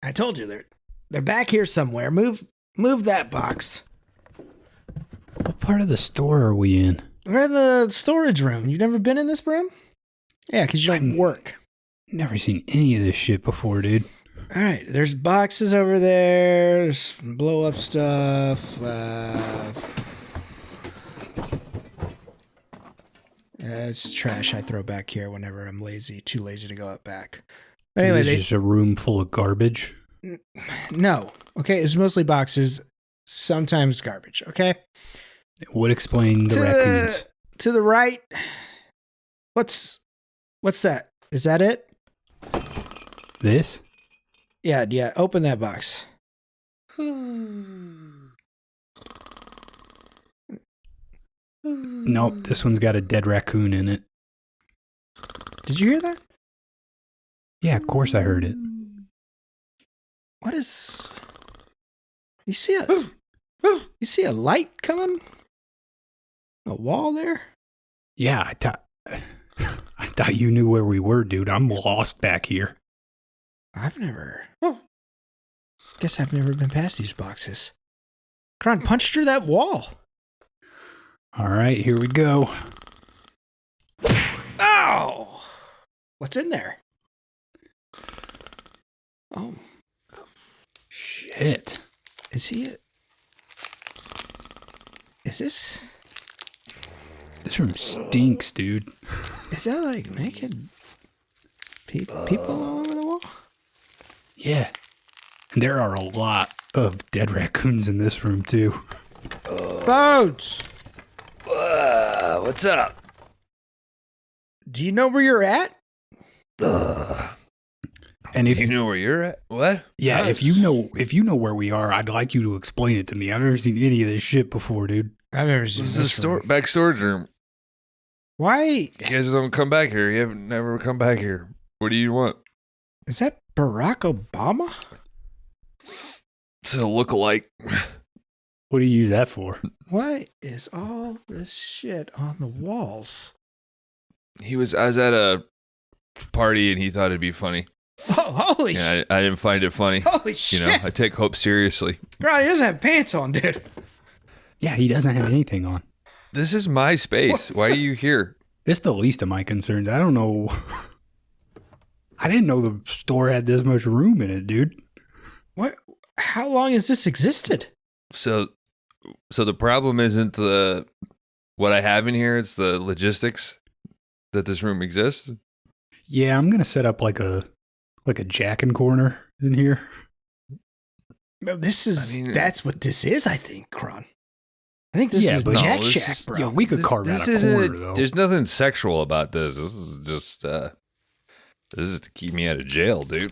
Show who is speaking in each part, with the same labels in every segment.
Speaker 1: I told you they're back here somewhere. Move that box.
Speaker 2: What part of the store are we in?
Speaker 1: We're in the storage room. You've never been in this room? Yeah, because you don't work.
Speaker 2: Never seen any of this shit before, dude.
Speaker 1: All right, there's boxes over there. There's blow up stuff. It's trash I throw back here whenever I'm too lazy to go out back. But anyway,
Speaker 2: It's just a room full of garbage.
Speaker 1: No. Okay, it's mostly boxes, sometimes garbage. Okay.
Speaker 2: It would explain the raccoons.
Speaker 1: To the right. What's that? Is that it?
Speaker 2: This?
Speaker 1: Yeah. Open that box.
Speaker 2: Nope, this one's got a dead raccoon in it.
Speaker 1: Did you hear that?
Speaker 2: Yeah, of course I heard it.
Speaker 1: What is? You see a light coming? A wall there?
Speaker 2: Yeah, I thought you knew where we were, dude. I'm lost back here.
Speaker 1: Guess I've never been past these boxes. Kron, punch through that wall.
Speaker 2: All right, here we go.
Speaker 1: Ow! What's in there? Oh.
Speaker 2: Shit.
Speaker 1: Is this?
Speaker 2: This room stinks, dude.
Speaker 1: Is that like naked people all over the wall?
Speaker 2: Yeah. And there are a lot of dead raccoons in this room, too.
Speaker 1: Boats!
Speaker 3: What's up?
Speaker 1: Do you know where you're at?
Speaker 2: And if
Speaker 3: You know where you're at? What?
Speaker 2: yeah, if you know where we are, I'd like you to explain it to me. I've never seen any of this shit before, dude.
Speaker 1: I've never seen
Speaker 3: This is the back storage room.
Speaker 1: Why?
Speaker 3: You guys don't come back here. You haven't never come back here. What do you want?
Speaker 1: Is that Barack Obama?
Speaker 3: It's a look-alike.
Speaker 2: What do you use that for?
Speaker 1: Why is all this shit on the walls?
Speaker 3: I was at a party and he thought it'd be funny.
Speaker 1: Oh, holy shit.
Speaker 3: I didn't find it funny.
Speaker 1: Holy shit.
Speaker 3: You know, I take hope seriously.
Speaker 1: Kron, he doesn't have pants on, dude.
Speaker 2: Yeah, he doesn't have anything on.
Speaker 3: This is my space. Why are you here?
Speaker 2: It's the least of my concerns. I don't know. I didn't know the store had this much room in it, dude.
Speaker 1: What? How long has this existed?
Speaker 3: So the problem isn't what I have in here. It's the logistics that this room exists.
Speaker 2: Yeah, I'm gonna set up like a jacking corner in here.
Speaker 1: No, that's what this is, I think, Kron. I think this is
Speaker 2: but
Speaker 1: Jack
Speaker 3: this
Speaker 1: Shack,
Speaker 3: is-
Speaker 1: bro.
Speaker 2: Yeah, we could carve out a
Speaker 3: isn't
Speaker 2: corner though.
Speaker 3: There's nothing sexual about this. This is just this is to keep me out of jail, dude.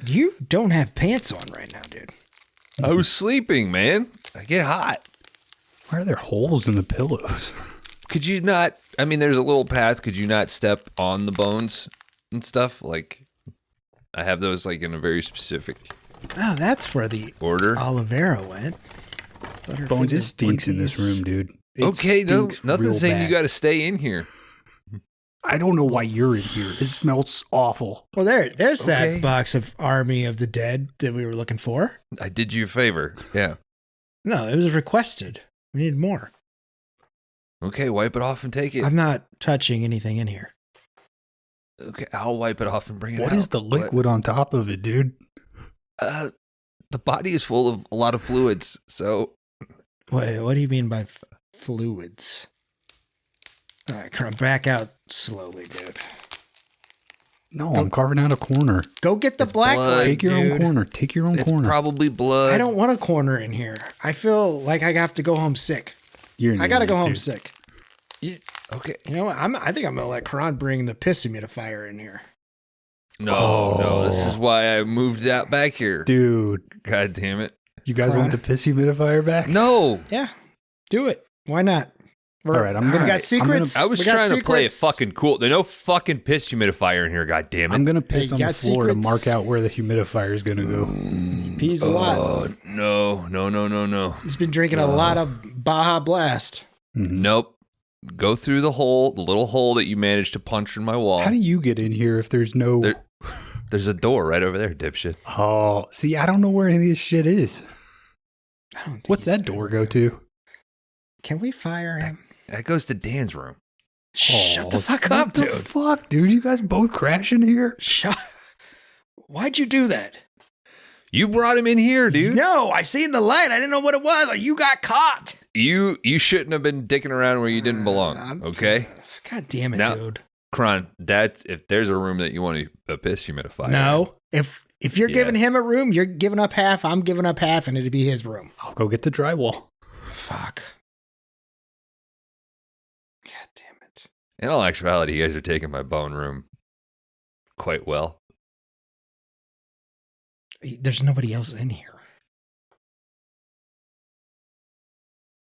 Speaker 1: You don't have pants on right now, dude.
Speaker 3: I was sleeping, man. I get hot.
Speaker 2: Why are there holes in the pillows?
Speaker 3: Could you not? I mean, there's a little path. Could you not step on the bones and stuff? Like, I have those like in a very specific
Speaker 1: Oh, that's where the
Speaker 3: order.
Speaker 1: Oliveira went.
Speaker 2: Bones, it stinks in this room, dude. It
Speaker 3: Okay, no,
Speaker 2: stinks
Speaker 3: nothing
Speaker 2: real
Speaker 3: saying
Speaker 2: bad.
Speaker 3: you got to stay in here.
Speaker 2: I don't know why you're in here. It smells awful.
Speaker 1: Well, there's
Speaker 3: Okay.
Speaker 1: that box of Army of the Dead that we were looking for.
Speaker 3: I did you a favor. Yeah.
Speaker 1: No, it was requested. We need more.
Speaker 3: Okay, wipe it off and take it.
Speaker 1: I'm not touching anything in here.
Speaker 3: Okay, I'll wipe it off and bring it out.
Speaker 2: What is the liquid on top of it, dude?
Speaker 3: The body is full of a lot of fluids, so
Speaker 1: Wait, what do you mean by fluids? All right, Kron, back out slowly, dude.
Speaker 2: No, I'm carving out a corner.
Speaker 1: Go get the
Speaker 3: It's
Speaker 1: black
Speaker 3: blood.
Speaker 1: light,
Speaker 2: Take your
Speaker 1: dude.
Speaker 2: own corner. Take your own
Speaker 3: it's
Speaker 2: corner.
Speaker 3: probably blood.
Speaker 1: I don't want a corner in here. I feel like I have to go home sick.
Speaker 2: You're an
Speaker 1: I gotta
Speaker 2: idiot,
Speaker 1: go home
Speaker 2: dude.
Speaker 1: sick.
Speaker 3: Okay.
Speaker 1: You know what? I think I'm gonna let Kron bring the piss humidifier in here.
Speaker 3: No, this is why I moved out back here.
Speaker 2: Dude,
Speaker 3: God damn it.
Speaker 2: you guys
Speaker 1: Kron?
Speaker 2: want the piss humidifier back?
Speaker 3: No.
Speaker 1: Yeah, do it. Why not?
Speaker 2: All right,
Speaker 1: We got secrets.
Speaker 3: I was
Speaker 1: We got
Speaker 3: trying to play it
Speaker 1: secrets.
Speaker 3: fucking cool. There's no fucking piss humidifier in here, god damn it.
Speaker 2: I'm going to piss
Speaker 1: you
Speaker 2: on the
Speaker 1: got
Speaker 2: floor
Speaker 1: secrets?
Speaker 2: to mark out where the humidifier is going to go.
Speaker 1: Pees a lot.
Speaker 3: Oh, no.
Speaker 1: He's been drinking a lot of Baja Blast.
Speaker 2: Mhm.
Speaker 3: Nope. Go through the little hole that you managed to punch in my wall.
Speaker 2: How do you get in here if there's no...
Speaker 3: There's a door right over there, dipshit.
Speaker 2: Oh, see, I don't know where any of this shit is.
Speaker 1: I don't think
Speaker 2: What's
Speaker 1: he's
Speaker 2: that door
Speaker 1: there.
Speaker 2: go to?
Speaker 1: Can we fire him?
Speaker 3: That goes to Dan's room.
Speaker 1: Shut the fuck
Speaker 2: what
Speaker 1: up,
Speaker 2: the
Speaker 1: dude.
Speaker 2: fuck, dude? You guys both crashing here?
Speaker 1: Shut. Why'd you do that?
Speaker 3: You brought him in here, dude.
Speaker 1: No, I seen the light. I didn't know what it was. Like, you got caught.
Speaker 3: You shouldn't have been dicking around where you didn't belong. Okay,
Speaker 1: God damn it,
Speaker 3: Now-
Speaker 1: dude.
Speaker 3: Kron. That's if there's a room that you want a piss humidifier.
Speaker 1: No. If you're
Speaker 3: Yeah.
Speaker 1: giving him a room, you're giving up half. I'm giving up half, and it'd be his room.
Speaker 2: I'll go get the drywall.
Speaker 1: Fuck. God damn it.
Speaker 3: In all actuality, you guys are taking my bone room quite well.
Speaker 1: There's nobody else in here.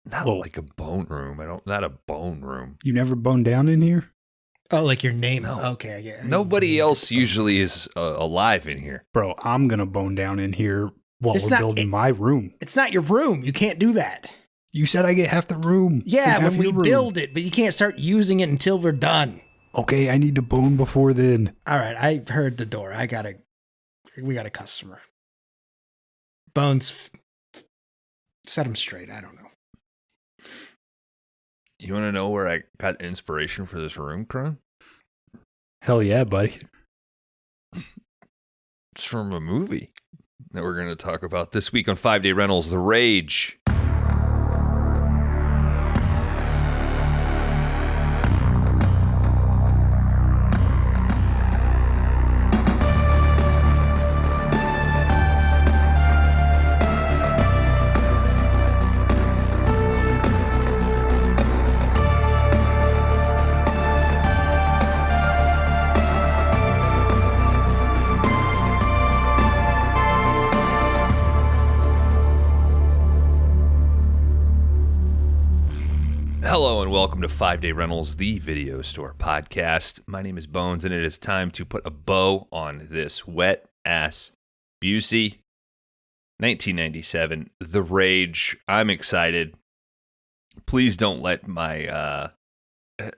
Speaker 3: Not
Speaker 2: Whoa.
Speaker 3: like a bone room. Not a bone room.
Speaker 2: You never bone down in here?
Speaker 1: Oh, like your name.
Speaker 3: No.
Speaker 1: Okay, I get it.
Speaker 3: Nobody else usually is alive in here.
Speaker 2: Bro, I'm going to bone down in here while
Speaker 1: It's
Speaker 2: we're
Speaker 1: not-
Speaker 2: building my room.
Speaker 1: It's not your room. You can't do that.
Speaker 2: You said I get half the room.
Speaker 1: Yeah,
Speaker 2: and half
Speaker 1: when we
Speaker 2: your room.
Speaker 1: build it, but you can't start using it until we're done.
Speaker 2: Okay, I need to bone before then.
Speaker 1: All right, I heard the door. We got a customer. Bones, set him straight. I don't know.
Speaker 3: You want to know where I got inspiration for this room, Kron?
Speaker 2: Hell yeah, buddy.
Speaker 3: It's from a movie that we're going to talk about this week on 5 Day Rentals, The Rage. Hello and welcome to 5 Day Rentals, the video store podcast. My name is Bones, and it is time to put a bow on this Wet Ass Busey, 1997, The Rage. I'm excited. Please don't let my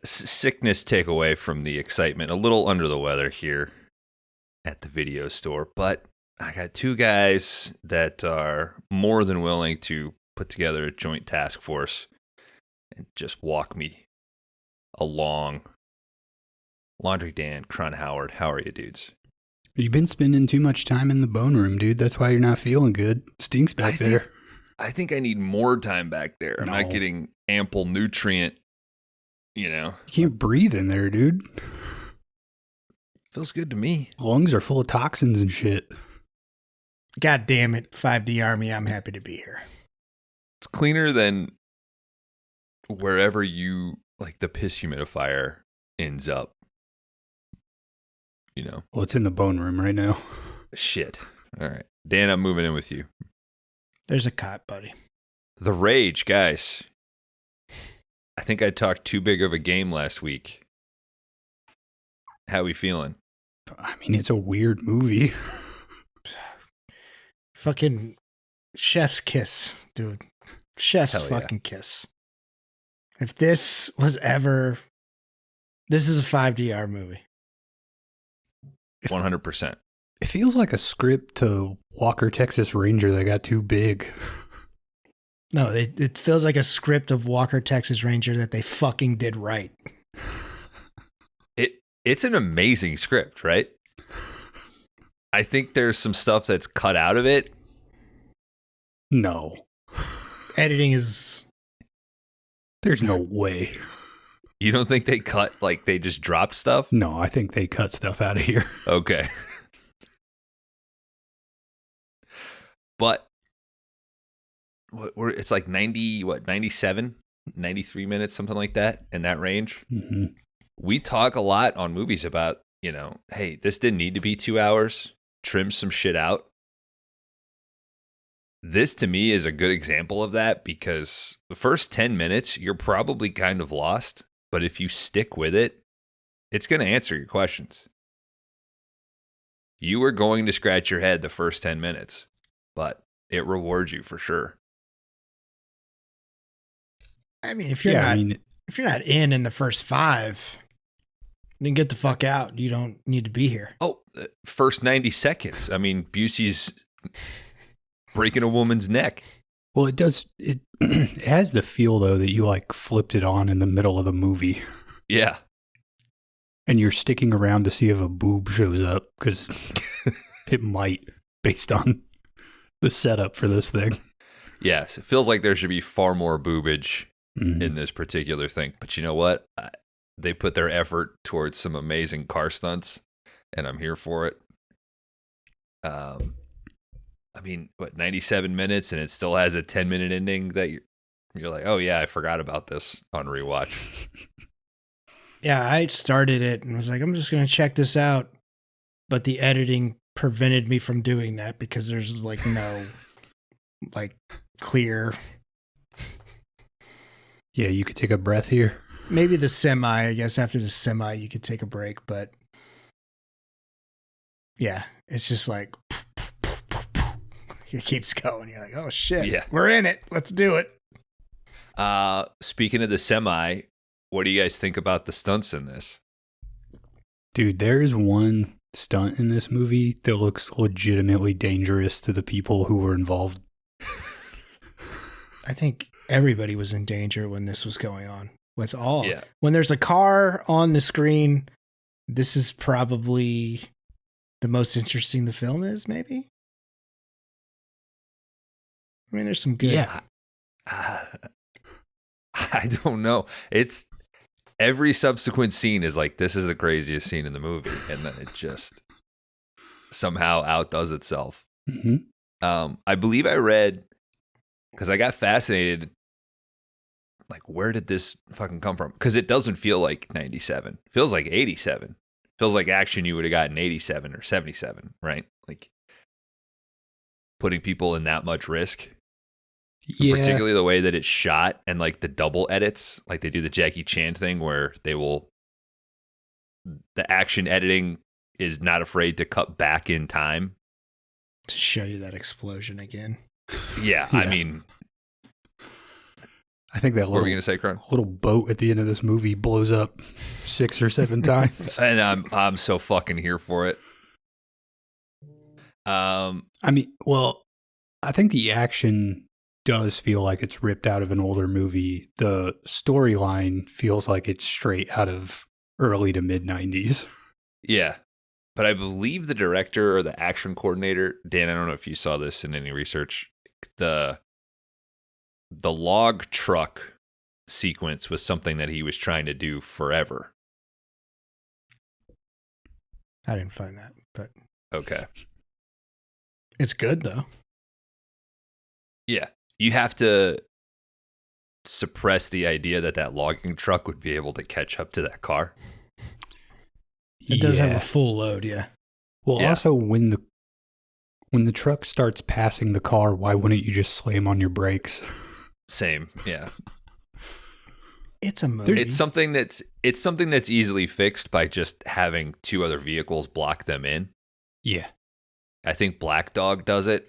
Speaker 3: sickness take away from the excitement. A little under the weather here at the video store, but I got two guys that are more than willing to put together a joint task force and just walk me along. Laundry Dan, Kron Howard, how are you dudes?
Speaker 2: You've been spending too much time in the bone room, dude. That's why you're not feeling good. Stinks back there.
Speaker 3: I think I need more time back there. I'm not
Speaker 2: No.
Speaker 3: getting ample nutrient,
Speaker 2: You can't breathe in there, dude.
Speaker 3: Feels good to me.
Speaker 2: Lungs are full of toxins and shit.
Speaker 1: God damn it, 5D Army. I'm happy to be here.
Speaker 3: It's cleaner than wherever you, like, the piss humidifier ends up.
Speaker 2: Well, it's in the bone room right now.
Speaker 3: Shit. All right. Dan, I'm moving in with you.
Speaker 1: There's a cot, buddy.
Speaker 3: The Rage, guys. I think I talked too big of a game last week. How we feeling?
Speaker 2: I mean, it's a weird movie.
Speaker 1: Fucking chef's kiss, dude. Chef's
Speaker 3: Hell yeah.
Speaker 1: fucking kiss. If this was ever... This is a 5DR movie.
Speaker 3: 100%.
Speaker 2: It feels like a script to Walker, Texas Ranger that got too big.
Speaker 1: No, it feels like a script of Walker, Texas Ranger that they fucking did right.
Speaker 3: It's an amazing script, right? I think there's some stuff that's cut out of it.
Speaker 2: No.
Speaker 1: Editing is...
Speaker 2: There's no way.
Speaker 3: You don't think they cut, like they just dropped stuff?
Speaker 2: No, I think they cut stuff out of here.
Speaker 3: Okay. But it's like 97, 93 minutes, something like that, in that range.
Speaker 2: Mm-hmm.
Speaker 3: We talk a lot on movies about, hey, this didn't need to be 2 hours. Trim some shit out. This, to me, is a good example of that because the first 10 minutes, you're probably kind of lost. But if you stick with it, it's going to answer your questions. You are going to scratch your head the first 10 minutes, but it rewards you for sure.
Speaker 1: I mean, if you're not
Speaker 2: I mean,
Speaker 1: if you're not in the first 5, Then get the fuck out. You don't need to be here.
Speaker 3: Oh, first 90 seconds. I mean, Busey's breaking a woman's neck.
Speaker 2: Well, it does. It has the feel though that you like flipped it on in the middle of the movie,
Speaker 3: Yeah.
Speaker 2: and you're sticking around to see if a boob shows up because it might, based on the setup for this thing.
Speaker 3: Yes. It feels like there should be far more boobage
Speaker 2: Mhm.
Speaker 3: in this particular thing. But you know what? They put their effort towards some amazing car stunts, and I'm here for it. I mean, 97 minutes, and it still has a 10-minute ending that you're like, oh yeah, I forgot about this on rewatch.
Speaker 1: Yeah, I started it and was like, I'm just going to check this out. But the editing prevented me from doing that because there's like no like clear.
Speaker 2: Yeah, you could take a breath here.
Speaker 1: Maybe the semi, I guess after the semi you could take a break, but yeah, it's just like it keeps going. You're like, oh shit,
Speaker 3: Yeah.
Speaker 1: we're in it. Let's do it.
Speaker 3: Speaking of the semi, what do you guys think about the stunts in this?
Speaker 2: Dude, there is one stunt in this movie that looks legitimately dangerous to the people who were involved.
Speaker 1: I think everybody was in danger when this was going on.
Speaker 3: Yeah.
Speaker 1: When there's a car on the screen, this is probably the most interesting the film is, maybe. I mean, there's some good.
Speaker 2: Yeah.
Speaker 3: I don't know. It's every subsequent scene is like, this is the craziest scene in the movie, and then it just somehow outdoes itself.
Speaker 2: Mm-hmm.
Speaker 3: I believe I read, because I got fascinated, like, where did this fucking come from? Because it doesn't feel like 97. It feels like 87. It feels like action you would have gotten 87 or 77, right? Like, putting people in that much risk.
Speaker 2: Yeah.
Speaker 3: Particularly the way that it's shot and like the double edits, like they do the Jackie Chan thing where the action editing is not afraid to cut back in time
Speaker 1: To show you that explosion again.
Speaker 3: Yeah. I mean,
Speaker 2: I think that
Speaker 3: what were we
Speaker 2: little,
Speaker 3: gonna say, Kron?
Speaker 2: little boat at the end of this movie blows up 6 or 7 times.
Speaker 3: And I'm so fucking here for it.
Speaker 2: I mean, well, I think the action does feel like it's ripped out of an older movie. The storyline feels like it's straight out of early to mid 90s.
Speaker 3: Yeah. But I believe the director or the action coordinator, Dan, I don't know if you saw this in any research, the log truck sequence was something that he was trying to do forever.
Speaker 1: I didn't find that, but
Speaker 3: Okay.
Speaker 1: it's good though.
Speaker 3: Yeah. You have to suppress the idea that logging truck would be able to catch up to that car.
Speaker 1: It does have
Speaker 2: Yeah.
Speaker 1: a full load, yeah.
Speaker 2: Well,
Speaker 3: Yeah.
Speaker 2: also when the truck starts passing the car, why wouldn't you just slam on your brakes?
Speaker 3: Same. Yeah.
Speaker 1: It's a movie.
Speaker 3: It's something that's easily fixed by just having two other vehicles block them in.
Speaker 2: Yeah.
Speaker 3: I think Black Dog does it.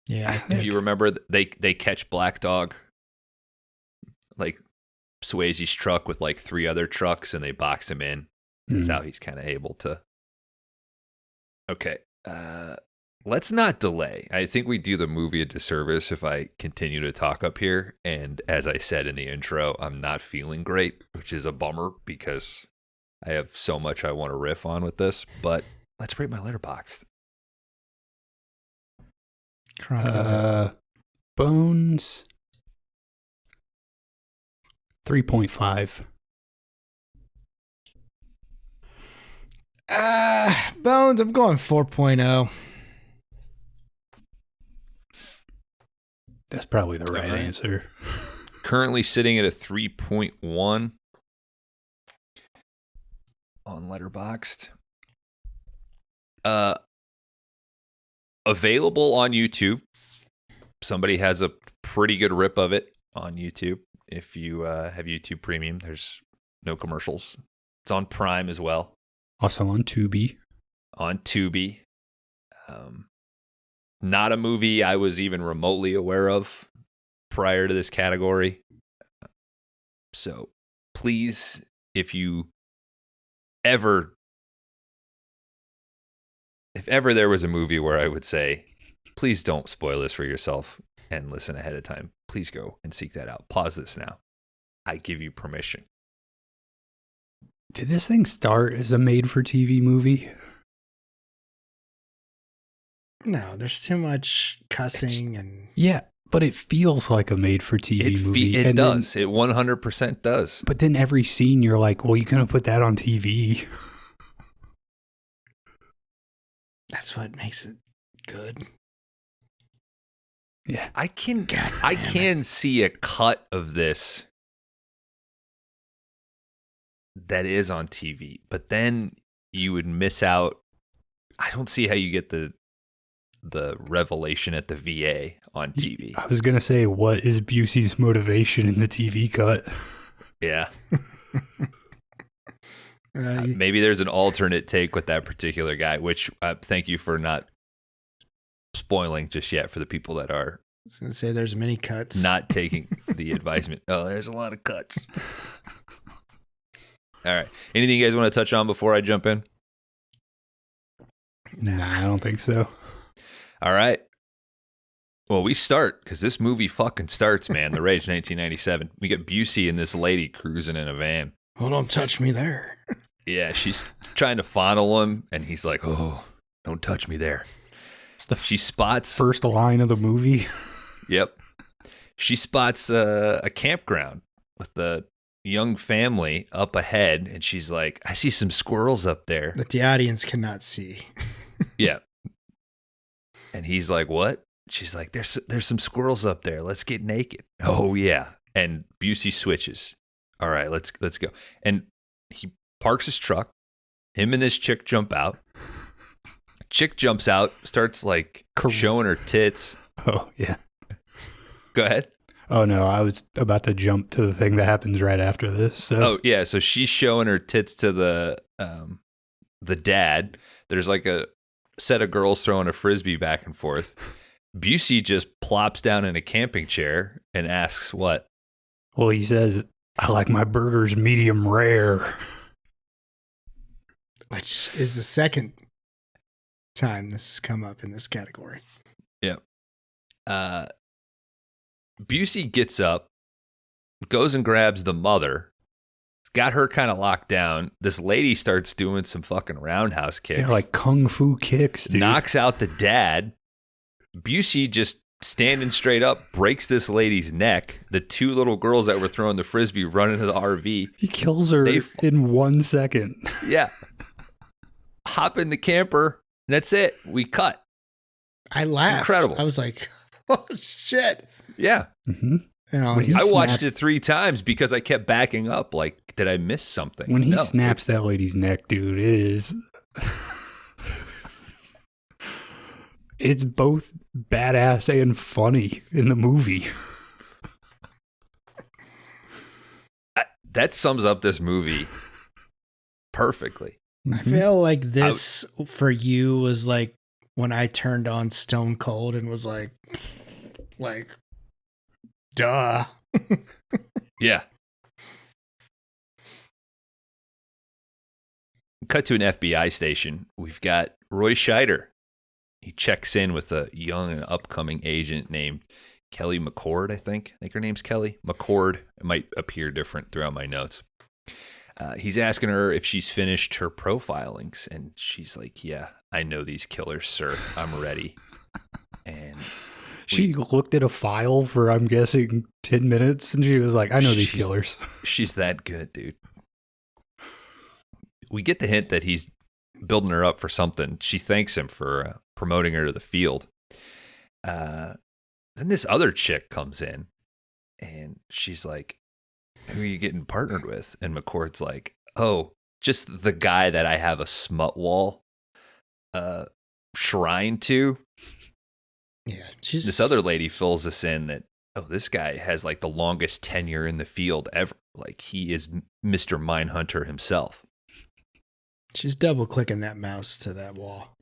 Speaker 1: Yeah.
Speaker 3: If you remember, they catch Black Dog, like Swayze's truck with like 3 other trucks, and they box him in. That's how he's kind of able to. Okay, let's not delay. I think we do the movie a disservice if I continue to talk up here. And as I said in the intro, I'm not feeling great, which is a bummer because I have so much I want to riff on with this. But let's rate my Letterboxd.
Speaker 2: Bones 3.5.
Speaker 1: Bones, I'm going 4.0.
Speaker 2: That's probably the right
Speaker 3: All right.
Speaker 2: answer.
Speaker 3: Currently sitting at a 3.1 on Letterboxd. Available on YouTube. Somebody has a pretty good rip of it on YouTube. If you have YouTube Premium, there's no commercials. It's on Prime as well.
Speaker 2: Also on Tubi.
Speaker 3: On Tubi. Not a movie I was even remotely aware of prior to this category. So please, if ever there was a movie where I would say, please don't spoil this for yourself and listen ahead of time, please go and seek that out. Pause this now. I give you permission.
Speaker 2: Did this thing start as a made-for-TV movie?
Speaker 1: No, there's too much cussing and...
Speaker 2: Yeah, but it feels like a made-for-TV movie.
Speaker 3: It does. It 100% does.
Speaker 2: But then every scene, you're like, well, you couldn't put that on TV.
Speaker 1: That's what makes it good.
Speaker 2: Yeah.
Speaker 3: I can see a cut of this that is on TV, but then you would miss out. I don't see how you get the revelation at the VA on TV.
Speaker 2: I was going to say, what is Busey's motivation in the TV cut?
Speaker 3: Yeah. Maybe there's an alternate take with that particular guy, which thank you for not spoiling just yet for the people that are.
Speaker 1: I was going to say there's many cuts.
Speaker 3: Not taking the advisement. Oh, there's a lot of cuts. All right. Anything you guys want to touch on before I jump in?
Speaker 2: Nah, I don't think so.
Speaker 3: All right. Well, we start because this movie fucking starts, man. The Rage, 1997. We get Busey and this lady cruising in a van.
Speaker 1: Oh, don't touch me there.
Speaker 3: Yeah, she's trying to fondle him, and he's like, "Oh, don't touch me there." She spots
Speaker 2: first line of the movie.
Speaker 3: Yep. She spots a campground with the young family up ahead, and she's like, "I see some squirrels up there
Speaker 1: that the audience cannot see."
Speaker 3: Yeah. And he's like, "What?" She's like, "There's some squirrels up there. Let's get naked." Oh yeah. And Busey switches. All right, let's go. And he parks his truck. Him and this chick jump out. Chick jumps out, starts like showing her tits.
Speaker 2: Oh yeah.
Speaker 3: Go ahead.
Speaker 2: Oh no, I was about to jump to the thing that happens right after this. So.
Speaker 3: Oh yeah, so she's showing her tits to the dad. There's like a set of girls throwing a frisbee back and forth. Busey just plops down in a camping chair and asks what?
Speaker 2: Well, he says, "I like my burgers medium rare,"
Speaker 1: which is the second time this has come up in this category.
Speaker 3: Yeah. Busey gets up, goes and grabs the mother. It's got her kind of locked down. This lady starts doing some fucking roundhouse kicks.
Speaker 2: Yeah, like kung fu kicks, dude.
Speaker 3: Knocks out the dad. Busey just standing straight up breaks this lady's neck. The two little girls that were throwing the frisbee run into the RV.
Speaker 2: He kills her in 1 second.
Speaker 3: Yeah. Hop in the camper. That's it. We cut.
Speaker 1: I laughed.
Speaker 3: Incredible.
Speaker 1: I was like, oh shit.
Speaker 3: Yeah.
Speaker 2: Mm-hmm.
Speaker 3: I watched it 3 times because I kept backing up. Like, did I miss something?
Speaker 2: When he snaps that lady's neck, dude, it is... It's both badass and funny in the movie.
Speaker 3: That sums up this movie perfectly.
Speaker 1: I feel like this for you was like when I turned on Stone Cold and was like, duh.
Speaker 3: Yeah. Cut to an FBI station. We've got Roy Scheider. He checks in with a young and upcoming agent named Kelly McCord, I think. I think her name's Kelly McCord. It might appear different throughout my notes. He's asking her if she's finished her profilings, and she's like, "Yeah, I know these killers, sir. I'm ready." And
Speaker 2: she looked at a file for, I'm guessing, 10 minutes, and she was like, "I know these killers."
Speaker 3: She's that good, dude. We get the hint that he's building her up for something. She thanks him for promoting her to the field. Then this other chick comes in, and she's like, "Who are you getting partnered with?" And McCord's like, "Oh, just the guy that I have a smut wall shrine to."
Speaker 1: Yeah.
Speaker 3: This other lady fills us in that, oh, this guy has like the longest tenure in the field ever. Like, he is Mr. Mindhunter himself.
Speaker 1: She's double clicking that mouse to that wall.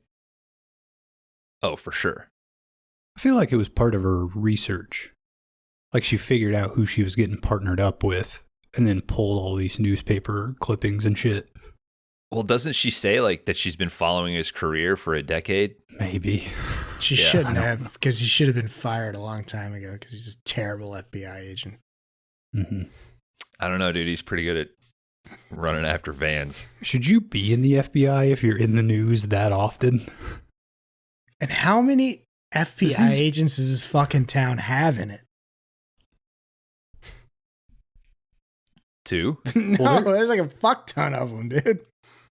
Speaker 3: Oh, for sure.
Speaker 2: I feel like it was part of her research. Like, she figured out who she was getting partnered up with, and then pulled all these newspaper clippings and shit.
Speaker 3: Well, doesn't she say like that she's been following his career for a decade?
Speaker 2: Maybe.
Speaker 1: She shouldn't have, because he should have been fired a long time ago because he's a terrible FBI agent.
Speaker 2: Mm-hmm.
Speaker 3: I don't know, dude. He's pretty good at running after vans.
Speaker 2: Should you be in the FBI if you're in the news that often?
Speaker 1: And how many FBI agents does this fucking town have in it?
Speaker 3: 2?
Speaker 1: No, there's like a fuck ton of them, dude.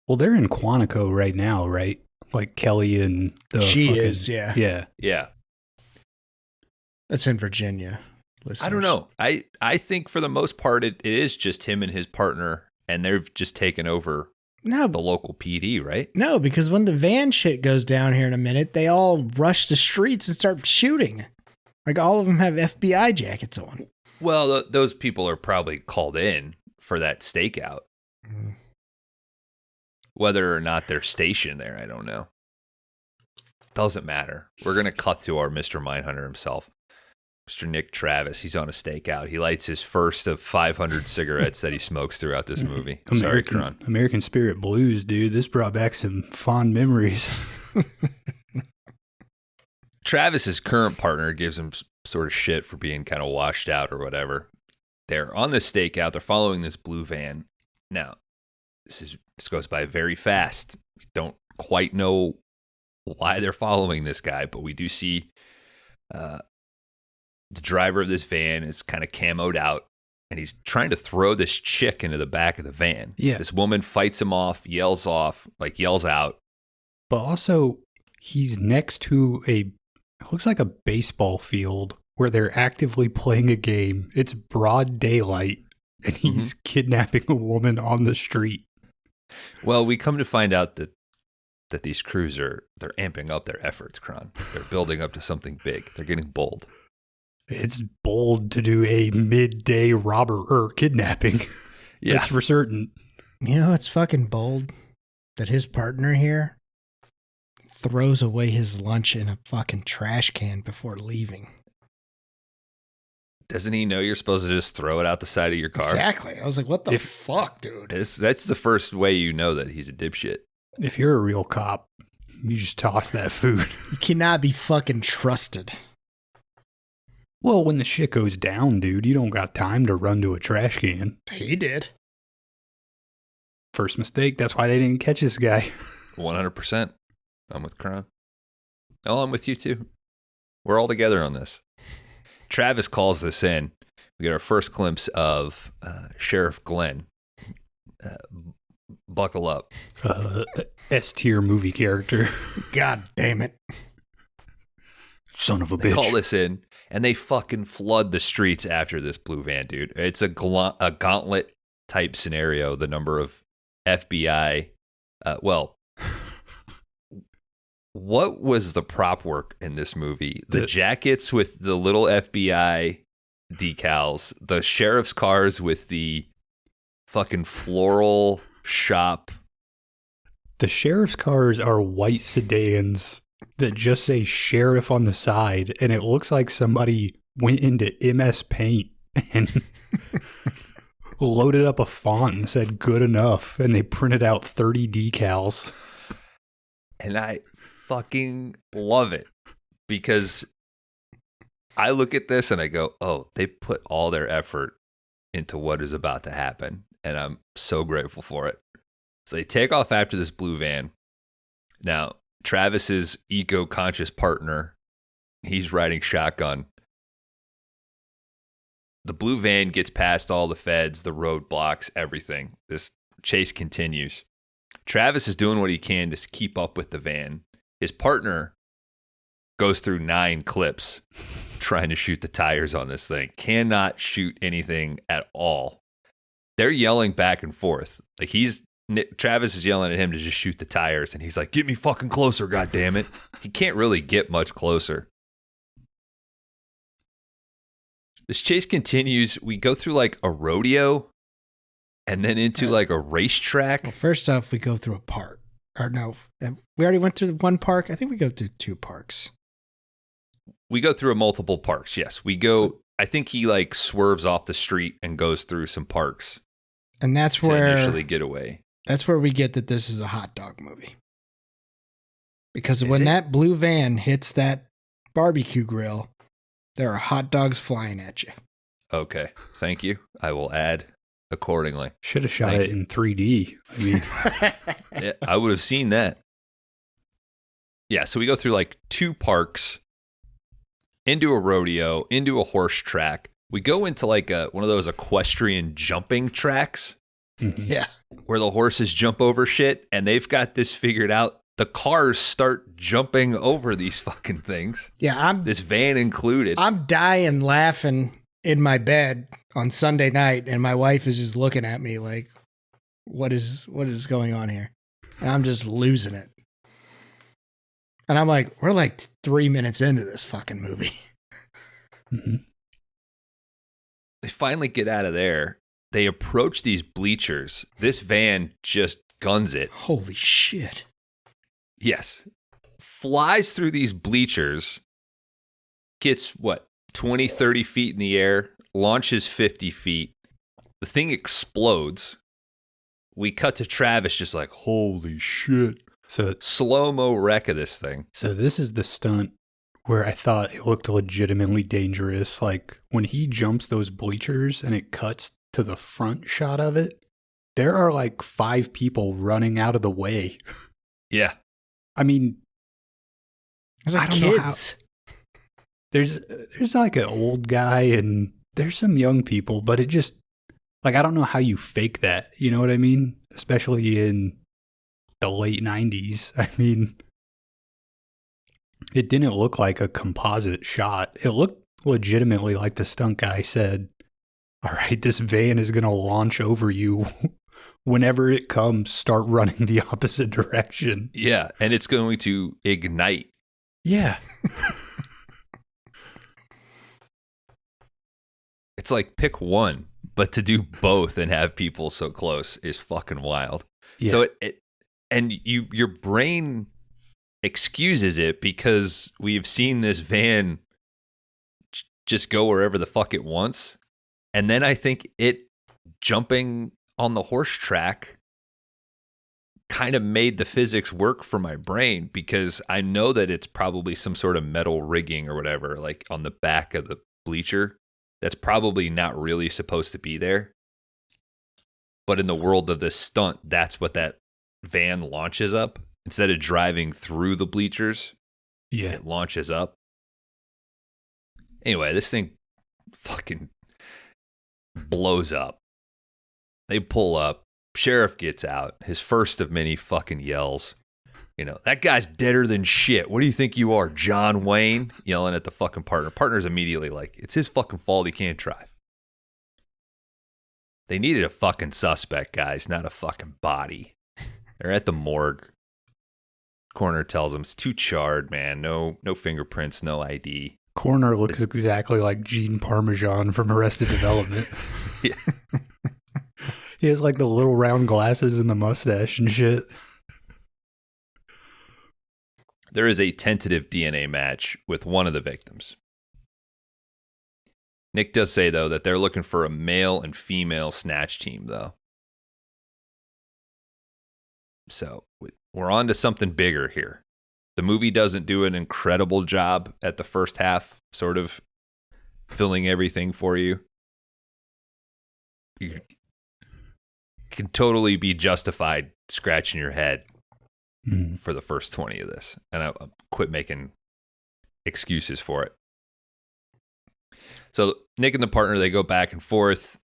Speaker 2: Well, they're in Quantico right now, right? Like Kelly and the
Speaker 1: is, yeah.
Speaker 2: Yeah.
Speaker 3: Yeah.
Speaker 1: That's in Virginia. Listeners.
Speaker 3: I don't know. I think for the most part, it is just him and his partner, and they've just taken over the local PD, right?
Speaker 1: No, because when the van shit goes down here in a minute, they all rush the streets and start shooting. Like all of them have FBI jackets on.
Speaker 3: Well, those people are probably called in for that stakeout.
Speaker 1: Mm.
Speaker 3: Whether or not they're stationed there, I don't know. Doesn't matter. We're going to cut to our Mr. Mindhunter himself. Mr. Nick Travis, he's on a stakeout. He lights his first of 500 cigarettes that he smokes throughout this movie. Sorry, Kron.
Speaker 2: American Spirit Blues, dude. This brought back some fond memories.
Speaker 3: Travis's current partner gives him sort of shit for being kind of washed out or whatever. They're on this stakeout. They're following this blue van. Now, this goes by very fast. We don't quite know why they're following this guy, but we do see the driver of this van is kind of camoed out, and he's trying to throw this chick into the back of the van.
Speaker 2: Yeah.
Speaker 3: This woman fights him off, yells out.
Speaker 2: But also, he's next to looks like a baseball field where they're actively playing a game. It's broad daylight, and he's kidnapping a woman on the street.
Speaker 3: Well, we come to find out that these crews they're amping up their efforts, Kron. They're building up to something big. They're getting bold.
Speaker 2: It's bold to do a midday kidnapping.
Speaker 3: Yeah.
Speaker 2: That's for certain.
Speaker 1: You know, it's fucking bold that his partner here throws away his lunch in a fucking trash can before leaving.
Speaker 3: Doesn't he know you're supposed to just throw it out the side of your car?
Speaker 1: Exactly. I was like, what the fuck, dude?
Speaker 3: That's the first way you know that he's a dipshit.
Speaker 2: If you're a real cop, you just toss that food.
Speaker 1: You cannot be fucking trusted.
Speaker 2: Well, when the shit goes down, dude, you don't got time to run to a trash can.
Speaker 1: He did.
Speaker 2: First mistake. That's why they didn't catch this guy.
Speaker 3: 100%. I'm with Kron. Oh, I'm with you too. We're all together on this. Travis calls this in. We get our first glimpse of Sheriff Glenn. Buckle up.
Speaker 2: S-tier movie character.
Speaker 1: God damn it.
Speaker 2: Son of a bitch.
Speaker 3: They call this in, and they fucking flood the streets after this blue van, dude. It's a gauntlet type scenario. The number of FBI, what was the prop work in this movie? The jackets with the little FBI decals, the sheriff's cars with the fucking floral shop.
Speaker 2: The sheriff's cars are white sedans that just say sheriff on the side, and it looks like somebody went into MS Paint and loaded up a font and said good enough, and they printed out 30 decals.
Speaker 3: And I fucking love it, because I look at this and I go, oh, they put all their effort into what is about to happen, and I'm so grateful for it. So they take off after this blue van. Now, Travis's eco-conscious partner, he's riding shotgun. The blue van gets past all the feds, the roadblocks, everything. This chase continues. Travis is doing what he can to keep up with the van. His partner goes through 9 clips trying to shoot the tires on this thing. Cannot shoot anything at all. They're yelling back and forth. Like Travis is yelling at him to just shoot the tires, and he's like, "Get me fucking closer, goddammit." He can't really get much closer. This chase continues. We go through like a rodeo and then into like a racetrack.
Speaker 1: Well, first off, we go through a park. Or no, we already went through one park. I think we go through 2 parks.
Speaker 3: We go through multiple parks, yes. We go, I think he like swerves off the street and goes through some parks
Speaker 1: And that's
Speaker 3: to
Speaker 1: where
Speaker 3: initially get away.
Speaker 1: that's where we get that this is a hot dog movie. Because
Speaker 3: Is
Speaker 1: when
Speaker 3: it?
Speaker 1: that blue van hits that barbecue grill, there are hot dogs flying at you.
Speaker 3: Okay, thank you. I will add accordingly.
Speaker 2: Should have shot
Speaker 3: Thank
Speaker 2: it in 3D. I mean,
Speaker 3: Yeah, I would have seen that. Yeah, so we go through like 2 parks, into a rodeo, into a horse track. We go into like one of those equestrian jumping tracks
Speaker 1: Yeah.
Speaker 3: where the horses jump over shit, and they've got this figured out. The cars start jumping over these fucking things.
Speaker 1: Yeah,
Speaker 3: This van included.
Speaker 1: I'm dying laughing in my bed on Sunday night, and my wife is just looking at me like, what is going on here? And I'm just losing it. And I'm like, we're like 3 minutes into this fucking movie.
Speaker 3: They finally get out of there. They approach these bleachers. This van just guns it.
Speaker 1: Holy shit.
Speaker 3: Yes. Flies through these bleachers, gets 20, 30 feet in the air, launches 50 feet. The thing explodes. We cut to Travis just like, holy shit.
Speaker 2: so
Speaker 3: Slow-mo wreck of this thing.
Speaker 2: so this is the stunt where I thought it looked legitimately dangerous. Like when he jumps those bleachers and it cuts to the front shot of it, there are like 5 people running out of the way.
Speaker 3: Yeah.
Speaker 2: I mean,
Speaker 1: It's like
Speaker 2: I don't know how-
Speaker 1: kids.
Speaker 2: there's like an old guy and there's some young people, but it just like I don't know how you fake that. You know what I mean? Especially in the late 90s. I mean, it didn't look like a composite shot. It looked legitimately like the stunt guy said, "All right, this van is going to launch over you. Whenever it comes, start running the opposite direction."
Speaker 3: Yeah. And it's going to ignite.
Speaker 2: Yeah.
Speaker 3: It's like pick one, but to do both and have people so close is fucking wild.
Speaker 2: Yeah.
Speaker 3: So your brain excuses it because we've seen this van just go wherever the fuck it wants. And then I think it jumping on the horse track kind of made the physics work for my brain because I know that it's probably some sort of metal rigging or whatever, like on the back of the bleacher. That's probably not really supposed to be there. But in the world of this stunt, that's what that van launches up. Instead of driving through the bleachers,
Speaker 2: Yeah.
Speaker 3: it launches up. Anyway, this thing fucking blows up. They pull up. Sheriff gets out. His first of many fucking yells. You know, that guy's deader than shit. What do you think you are, John Wayne? Yelling at the fucking partner. Partner's immediately like, it's his fucking fault he can't drive. They needed a fucking suspect, guys, not a fucking body. They're at the morgue. Coroner tells him it's too charred, man. No fingerprints, no ID.
Speaker 2: Corner looks exactly like Gene Parmesan from Arrested Development.
Speaker 3: Yeah.
Speaker 2: He has like the little round glasses and the mustache and shit.
Speaker 3: There is a tentative DNA match with one of the victims. Nick does say, though, that they're looking for a male and female snatch team, though. So we're on to something bigger here. The movie doesn't do an incredible job at the first half, sort of filling everything for you. You can totally be justified scratching your head for the first 20 of this. And I quit making excuses for it. So Nick and the partner, they go back and forth,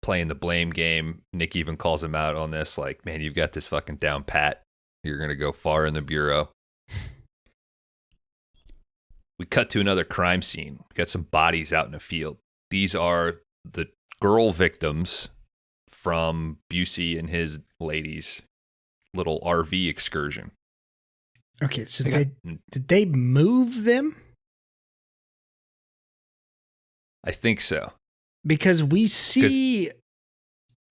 Speaker 3: playing the blame game. Nick even calls him out on this, like, man, you've got this fucking down pat. You're going to go far in the bureau. We cut to another crime scene. We got some bodies out in a field. These are the girl victims from Busey and his ladies' little RV excursion.
Speaker 1: Okay, so did they move them?
Speaker 3: I think so.
Speaker 1: Because we see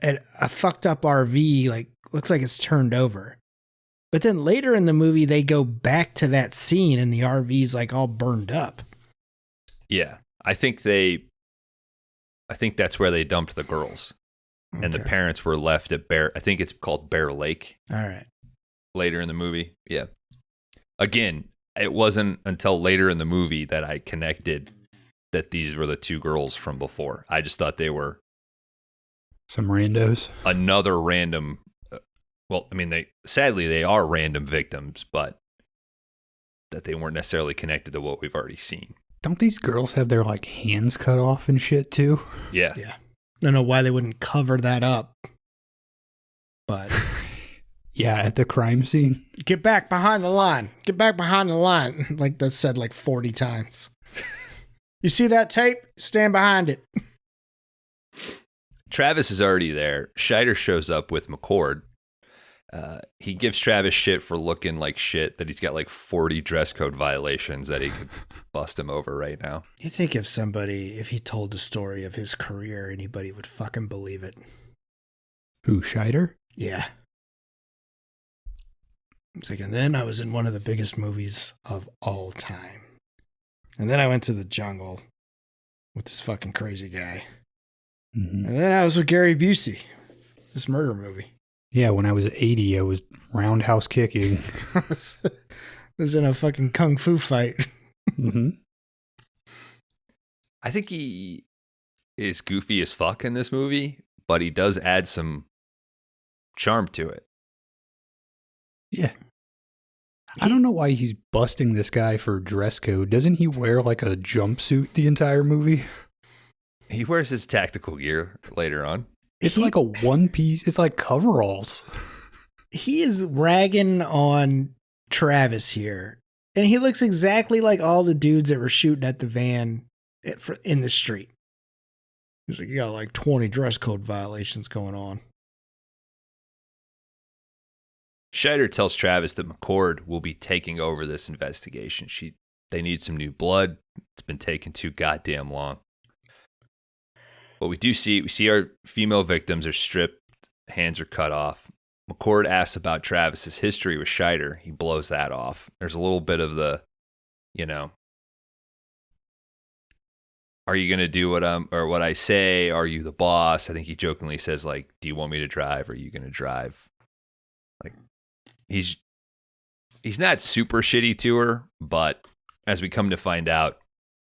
Speaker 1: a fucked up RV, like, looks like it's turned over. But then later in the movie, they go back to that scene and the RV's like all burned up.
Speaker 3: Yeah. I think they I think that's where they dumped the girls.
Speaker 1: Okay.
Speaker 3: And the parents were left at I think it's called Bear Lake.
Speaker 1: All right.
Speaker 3: Later in the movie. Yeah. Again, it wasn't until later in the movie that I connected that these were the two girls from before. I just thought they were
Speaker 2: some randos.
Speaker 3: Another random. Well, I mean, sadly they are random victims, but that they weren't necessarily connected to what we've already seen.
Speaker 2: Don't these girls have their like hands cut off and shit too?
Speaker 3: Yeah.
Speaker 1: Yeah. I don't know why they wouldn't cover that up. But
Speaker 2: yeah, at the crime scene.
Speaker 1: Get back behind the line. Get back behind the line. Like that's said like 40 times. You see that tape? Stand behind it.
Speaker 3: Travis is already there. Scheider shows up with McCord. He gives Travis shit for looking like shit, that he's got like 40 dress code violations that he could bust him over right now.
Speaker 1: You think if he told the story of his career, anybody would fucking believe it?
Speaker 2: Who, Scheider?
Speaker 1: Yeah. It's like, and then I was in one of the biggest movies of all time. And then I went to the jungle with this fucking crazy guy.
Speaker 2: Mm-hmm.
Speaker 1: And then I was with Gary Busey, this murder movie.
Speaker 2: Yeah, when I was 80, I was roundhouse kicking.
Speaker 1: I was in a fucking kung fu fight.
Speaker 2: Mm-hmm.
Speaker 3: I think he is goofy as fuck in this movie, but he does add some charm to it.
Speaker 2: Yeah. I don't know why he's busting this guy for dress code. Doesn't he wear like a jumpsuit the entire movie?
Speaker 3: He wears his tactical gear later on.
Speaker 2: It's like a one piece. It's like coveralls.
Speaker 1: He is ragging on Travis here. And he looks exactly like all the dudes that were shooting at the van in the street. He's like, you got like 20 dress code violations going on.
Speaker 3: Scheider tells Travis that McCord will be taking over this investigation. They need some new blood. It's been taking too goddamn long. But we see our female victims are stripped, hands are cut off. McCord asks about Travis's history with Scheider. He blows that off. There's a little bit of the, are you going to do what I say? Are you the boss? I think he jokingly says, like, do you want me to drive? Are you going to drive? Like, he's not super shitty to her, but as we come to find out,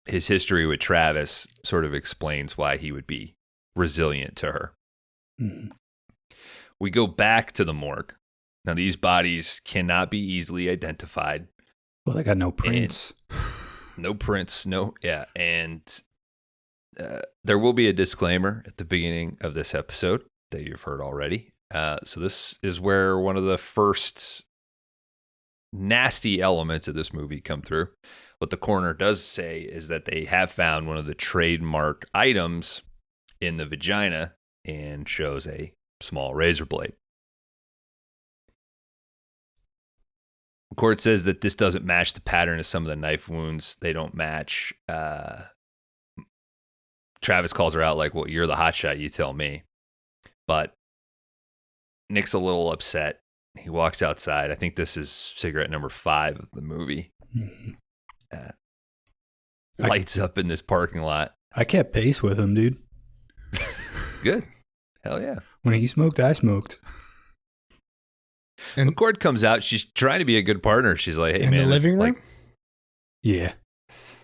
Speaker 3: his history with Travis sort of explains why he would be resilient to her.
Speaker 2: Mm-hmm.
Speaker 3: We go back to the morgue. Now, these bodies cannot be easily identified.
Speaker 2: Well, they got no prints.
Speaker 3: No prints, and there will be a disclaimer at the beginning of this episode that you've heard already. So this is where one of the first nasty elements of this movie come through. What the coroner does say is that they have found one of the trademark items in the vagina and shows a small razor blade. The court says that this doesn't match the pattern of some of the knife wounds. They don't match. Travis calls her out like, well, you're the hotshot, you tell me. But Nick's a little upset. He walks outside. I think this is cigarette number 5 of the movie.
Speaker 2: Mm-hmm.
Speaker 3: Lights up in this parking lot.
Speaker 2: I kept pace with him, dude.
Speaker 3: Good. Hell yeah.
Speaker 2: When he smoked, I smoked.
Speaker 3: And McCord comes out. She's trying to be a good partner. She's like, hey,
Speaker 1: in
Speaker 3: man.
Speaker 1: the living room?
Speaker 2: Yeah.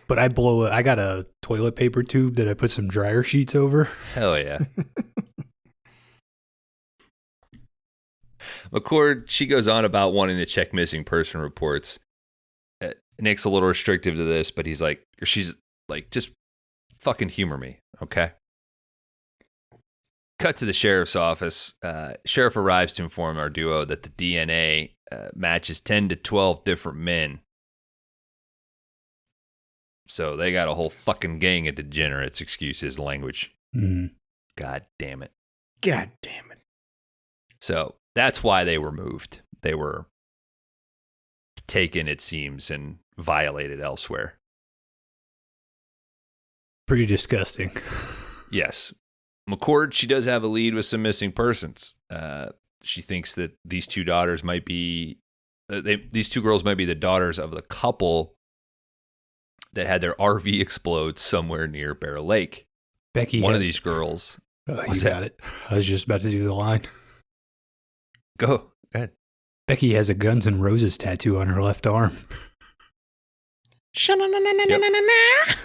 Speaker 2: But I got a toilet paper tube that I put some dryer sheets over.
Speaker 3: Hell yeah. McCord, she goes on about wanting to check missing person reports. Nick's a little restrictive to this, but she's like, just fucking humor me, okay? Cut to the sheriff's office. Sheriff arrives to inform our duo that the DNA matches 10 to 12 different men. So they got a whole fucking gang of degenerates, excuse his language.
Speaker 2: Mm.
Speaker 3: God damn it.
Speaker 1: God damn it.
Speaker 3: So that's why they were moved. They were taken, it seems, and violated elsewhere.
Speaker 2: Pretty disgusting.
Speaker 3: Yes. McCord, she does have a lead with some missing persons. She thinks that these two daughters might be, these two girls might be the daughters of the couple that had their RV explode somewhere near Bear Lake.
Speaker 2: Becky,
Speaker 3: one of these girls.
Speaker 2: You
Speaker 3: What's
Speaker 2: got it. I was just about to do the line.
Speaker 3: Go ahead.
Speaker 2: Becky has a Guns N' Roses tattoo on her left arm.
Speaker 1: Yep.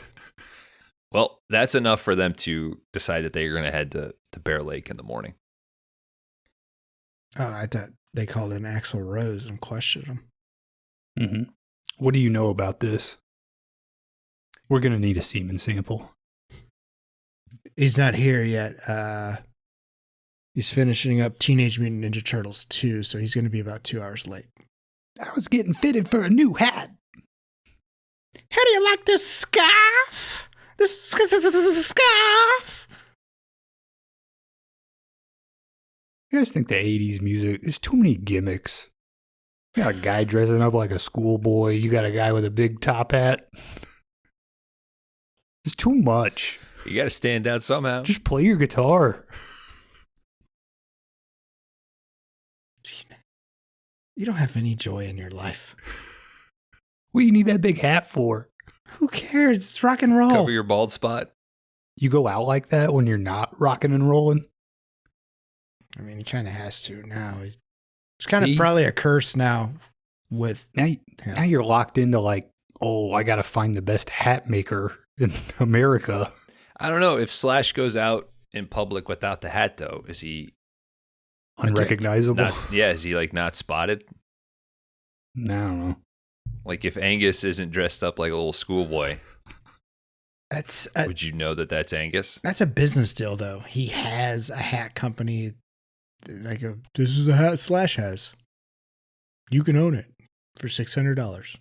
Speaker 3: Well, that's enough for them to decide that they're going to head to Bear Lake in the morning.
Speaker 1: Oh, I thought they called him Axl Rose and questioned him.
Speaker 2: Mm-hmm. What do you know about this? We're going to need a semen sample.
Speaker 1: He's not here yet. He's finishing up Teenage Mutant Ninja Turtles 2, so he's going to be about 2 hours late.
Speaker 2: I was getting fitted for a new hat.
Speaker 1: How do you like this scarf? This scarf?
Speaker 2: You guys think the 80s music, there's too many gimmicks. You got a guy dressing up like a schoolboy. You got a guy with a big top hat. It's too much.
Speaker 3: You got to stand out somehow.
Speaker 2: Just play your guitar.
Speaker 1: You don't have any joy in your life.
Speaker 2: What do you need that big hat for?
Speaker 1: Who cares? It's rock and roll.
Speaker 3: Cover your bald spot.
Speaker 2: You go out like that when you're not rocking and rolling?
Speaker 1: I mean, he kind of has to now. It's kind of probably a curse now with
Speaker 2: now you're locked into like, oh, I got to find the best hat maker in America.
Speaker 3: I don't know if Slash goes out in public without the hat, though. Is he
Speaker 2: unrecognizable?
Speaker 3: Is he like not spotted?
Speaker 2: I don't know.
Speaker 3: Like if Angus isn't dressed up like a little schoolboy, would you know that that's Angus?
Speaker 1: That's a business deal, though. He has a hat company. Like, this is the hat Slash has. You can own it for $600.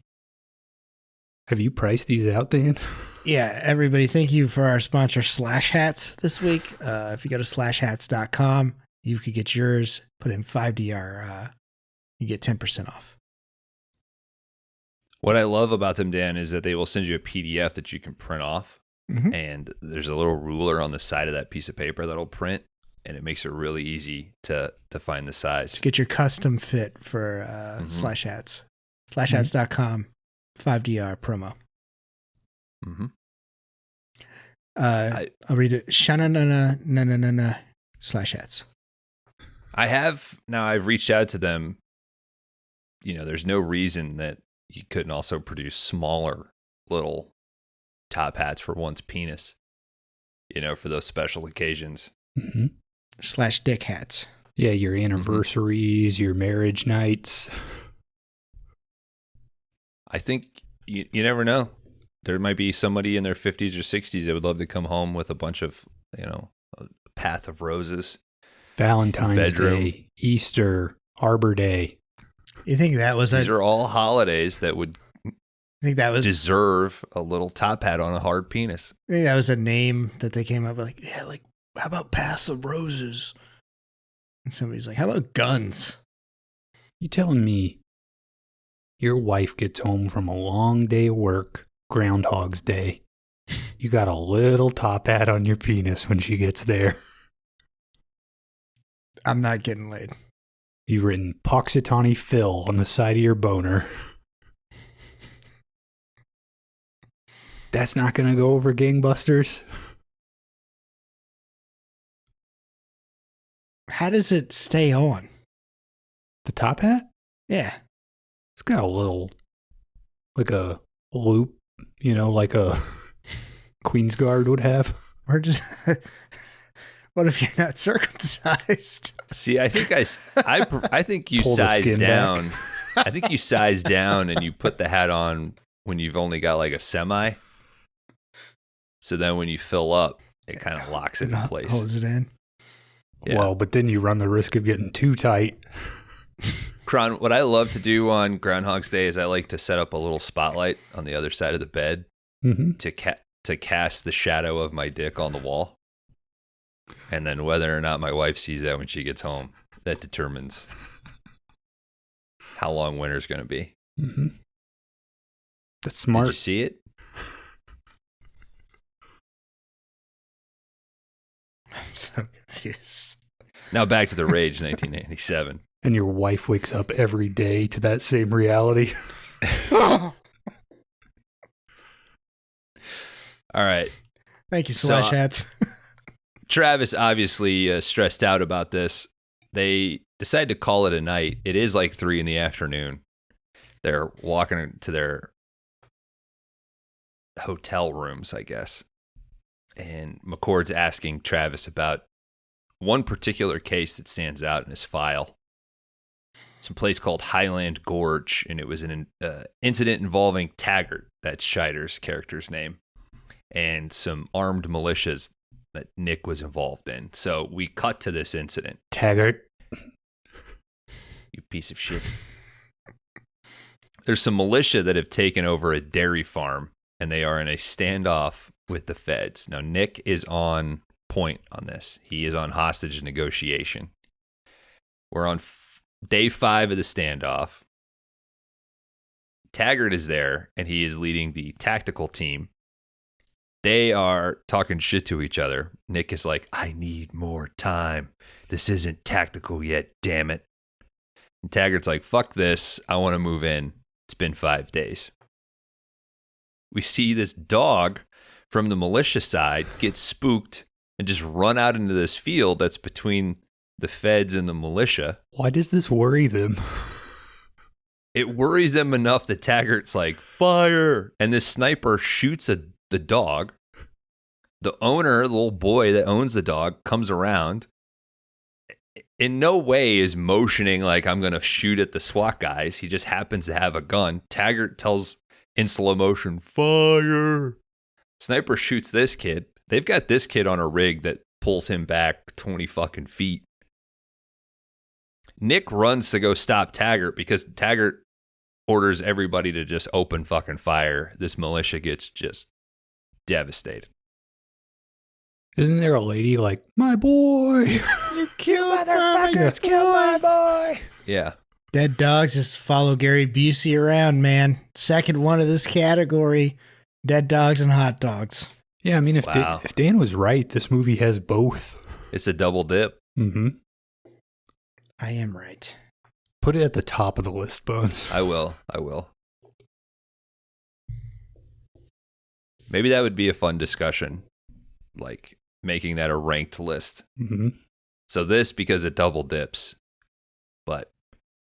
Speaker 2: Have you priced these out, Dan?
Speaker 1: Yeah, everybody, thank you for our sponsor, Slash Hats, this week. If you go to slashhats.com, you could get yours. Put in 5DR. You get 10% off.
Speaker 3: What I love about them, Dan, is that they will send you a PDF that you can print off.
Speaker 1: Mm-hmm.
Speaker 3: And there's a little ruler on the side of that piece of paper that'll print. And it makes it really easy to find the size.
Speaker 1: To get your custom fit for Slash Hats. Slashhats.com, 5DR promo.
Speaker 3: Mm-hmm.
Speaker 1: I'll read it. Shanana Slash Hats.
Speaker 3: I've reached out to them. You know, there's no reason that you couldn't also produce smaller little top hats for one's penis, you know, for those special occasions.
Speaker 2: Mm-hmm.
Speaker 1: Slash dick hats.
Speaker 2: Yeah, your anniversaries, your marriage nights.
Speaker 3: I think you never know. There might be somebody in their 50s or 60s that would love to come home with a bunch of, you know, a path of roses.
Speaker 2: Valentine's Day, Easter, Arbor Day.
Speaker 1: You think that was
Speaker 3: These are all holidays that would deserve a little top hat on a hard penis.
Speaker 1: I think that was a name that they came up with, like, yeah, like, how about Paths of Roses? And somebody's like, how about guns?
Speaker 2: You telling me your wife gets home from a long day of work, Groundhog's Day. You got a little top hat on your penis when she gets there.
Speaker 1: I'm not getting laid.
Speaker 2: You've written Poxitani Phil on the side of your boner. That's not going to go over gangbusters.
Speaker 1: How does it stay on?
Speaker 2: The top hat?
Speaker 1: Yeah.
Speaker 2: It's got a little, like a loop, you know, like a Queen's Guard would have.
Speaker 1: Or just, what if you're not circumcised?
Speaker 3: See, I think I think you size down. I think you size down and you put the hat on when you've only got like a semi. So then when you fill up, it kind of locks it in place.
Speaker 1: Holds it in.
Speaker 3: Yeah.
Speaker 2: Well, but then you run the risk of getting too tight.
Speaker 3: Kron, what I love to do on Groundhog's Day is I like to set up a little spotlight on the other side of the bed to cast the shadow of my dick on the wall. And then whether or not my wife sees that when she gets home, that determines how long winter's going to be.
Speaker 2: Mm-hmm. That's smart.
Speaker 3: Did you see it?
Speaker 1: I'm so confused.
Speaker 3: Now back to the Rage 1987.
Speaker 2: And your wife wakes up every day to that same reality.
Speaker 3: All right.
Speaker 1: Thank you, Slash Hats.
Speaker 3: Travis obviously stressed out about this. They decide to call it a night. It is like 3 p.m. They're walking to their hotel rooms, I guess. And McCord's asking Travis about one particular case that stands out in his file. Some place called Highland Gorge, and it was an incident involving Taggart, that's Scheider's character's name, and some armed militias that Nick was involved in. So we cut to this incident.
Speaker 2: Taggart.
Speaker 3: You piece of shit. There's some militia that have taken over a dairy farm, and they are in a standoff with the feds. Now, Nick is on point on this. He is on hostage negotiation. We're on day 5 of the standoff. Taggart is there, and he is leading the tactical team. They are talking shit to each other. Nick is like, I need more time. This isn't tactical yet, damn it. And Taggart's like, fuck this. I want to move in. It's been 5 days. We see this dog from the militia side get spooked and just run out into this field that's between the feds and the militia.
Speaker 2: Why does this worry them?
Speaker 3: It worries them enough that Taggart's like, fire! And this sniper shoots the dog. The owner, the little boy that owns the dog, comes around. In no way is motioning like I'm going to shoot at the SWAT guys. He just happens to have a gun. Taggart tells in slow motion, fire! Sniper shoots this kid. They've got this kid on a rig that pulls him back 20 fucking feet. Nick runs to go stop Taggart because Taggart orders everybody to just open fucking fire. This militia gets just devastated.
Speaker 2: Isn't there a lady like, my boy?
Speaker 1: You motherfuckers, kill my boy.
Speaker 3: Yeah.
Speaker 1: Dead dogs just follow Gary Busey around, man. Second one of this category, dead dogs and hot dogs.
Speaker 2: Yeah, I mean, if
Speaker 3: Wow.
Speaker 2: if Dan was right, this movie has both.
Speaker 3: It's a double dip.
Speaker 2: Mm-hmm.
Speaker 1: I am right.
Speaker 2: Put it at the top of the list, Bones.
Speaker 3: I will. Maybe that would be a fun discussion, like making that a ranked list.
Speaker 2: Mm-hmm.
Speaker 3: So this, because it double dips, but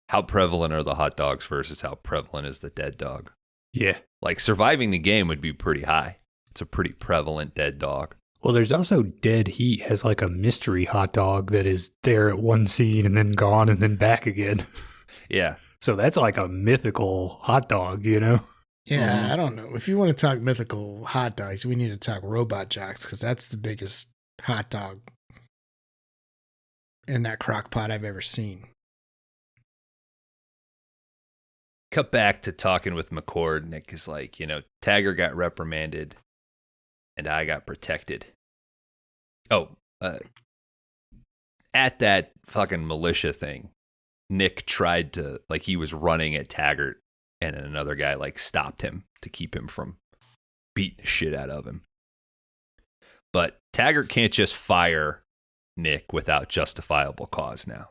Speaker 3: how prevalent are the hot dogs versus how prevalent is the dead dog?
Speaker 2: Yeah.
Speaker 3: Like surviving the game would be pretty high. It's a pretty prevalent dead dog.
Speaker 2: Well, there's also Dead Heat has like a mystery hot dog that is there at one scene and then gone and then back again.
Speaker 3: Yeah.
Speaker 2: So that's like a mythical hot dog, you know?
Speaker 1: Yeah, I don't know. If you want to talk mythical hot dogs, we need to talk Robot Jocks because that's the biggest hot dog in that crock pot I've ever seen.
Speaker 3: Cut back to talking with McCord. Nick is like, Taggart got reprimanded and I got protected. Oh, at that fucking militia thing, Nick tried to, like, he was running at Taggart and another guy, like, stopped him to keep him from beating the shit out of him. But Taggart can't just fire Nick without justifiable cause now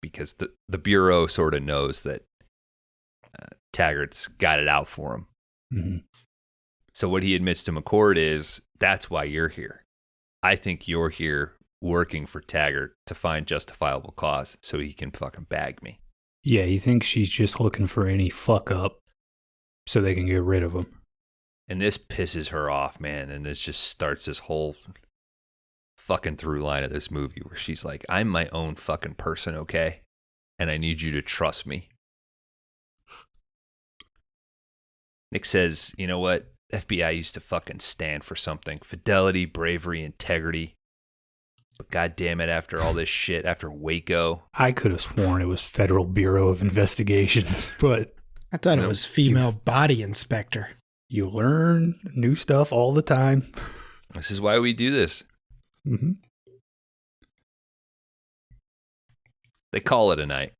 Speaker 3: because the Bureau sort of knows that Taggart's got it out for him.
Speaker 2: Mm-hmm.
Speaker 3: So what he admits to McCord is, that's why you're here. I think you're here working for Taggart to find justifiable cause so he can fucking bag me.
Speaker 2: Yeah, he thinks she's just looking for any fuck up so they can get rid of him.
Speaker 3: And this pisses her off, man. And this just starts this whole fucking through line of this movie where she's like, I'm my own fucking person, okay? And I need you to trust me. Nick says, you know what? FBI used to fucking stand for something. Fidelity, bravery, integrity. But goddamn it, after all this shit, after Waco.
Speaker 2: I could have sworn it was Federal Bureau of Investigations, but
Speaker 1: I thought it was female body inspector.
Speaker 2: you learn new stuff all the time.
Speaker 3: This is why we do this.
Speaker 2: Mm-hmm.
Speaker 3: They call it a night.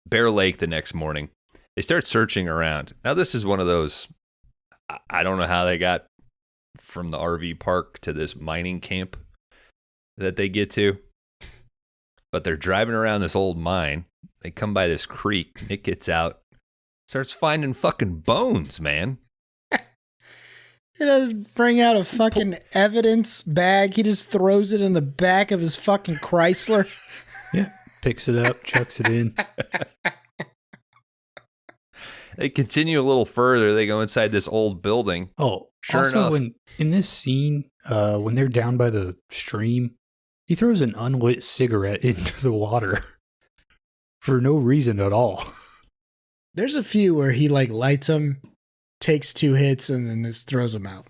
Speaker 3: Bear Lake the next morning. They start searching around. Now, this is one of those, I don't know how they got from the RV park to this mining camp that they get to, but they're driving around this old mine. They come by this creek. Nick gets out, starts finding fucking bones, man.
Speaker 1: He doesn't bring out a fucking evidence bag. He just throws it in the back of his fucking Chrysler.
Speaker 2: Yeah. Picks it up, chucks it in.
Speaker 3: They continue a little further. They go inside this old building.
Speaker 2: Oh,
Speaker 3: Sure
Speaker 2: also
Speaker 3: enough.
Speaker 2: in this scene, when they're down by the stream, he throws an unlit cigarette into the water for no reason at all.
Speaker 1: There's a few where he like lights them, takes 2 hits, and then just throws them out.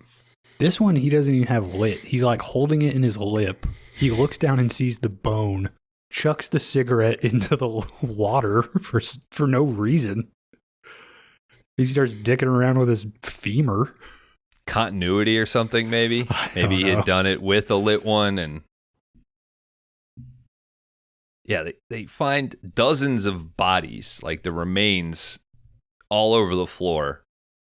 Speaker 2: This one, he doesn't even have lit. He's like holding it in his lip. He looks down and sees the bone, chucks the cigarette into the water for no reason. He starts dicking around with his femur.
Speaker 3: Continuity or something, maybe. Maybe he had done it with a lit one, and yeah, they find dozens of bodies, like the remains, all over the floor.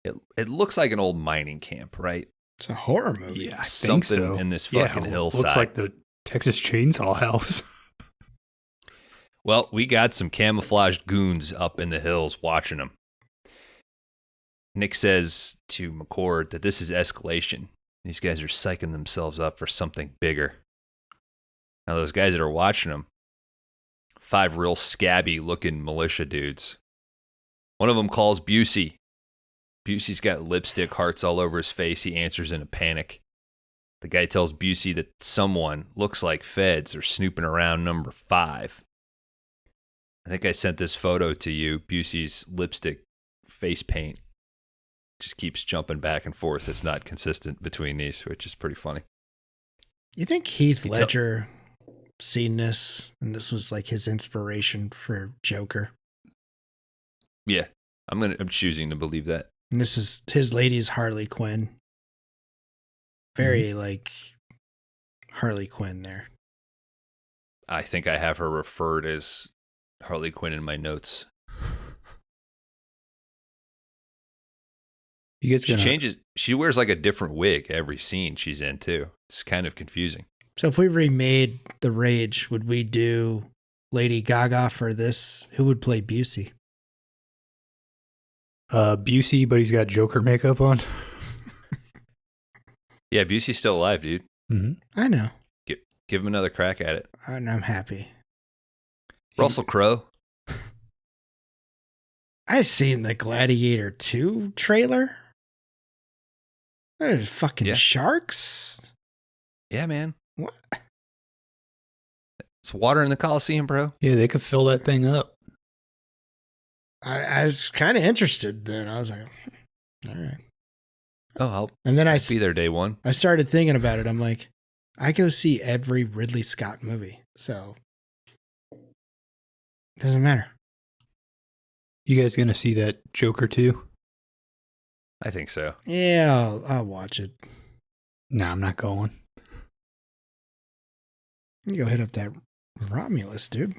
Speaker 3: It looks like an old mining camp, right?
Speaker 1: It's a horror movie.
Speaker 2: Yeah, I
Speaker 3: Something
Speaker 2: think so.
Speaker 3: in this fucking hillside.
Speaker 2: Looks like the Texas Chainsaw House.
Speaker 3: Well, we got some camouflaged goons up in the hills watching them. Nick says to McCord that this is escalation. These guys are psyching themselves up for something bigger. Now, those guys that are watching them, 5 real scabby-looking militia dudes. One of them calls Busey. Busey's got lipstick hearts all over his face. He answers in a panic. The guy tells Busey that someone, looks like feds, are snooping around number 5. I think I sent this photo to you. Busey's lipstick face paint just keeps jumping back and forth. It's not consistent between these, which is pretty funny.
Speaker 1: You think Heath Ledger seen this and this was like his inspiration for Joker?
Speaker 3: Yeah, I'm choosing to believe that.
Speaker 1: And this is his lady's Harley Quinn. Very like Harley Quinn there.
Speaker 3: I think I have her referred as Harley Quinn in my notes.
Speaker 2: You guys
Speaker 3: changes. She wears like a different wig every scene she's in too. It's kind of confusing.
Speaker 1: So if we remade The Rage, would we do Lady Gaga for this? Who would play Busey?
Speaker 2: Busey, but he's got Joker makeup on.
Speaker 3: Yeah, Busey's still alive, dude.
Speaker 2: Mm-hmm.
Speaker 1: I know.
Speaker 3: Give him another crack at it.
Speaker 1: And I'm happy.
Speaker 3: Russell Crowe.
Speaker 1: I seen the Gladiator 2 trailer. There's fucking sharks.
Speaker 3: Yeah, man.
Speaker 1: What?
Speaker 3: It's water in the Coliseum, bro.
Speaker 2: Yeah, they could fill that thing up.
Speaker 1: I was kind of interested then. I was like, all right.
Speaker 3: Oh, I'll
Speaker 1: And then
Speaker 3: be there day one.
Speaker 1: I started thinking about it. I'm like, I go see every Ridley Scott movie. So it doesn't matter.
Speaker 2: You guys gonna see that Joker too?
Speaker 3: I think so.
Speaker 1: Yeah, I'll watch it.
Speaker 2: No, I'm not going.
Speaker 1: You go hit up that Romulus, dude.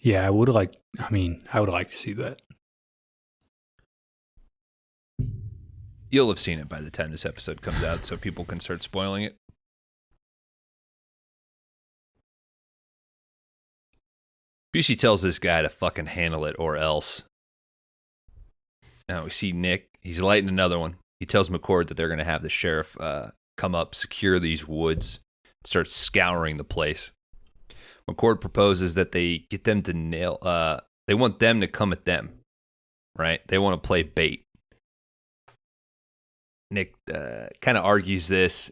Speaker 2: Yeah, I would like to see that.
Speaker 3: You'll have seen it by the time this episode comes out, so people can start spoiling it. Busey tells this guy to fucking handle it or else. Now we see Nick. He's lighting another one. He tells McCord that they're going to have the sheriff come up, secure these woods, start scouring the place. McCord proposes that they get them to nail. They want them to come at them, right? They want to play bait. Nick kind of argues this.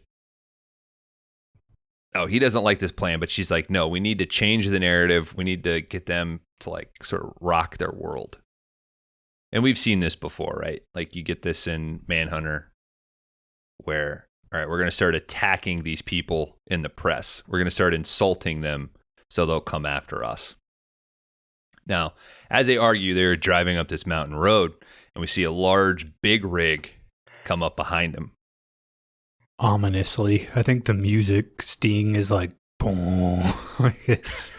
Speaker 3: Oh, he doesn't like this plan, but she's like, no, we need to change the narrative. We need to get them to like sort of rock their world. And we've seen this before, right? Like you get this in Manhunter where, all right, we're going to start attacking these people in the press. We're going to start insulting them so they'll come after us. Now, as they argue, they're driving up this mountain road and we see a large, big rig come up behind them.
Speaker 2: Ominously, I think the music sting is like, boom. It's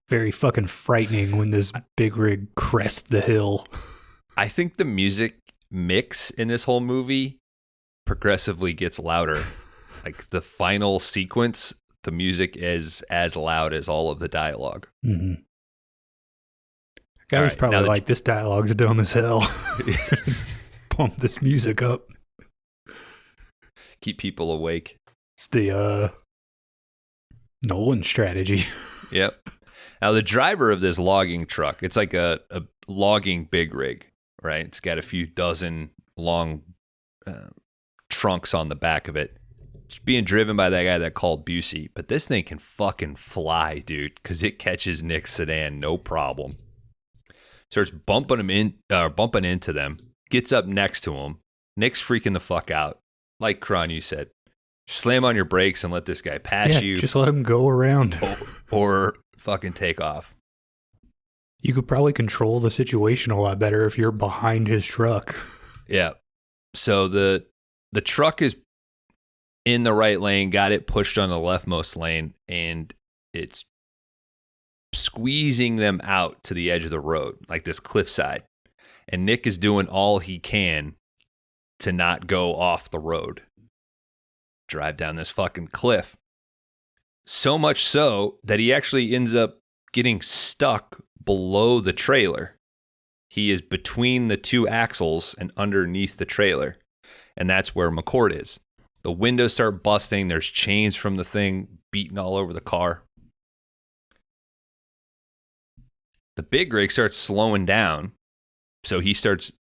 Speaker 2: very fucking frightening when this big rig crests the hill.
Speaker 3: I think the music mix in this whole movie progressively gets louder. Like the final sequence, the music is as loud as all of the dialogue.
Speaker 2: Mm-hmm. Guy was probably like, this dialogue's dumb as hell. Pump this music up.
Speaker 3: Keep people awake.
Speaker 2: It's the Nolan strategy.
Speaker 3: Yep. Now, the driver of this logging truck, it's like a logging big rig, right? It's got a few dozen long trunks on the back of it. It's being driven by that guy that called Busey. But this thing can fucking fly, dude, because it catches Nick's sedan no problem. Starts bumping into them. Gets up next to him. Nick's freaking the fuck out. Like Kron, you said. Slam on your brakes and let this guy pass you.
Speaker 2: Just let him go around.
Speaker 3: Or fucking take off.
Speaker 2: You could probably control the situation a lot better if you're behind his truck.
Speaker 3: Yeah. So the truck is in the right lane, got it pushed on the leftmost lane, and it's squeezing them out to the edge of the road, like this cliffside. And Nick is doing all he can to not go off the road. Drive down this fucking cliff. So much so that he actually ends up getting stuck below the trailer. He is between the two axles and underneath the trailer. And that's where McCord is. The windows start busting. There's chains from the thing beating all over the car. The big rig starts slowing down. So he starts,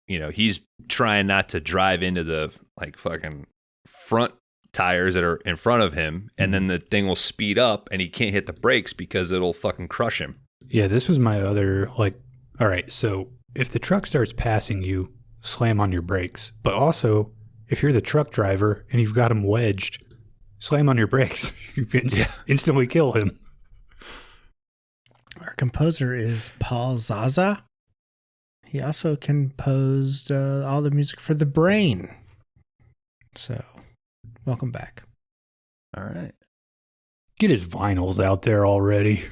Speaker 3: he's trying not to drive into the like fucking front tires that are in front of him. And then the thing will speed up and he can't hit the brakes because it'll fucking crush him.
Speaker 2: Yeah, this was my other, all right, so if the truck starts passing you, slam on your brakes. But also, if you're the truck driver and you've got him wedged, slam on your brakes. You can instantly kill him.
Speaker 1: Our composer is Paul Zaza. He also composed all the music for The Brain. So, welcome back.
Speaker 3: All right.
Speaker 2: Get his vinyls out there already.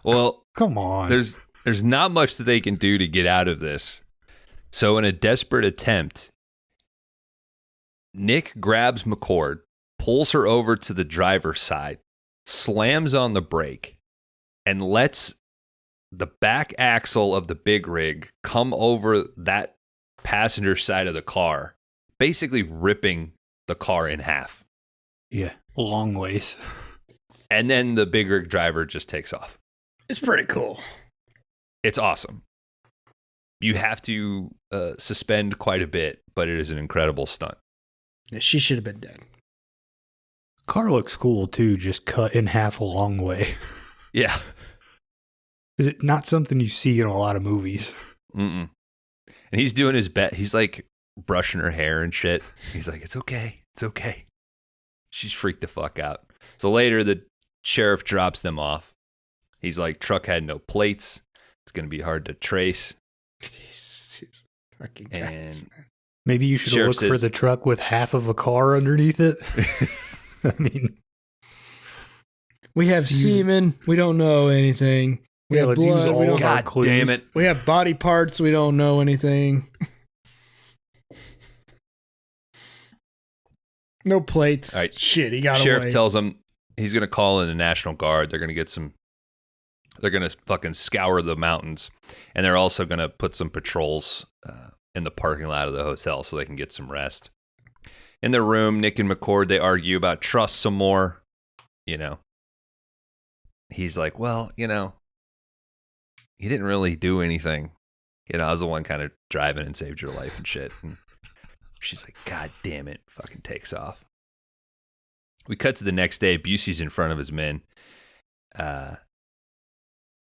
Speaker 3: Well,
Speaker 2: come on.
Speaker 3: There's not much that they can do to get out of this. So in a desperate attempt, Nick grabs McCord, pulls her over to the driver's side, slams on the brake, and lets the back axle of the big rig come over that passenger side of the car, basically ripping the car in half.
Speaker 2: Yeah, a long ways.
Speaker 3: And then the big rig driver just takes off.
Speaker 1: It's pretty cool.
Speaker 3: It's awesome. You have to suspend quite a bit, but it is an incredible stunt.
Speaker 1: Yeah, she should have been dead.
Speaker 2: Car looks cool too, just cut in half a long way.
Speaker 3: Yeah.
Speaker 2: Is it not something you see in a lot of movies?
Speaker 3: Mm-mm. And he's doing his best. He's like brushing her hair and shit. He's like, it's okay. It's okay. She's freaked the fuck out. So later, the sheriff drops them off. He's like, truck had no plates. It's going to be hard to trace.
Speaker 1: Jesus. Fucking guys, man.
Speaker 2: Maybe you should look for the truck with half of a car underneath it. I mean,
Speaker 1: we have semen. We don't know anything. We have
Speaker 2: let's
Speaker 1: blood.
Speaker 2: use all
Speaker 1: we
Speaker 2: of our clues.
Speaker 3: Damn it.
Speaker 1: We have body parts. We don't know anything. No plates.
Speaker 3: All right.
Speaker 1: Shit, he got away.
Speaker 3: Sheriff tells him he's going to call in the National Guard. They're going to get some. They're going to fucking scour the mountains. And they're also going to put some patrols in the parking lot of the hotel so they can get some rest. In their room, Nick and McCord, they argue about trust some more. He's like, well, you didn't really do anything. I was the one kind of driving and saved your life and shit. And she's like, God damn it. Fucking takes off. We cut to the next day. Busey's in front of his men.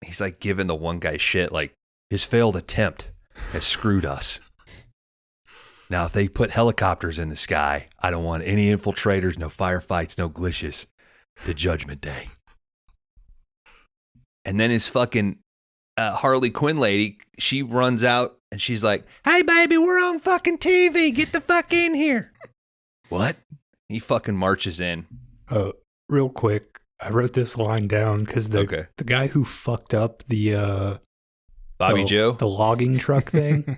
Speaker 3: He's like giving the one guy shit, like his failed attempt has screwed us. Now, if they put helicopters in the sky, I don't want any infiltrators, no firefights, no glitches to Judgment Day. And then his fucking Harley Quinn lady, she runs out and she's like, hey, baby, we're on fucking TV. Get the fuck in here. What? He fucking marches in.
Speaker 2: Real quick, I wrote this line down because the guy who fucked up the
Speaker 3: Bobby Joe,
Speaker 2: the logging truck thing.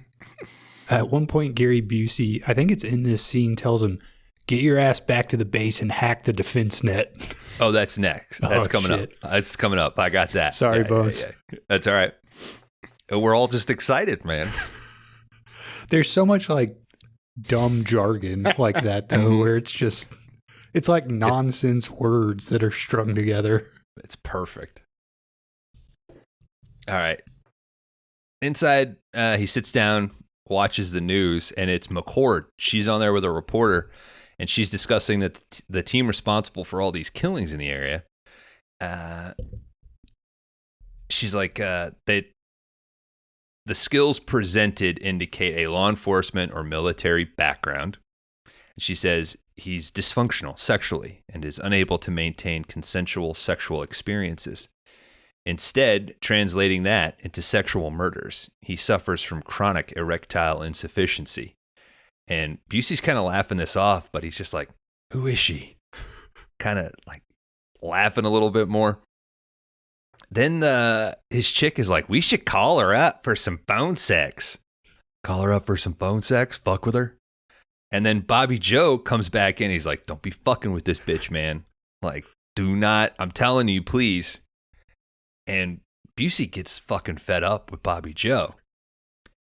Speaker 2: At one point, Gary Busey, I think it's in this scene, tells him, "Get your ass back to the base and hack the defense net."
Speaker 3: Oh, that's next. That's coming up. That's coming up. I got that.
Speaker 2: Sorry, Bones.
Speaker 3: Yeah. That's all right. We're all just excited, man.
Speaker 2: There's so much like dumb jargon like that, though, where it's like nonsense words that are strung together.
Speaker 3: It's perfect. All right. Inside, he sits down, watches the news, and it's McCord. She's on there with a reporter, and she's discussing that the team responsible for all these killings in the area. She's like, the skills presented indicate a law enforcement or military background. She says he's dysfunctional sexually and is unable to maintain consensual sexual experiences. Instead, translating that into sexual murders, he suffers from chronic erectile insufficiency. And Busey's kind of laughing this off, but he's just like, who is she? Kind of like laughing a little bit more. Then his chick is like, we should call her up for some phone sex. Call her up for some phone sex? Fuck with her? And then Bobby Joe comes back in. He's like, don't be fucking with this bitch, man. Like, do not. I'm telling you, please. And Busey gets fucking fed up with Bobby Joe.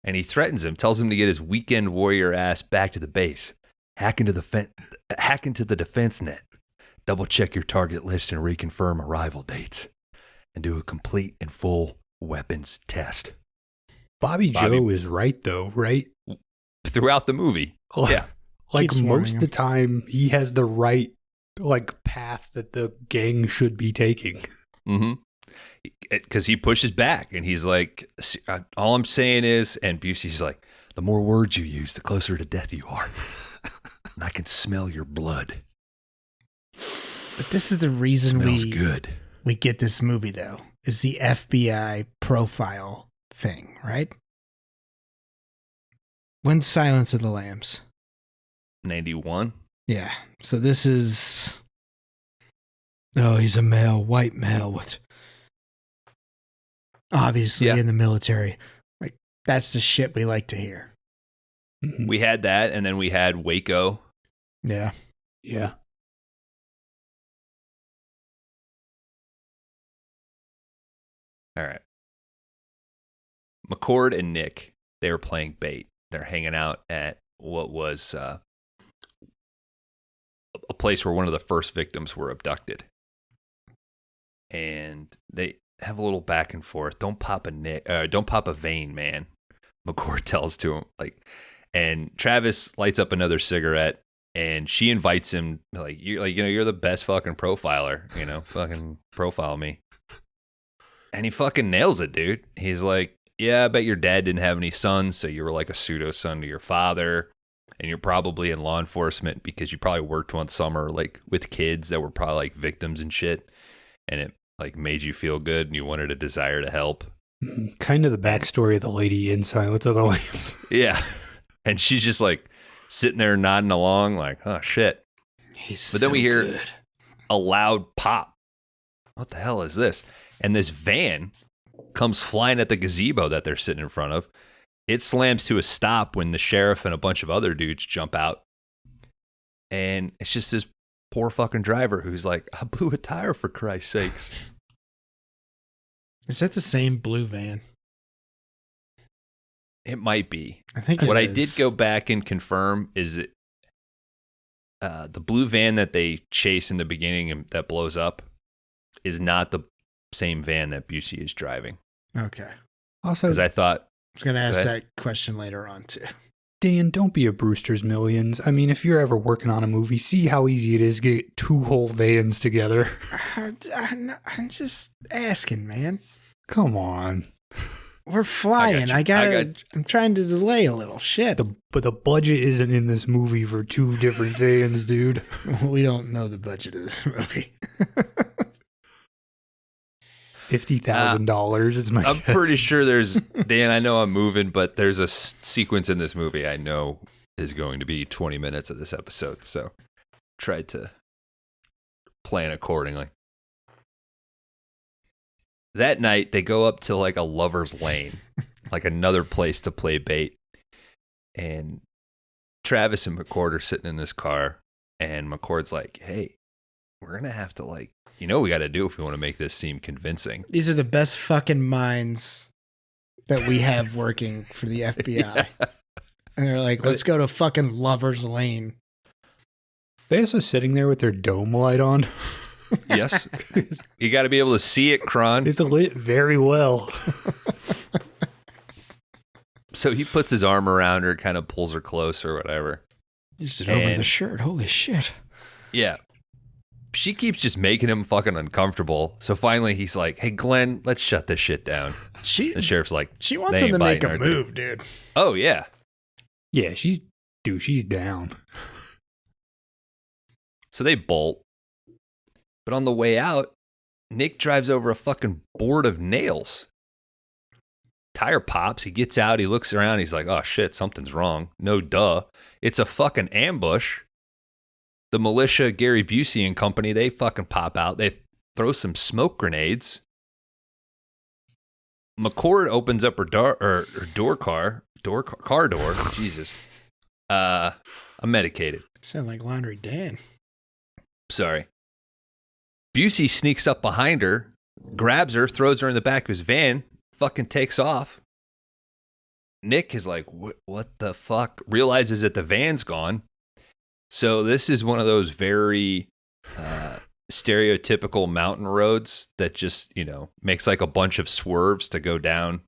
Speaker 3: And he threatens him, tells him to get his weekend warrior ass back to the base. Hack into the defense net. Double check your target list and reconfirm arrival dates. And do a complete and full weapons test.
Speaker 2: Bobby Joe is right, though, right?
Speaker 3: Throughout the movie. Yeah.
Speaker 2: Like most of the time, he has the right path that the gang should be taking.
Speaker 3: Mm-hmm. Because he pushes back and he's like, all I'm saying is, and Busey's like, the more words you use, the closer to death you are. And I can smell your blood.
Speaker 1: But this is the reason
Speaker 3: good.
Speaker 1: We get this movie, though, is the FBI profile thing, right? When's Silence of the Lambs?
Speaker 3: 91.
Speaker 1: Yeah. So this is... Oh, he's a male, white male with... Obviously in the military. Like, that's the shit we like to hear.
Speaker 3: We had that, and then we had Waco.
Speaker 1: Yeah.
Speaker 2: Yeah.
Speaker 3: All right. McCord and Nick, they were playing bait. They're hanging out at what was a place where one of the first victims were abducted. And they have a little back and forth. Don't pop a vein, man. McCord tells to him, and Travis lights up another cigarette, and she invites him, you're the best fucking profiler, fucking profile me. And he fucking nails it, dude. He's like, yeah, I bet your dad didn't have any sons, so you were like a pseudo son to your father, and you're probably in law enforcement because you probably worked one summer with kids that were probably victims and shit, and it made you feel good and you wanted a desire to help.
Speaker 2: Kind of the backstory of the lady in Silence of the Lambs.
Speaker 3: Yeah. And she's just sitting there nodding along oh shit. But then we hear a loud pop. What the hell is this? And this van comes flying at the gazebo that they're sitting in front of. It slams to a stop when the sheriff and a bunch of other dudes jump out. And it's just this poor fucking driver who's like, I blew a tire for Christ's sakes.
Speaker 1: Is that the same blue van?
Speaker 3: It might be.
Speaker 1: I think
Speaker 3: what I did go back and confirm is it, the blue van that they chase in the beginning and that blows up is not the same van that Busey is driving.
Speaker 1: Okay.
Speaker 2: Also,
Speaker 3: because I thought
Speaker 1: I was going to ask that question later on too.
Speaker 2: Dan, don't be a Brewster's Millions. I mean, if you're ever working on a movie, see how easy it is to get two whole vans together.
Speaker 1: I'm just asking, man.
Speaker 2: Come on.
Speaker 1: We're flying. I'm trying to delay a little. Shit.
Speaker 2: But the budget isn't in this movie for two different vans, dude.
Speaker 1: We don't know the budget of this movie.
Speaker 2: $50,000 is my
Speaker 3: I'm
Speaker 2: guess.
Speaker 3: pretty sure there's, Dan, I know I'm moving, but there's a sequence in this movie I know is going to be 20 minutes of this episode. So tried to plan accordingly. That night, they go up to a lover's lane, another place to play bait. And Travis and McCord are sitting in this car, and McCord's like, hey, we're going to have to we got to do if we want to make this seem convincing.
Speaker 1: These are the best fucking minds that we have working for the FBI.
Speaker 3: Yeah.
Speaker 1: And they're like, let's go to fucking Lover's Lane.
Speaker 2: They also sitting there with their dome light on.
Speaker 3: Yes. You got to be able to see it, Kron.
Speaker 2: It's lit very well.
Speaker 3: So he puts his arm around her, kind of pulls her close or whatever.
Speaker 1: Just it over the shirt. Holy shit.
Speaker 3: Yeah. She keeps just making him fucking uncomfortable. So finally he's like, hey, Glenn, let's shut this shit down. The sheriff's like,
Speaker 1: she wants him to make a move, dude.
Speaker 3: Oh, yeah.
Speaker 2: Yeah, she's down.
Speaker 3: So they bolt. But on the way out, Nick drives over a fucking board of nails. Tire pops. He gets out. He looks around. He's like, oh, shit, something's wrong. No, duh. It's a fucking ambush. The militia, Gary Busey and company, they fucking pop out. They throw some smoke grenades. McCord opens up her car door. Jesus. I'm medicated.
Speaker 1: Sound like Laundry Dan.
Speaker 3: Sorry. Busey sneaks up behind her, grabs her, throws her in the back of his van, fucking takes off. Nick is like, what the fuck? Realizes that the van's gone. So this is one of those very stereotypical mountain roads that just, makes like a bunch of swerves to go down.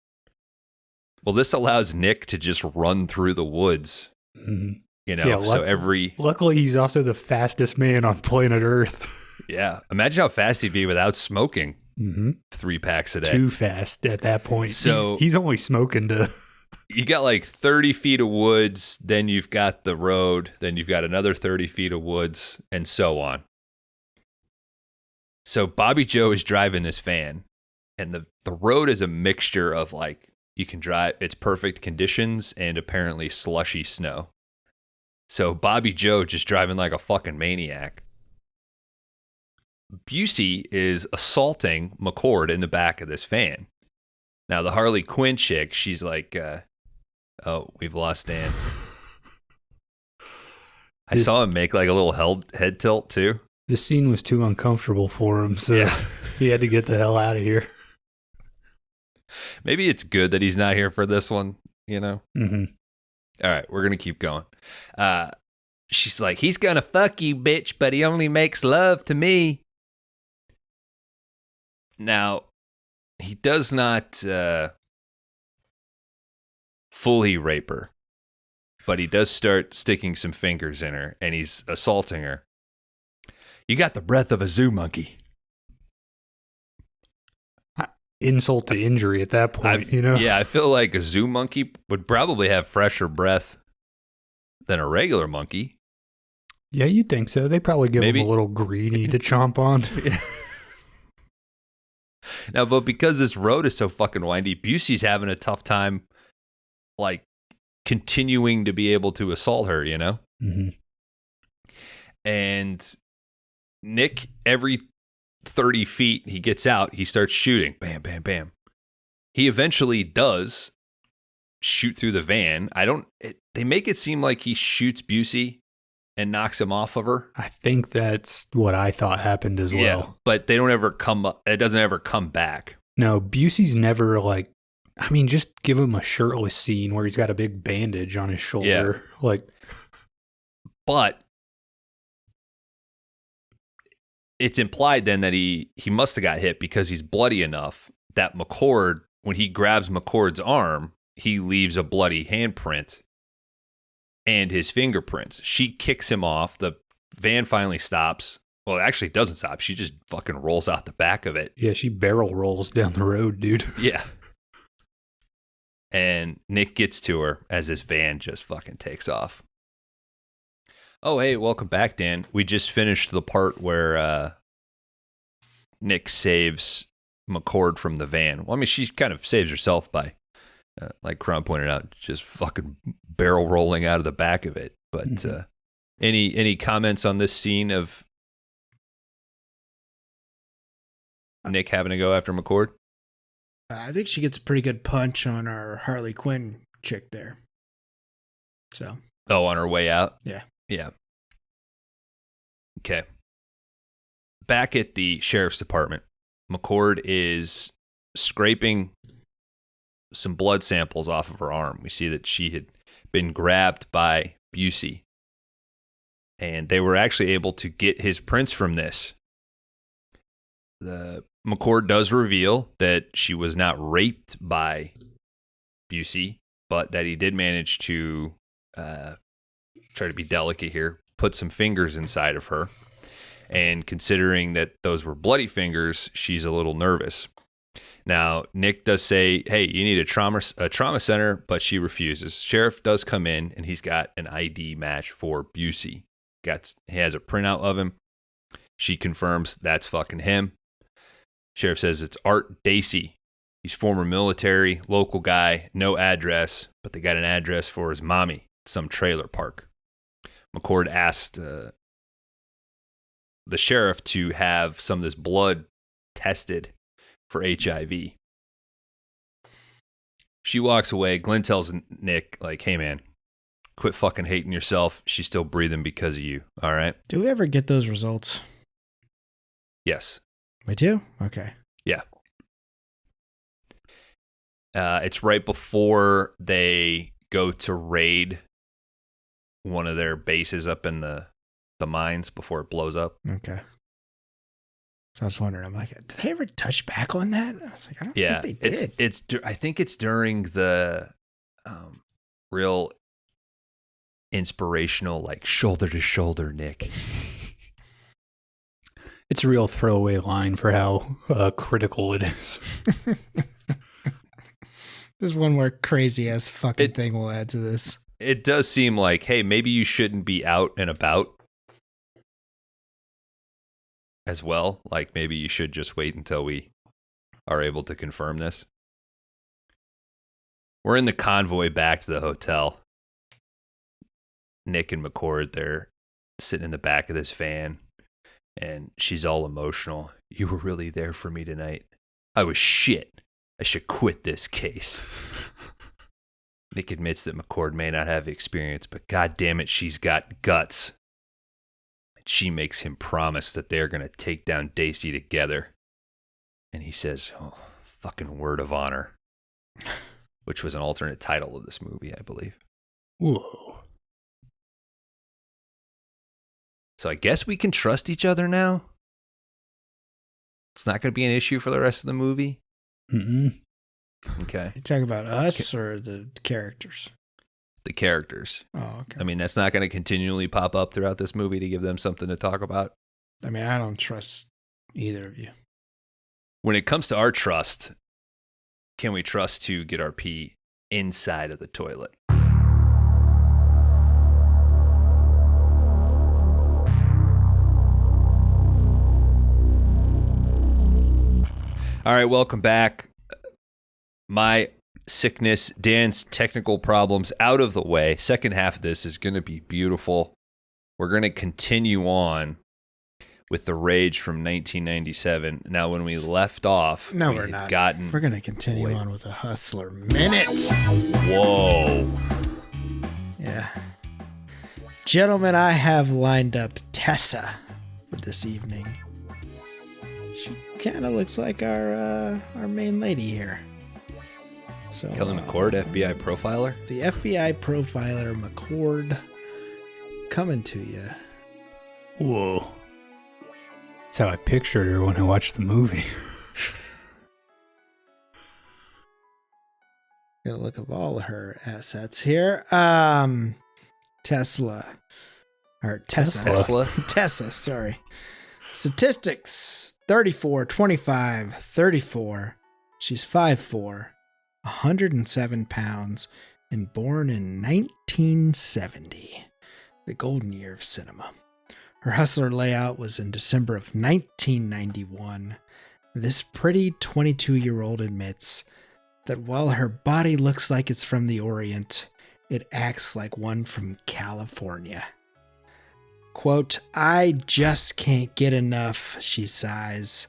Speaker 3: Well, this allows Nick to just run through the woods.
Speaker 2: Mm-hmm.
Speaker 3: Luckily
Speaker 2: he's also the fastest man on planet Earth.
Speaker 3: Yeah. Imagine how fast he'd be without smoking.
Speaker 2: Mm-hmm.
Speaker 3: 3 packs a day.
Speaker 2: Too fast at that point.
Speaker 3: So
Speaker 2: he's only smoking to...
Speaker 3: You got like 30 feet of woods, then you've got the road, then you've got another 30 feet of woods, and so on. So Bobby Joe is driving this van, and the road is a mixture of like, you can drive, it's perfect conditions, and apparently slushy snow. So Bobby Joe just driving like a fucking maniac. Busey is assaulting McCord in the back of this van. Now, the Harley Quinn chick, she's like, oh, we've lost Dan. I saw him make like a little head tilt, too.
Speaker 2: This scene was too uncomfortable for him, so he had to get the hell out of here.
Speaker 3: Maybe it's good that he's not here for this one,
Speaker 2: Mm-hmm.
Speaker 3: All right, we're going to keep going. She's like, he's going to fuck you, bitch, but he only makes love to me. Now, he does not fully rape her, but he does start sticking some fingers in her, and he's assaulting her. You got the breath of a zoo monkey.
Speaker 2: Insult to injury at that point,
Speaker 3: Yeah, I feel like a zoo monkey would probably have fresher breath than a regular monkey.
Speaker 2: Yeah, you'd think so. They probably give him a little greenie to chomp on.
Speaker 3: Now, but because this road is so fucking windy, Busey's having a tough time, like, continuing to be able to assault her,
Speaker 2: Mm-hmm.
Speaker 3: And Nick, every 30 feet he gets out, he starts shooting. Bam, bam, bam. He eventually does shoot through the van. They make it seem like he shoots Busey and knocks him off of her.
Speaker 2: I think that's what I thought happened as well.
Speaker 3: Yeah, but they don't ever it doesn't ever come back.
Speaker 2: No, Busey's never just give him a shirtless scene where he's got a big bandage on his shoulder.
Speaker 3: Yeah. But it's implied then that he must have got hit because he's bloody enough that McCord, when he grabs McCord's arm, he leaves a bloody handprint and his fingerprints. She kicks him off. The van finally stops. Well, it actually doesn't stop. She just fucking rolls out the back of it.
Speaker 2: Yeah, she barrel rolls down the road, dude.
Speaker 3: Yeah. And Nick gets to her as his van just fucking takes off. Oh, hey, welcome back, Dan. We just finished the part where Nick saves McCord from the van. Well, I mean, she kind of saves herself by, like Kron pointed out, just fucking barrel rolling out of the back of it. But any comments on this scene of Nick having to go after McCord?
Speaker 1: I think she gets a pretty good punch on our Harley Quinn chick there. So.
Speaker 3: Oh, on her way out?
Speaker 1: Yeah.
Speaker 3: Yeah. Okay. Back at the sheriff's department, McCord is scraping some blood samples off of her arm. We see that she had been grabbed by Busey. And they were actually able to get his prints from this. The McCord does reveal that she was not raped by Busey, but that he did manage to try to be delicate here, put some fingers inside of her. And considering that those were bloody fingers, she's a little nervous. Now, Nick does say, hey, you need a trauma center, but she refuses. Sheriff does come in, and he's got an ID match for Busey. He has a printout of him. She confirms that's fucking him. Sheriff says it's Art Dacey. He's former military, local guy, no address, but they got an address for his mommy at some trailer park. McCord asked the sheriff to have some of this blood tested for HIV. She walks away. Glenn tells Nick, like, hey, man, quit fucking hating yourself. She's still breathing because of you. All right?
Speaker 1: Do we ever get those results?
Speaker 3: Yes.
Speaker 1: We do? Okay.
Speaker 3: Yeah. It's right before they go to raid one of their bases up in the mines before it blows up.
Speaker 1: Okay. So I was wondering, I'm like, did they ever touch back on that? I was like, I don't think they did.
Speaker 3: I think it's during the real inspirational, like, shoulder to shoulder, Nick.
Speaker 2: It's a real throwaway line for how critical it is.
Speaker 1: There's one more crazy ass fucking thing we'll add to this.
Speaker 3: It does seem like, hey, maybe you shouldn't be out and about as well. Like, maybe you should just wait until we are able to confirm this. We're in the convoy back to the hotel. Nick and McCord, they're sitting in the back of this van, and she's all emotional. You were really there for me tonight. I was shit. I should quit this case. Nick admits that McCord may not have experience, but goddammit, she's got guts. And she makes him promise that they're going to take down Dacey together. And he says, oh, fucking word of honor. Which was an alternate title of this movie, I believe.
Speaker 2: Whoa.
Speaker 3: So I guess we can trust each other now? It's not going to be an issue for the rest of the movie?
Speaker 2: Mm-mm.
Speaker 3: Okay.
Speaker 1: You talk about us or the characters?
Speaker 3: The characters.
Speaker 1: Oh, okay.
Speaker 3: I mean, that's not going to continually pop up throughout this movie to give them something to talk about.
Speaker 1: I mean, I don't trust either of you.
Speaker 3: When it comes to our trust, can we trust to get our pee inside of the toilet? All right, welcome back. My sickness, Dan's technical problems out of the way. Second half of this is going to be beautiful. We're going to continue on with The Rage from 1997. Now, when we left off,
Speaker 1: no, we're not. We're going to continue on with a Hustler Minute.
Speaker 3: Whoa.
Speaker 1: Yeah. Gentlemen, I have lined up Tessa for this evening. She kind of looks like our main lady here. So
Speaker 3: Kelly McCord, FBI profiler?
Speaker 1: The FBI profiler McCord coming to you.
Speaker 2: Whoa. That's how I pictured her when I watched the movie.
Speaker 1: Get a look of all her assets here. Tessa. Tessa, sorry. Statistics. 34, 25, 34. She's 5'4", 107 pounds, and born in 1970, the golden year of cinema. Her Hustler layout was in December of 1991. This pretty 22-year-old admits that while her body looks like it's from the Orient, it acts like one from California. Quote, I just can't get enough, she sighs.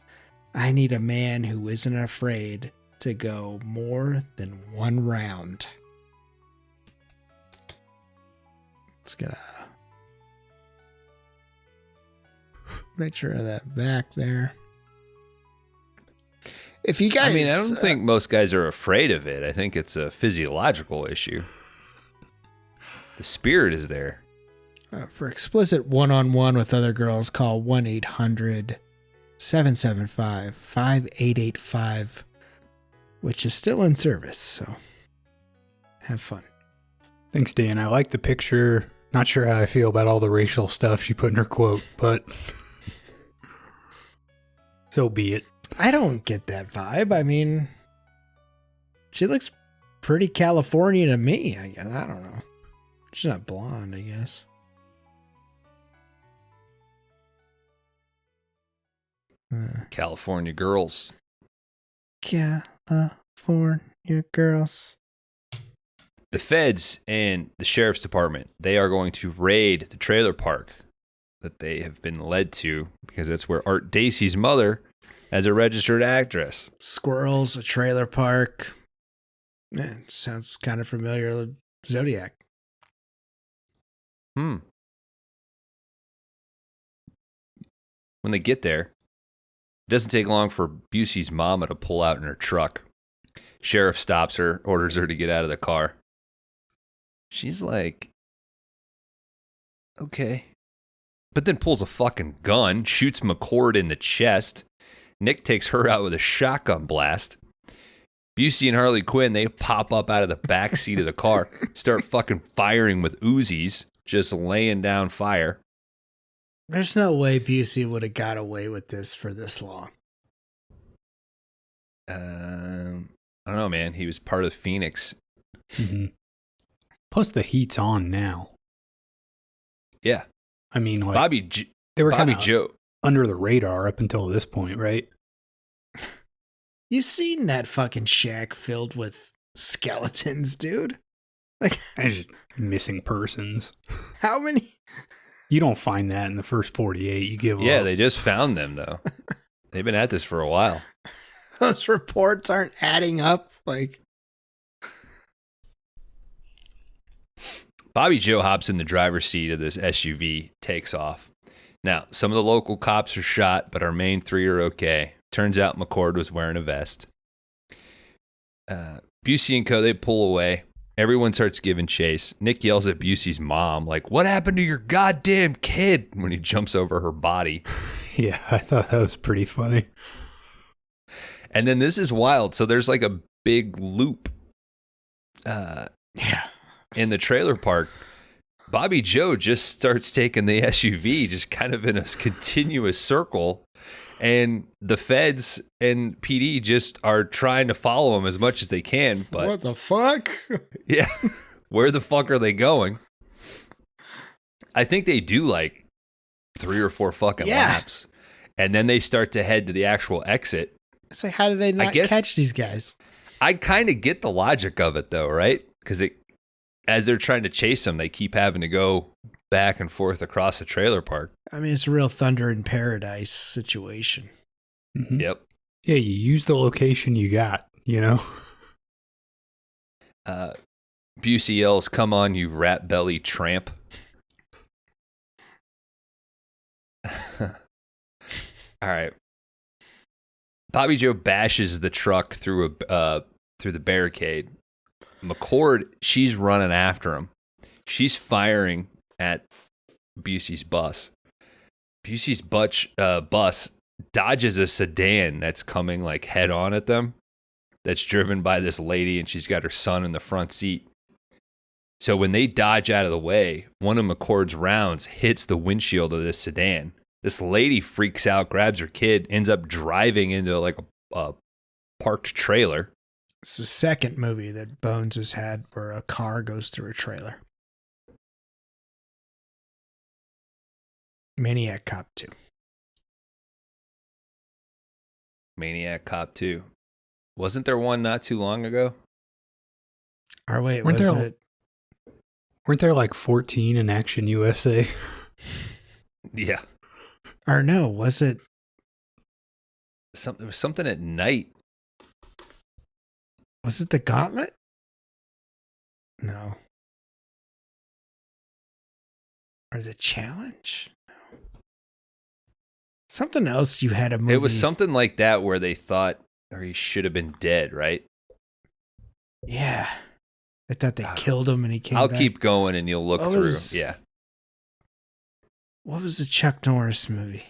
Speaker 1: I need a man who isn't afraid to go more than one round. Let's get a picture of that back there. If you guys,
Speaker 3: I mean, I don't think most guys are afraid of it. I think it's a physiological issue. The spirit is there.
Speaker 1: For explicit one-on-one with other girls, call 1-800-775-5885, which is still in service, so have fun.
Speaker 2: Thanks, Dan. I like the picture. Not sure how I feel about all the racial stuff she put in her quote, but so be it.
Speaker 1: I don't get that vibe. I mean, she looks pretty California to me, I guess. I don't know. She's not blonde, I guess.
Speaker 3: California girls.
Speaker 1: California girls.
Speaker 3: The feds and the sheriff's department, they are going to raid the trailer park that they have been led to because that's where Art Dacey's mother is a registered actress.
Speaker 1: Squirrels, a trailer park. Man, sounds kind of familiar with Zodiac.
Speaker 3: When they get there, it doesn't take long for Busey's mama to pull out in her truck. Sheriff stops her, orders her to get out of the car. She's like, okay. But then pulls a fucking gun, shoots McCord in the chest. Nick takes her out with a shotgun blast. Busey and Harley Quinn, they pop up out of the back seat of the car, start fucking firing with Uzis, just laying down fire.
Speaker 1: There's no way Busey would have got away with this for this long.
Speaker 3: I don't know, man. He was part of Phoenix.
Speaker 2: Mm-hmm. Plus, the heat's on now.
Speaker 3: Yeah.
Speaker 2: I mean, like,
Speaker 3: they were
Speaker 2: kind
Speaker 3: of Joe
Speaker 2: under the radar up until this point, right?
Speaker 1: You seen that fucking shack filled with skeletons, dude? Like,
Speaker 2: just missing persons.
Speaker 1: How many?
Speaker 2: You don't find that in the first 48. You give up.
Speaker 3: Yeah, they just found them, though. They've been at this for a while.
Speaker 1: Those reports aren't adding up. Like,
Speaker 3: Bobby Joe hops in the driver's seat of this SUV, takes off. Now, some of the local cops are shot, but our main three are okay. Turns out McCord was wearing a vest. Busey and co, they pull away. Everyone starts giving chase. Nick yells at Busey's mom, like, what happened to your goddamn kid? When he jumps over her body.
Speaker 2: Yeah, I thought that was pretty funny.
Speaker 3: And then this is wild. So there's like a big loop in the trailer park. Bobby Joe just starts taking the SUV just kind of in a continuous circle. And the feds and PD just are trying to follow him as much as they can. But
Speaker 1: what the fuck?
Speaker 3: Yeah. Where the fuck are they going? I think they do like 3 or 4 fucking laps. And then they start to head to the actual exit.
Speaker 1: It's like, how do they not catch these guys?
Speaker 3: I kind of get the logic of it, though, right? Because as they're trying to chase them, they keep having to go back and forth across the trailer park.
Speaker 1: I mean, it's a real Thunder in Paradise situation.
Speaker 2: Mm-hmm.
Speaker 3: Yep.
Speaker 2: Yeah, you use the location you got, you know?
Speaker 3: Busey yells, come on, you rat belly tramp. All right. Bobby Joe bashes the truck through the barricade. McCord, she's running after him. She's firing at Busey's bus. Busey's bus dodges a sedan that's coming like head on at them. That's driven by this lady, and she's got her son in the front seat. So when they dodge out of the way, one of McCord's rounds hits the windshield of this sedan. This lady freaks out, grabs her kid, ends up driving into like a parked trailer.
Speaker 1: It's the second movie that Bones has had where a car goes through a trailer. Maniac Cop 2.
Speaker 3: Maniac Cop 2. Wasn't there one not too long ago?
Speaker 1: Or wait,
Speaker 2: Weren't there like 14 in Action USA?
Speaker 3: Yeah.
Speaker 1: Or no, was it?
Speaker 3: There was something at night.
Speaker 1: Was it The Gauntlet? No. Or The Challenge? No. Something else you had a movie.
Speaker 3: It was something like that where they thought, or he should have been dead, right?
Speaker 1: Yeah. I thought they killed him and he came
Speaker 3: I'll
Speaker 1: back.
Speaker 3: keep going and you'll look through. Yeah.
Speaker 1: What was the Chuck Norris movie?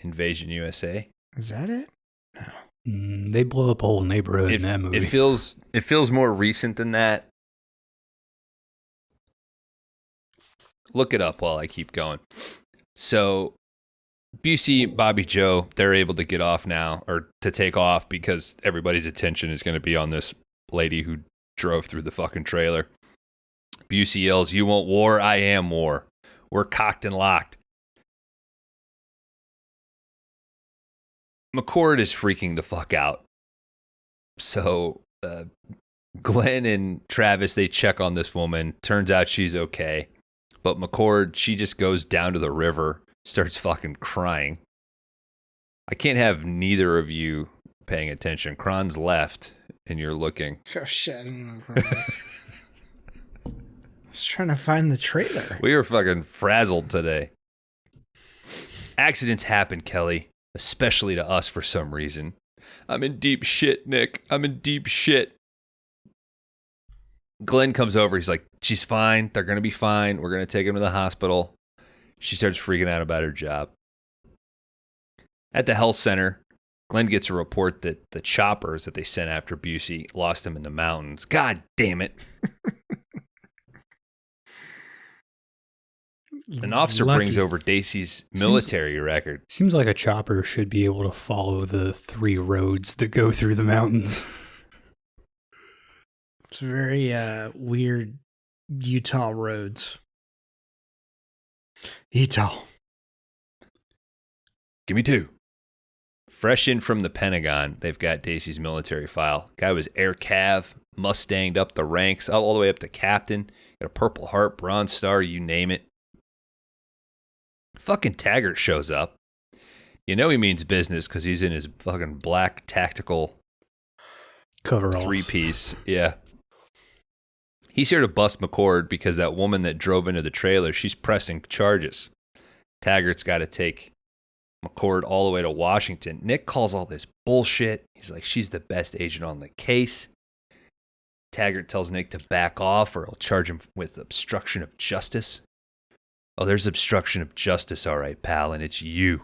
Speaker 3: Invasion USA.
Speaker 1: Is that it? No.
Speaker 2: They blow up a whole neighborhood in that movie.
Speaker 3: It feels more recent than that. Look it up while I keep going. So Busey, Bobby Joe, they're able to get off now, or to take off, because everybody's attention is going to be on this lady who drove through the fucking trailer. Busey yells, "You want war? I am war. We're cocked and locked." McCord is freaking the fuck out. So Glenn and Travis, they check on this woman. Turns out she's okay. But McCord, she just goes down to the river, starts fucking crying. I can't have neither of you paying attention. Kron's left, and you're looking.
Speaker 1: Oh, shit. I didn't know Kron was. I was trying to find the trailer.
Speaker 3: We are fucking frazzled today. Accidents happen, Kelly. Especially to us for some reason. I'm in deep shit, Nick. I'm in deep shit. Glenn comes over. He's like, she's fine. They're going to be fine. We're going to take him to the hospital. She starts freaking out about her job. At the health center, Glenn gets a report that the choppers that they sent after Busey lost him in the mountains. God damn it. An officer brings over Dacey's military record.
Speaker 2: Seems like a chopper should be able to follow the 3 roads that go through the mountains.
Speaker 1: It's very weird Utah roads. Utah.
Speaker 3: Give me 2. Fresh in from the Pentagon, they've got Dacey's military file. Guy was Air Cav, Mustanged up the ranks, all the way up to captain. Got a Purple Heart, Bronze Star, you name it. Fucking Taggart shows up. You know he means business because he's in his fucking black tactical
Speaker 2: coveralls
Speaker 3: 3-piece. Yeah. He's here to bust McCord because that woman that drove into the trailer, she's pressing charges. Taggart's got to take McCord all the way to Washington. Nick calls all this bullshit. He's like, she's the best agent on the case. Taggart tells Nick to back off or he'll charge him with obstruction of justice. Oh, there's obstruction of justice, all right, pal, and it's you.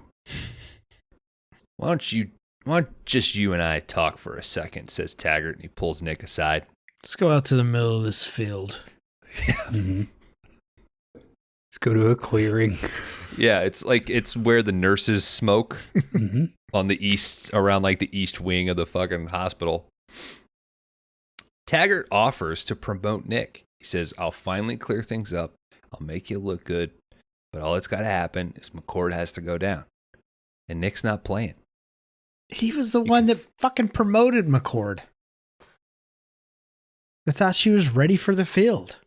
Speaker 3: Why don't just you and I talk for a second, says Taggart, and he pulls Nick aside.
Speaker 1: Let's go out to the middle of this field.
Speaker 3: Yeah.
Speaker 2: Mm-hmm. Let's go to a clearing.
Speaker 3: Yeah, it's where the nurses smoke
Speaker 2: Mm-hmm.
Speaker 3: on the east, around like the east wing of the fucking hospital. Taggart offers to promote Nick. He says, I'll finally clear things up. I'll make you look good. But all that's got to happen is McCord has to go down. And Nick's not playing.
Speaker 1: He was the one that fucking promoted McCord. I thought she was ready for the field.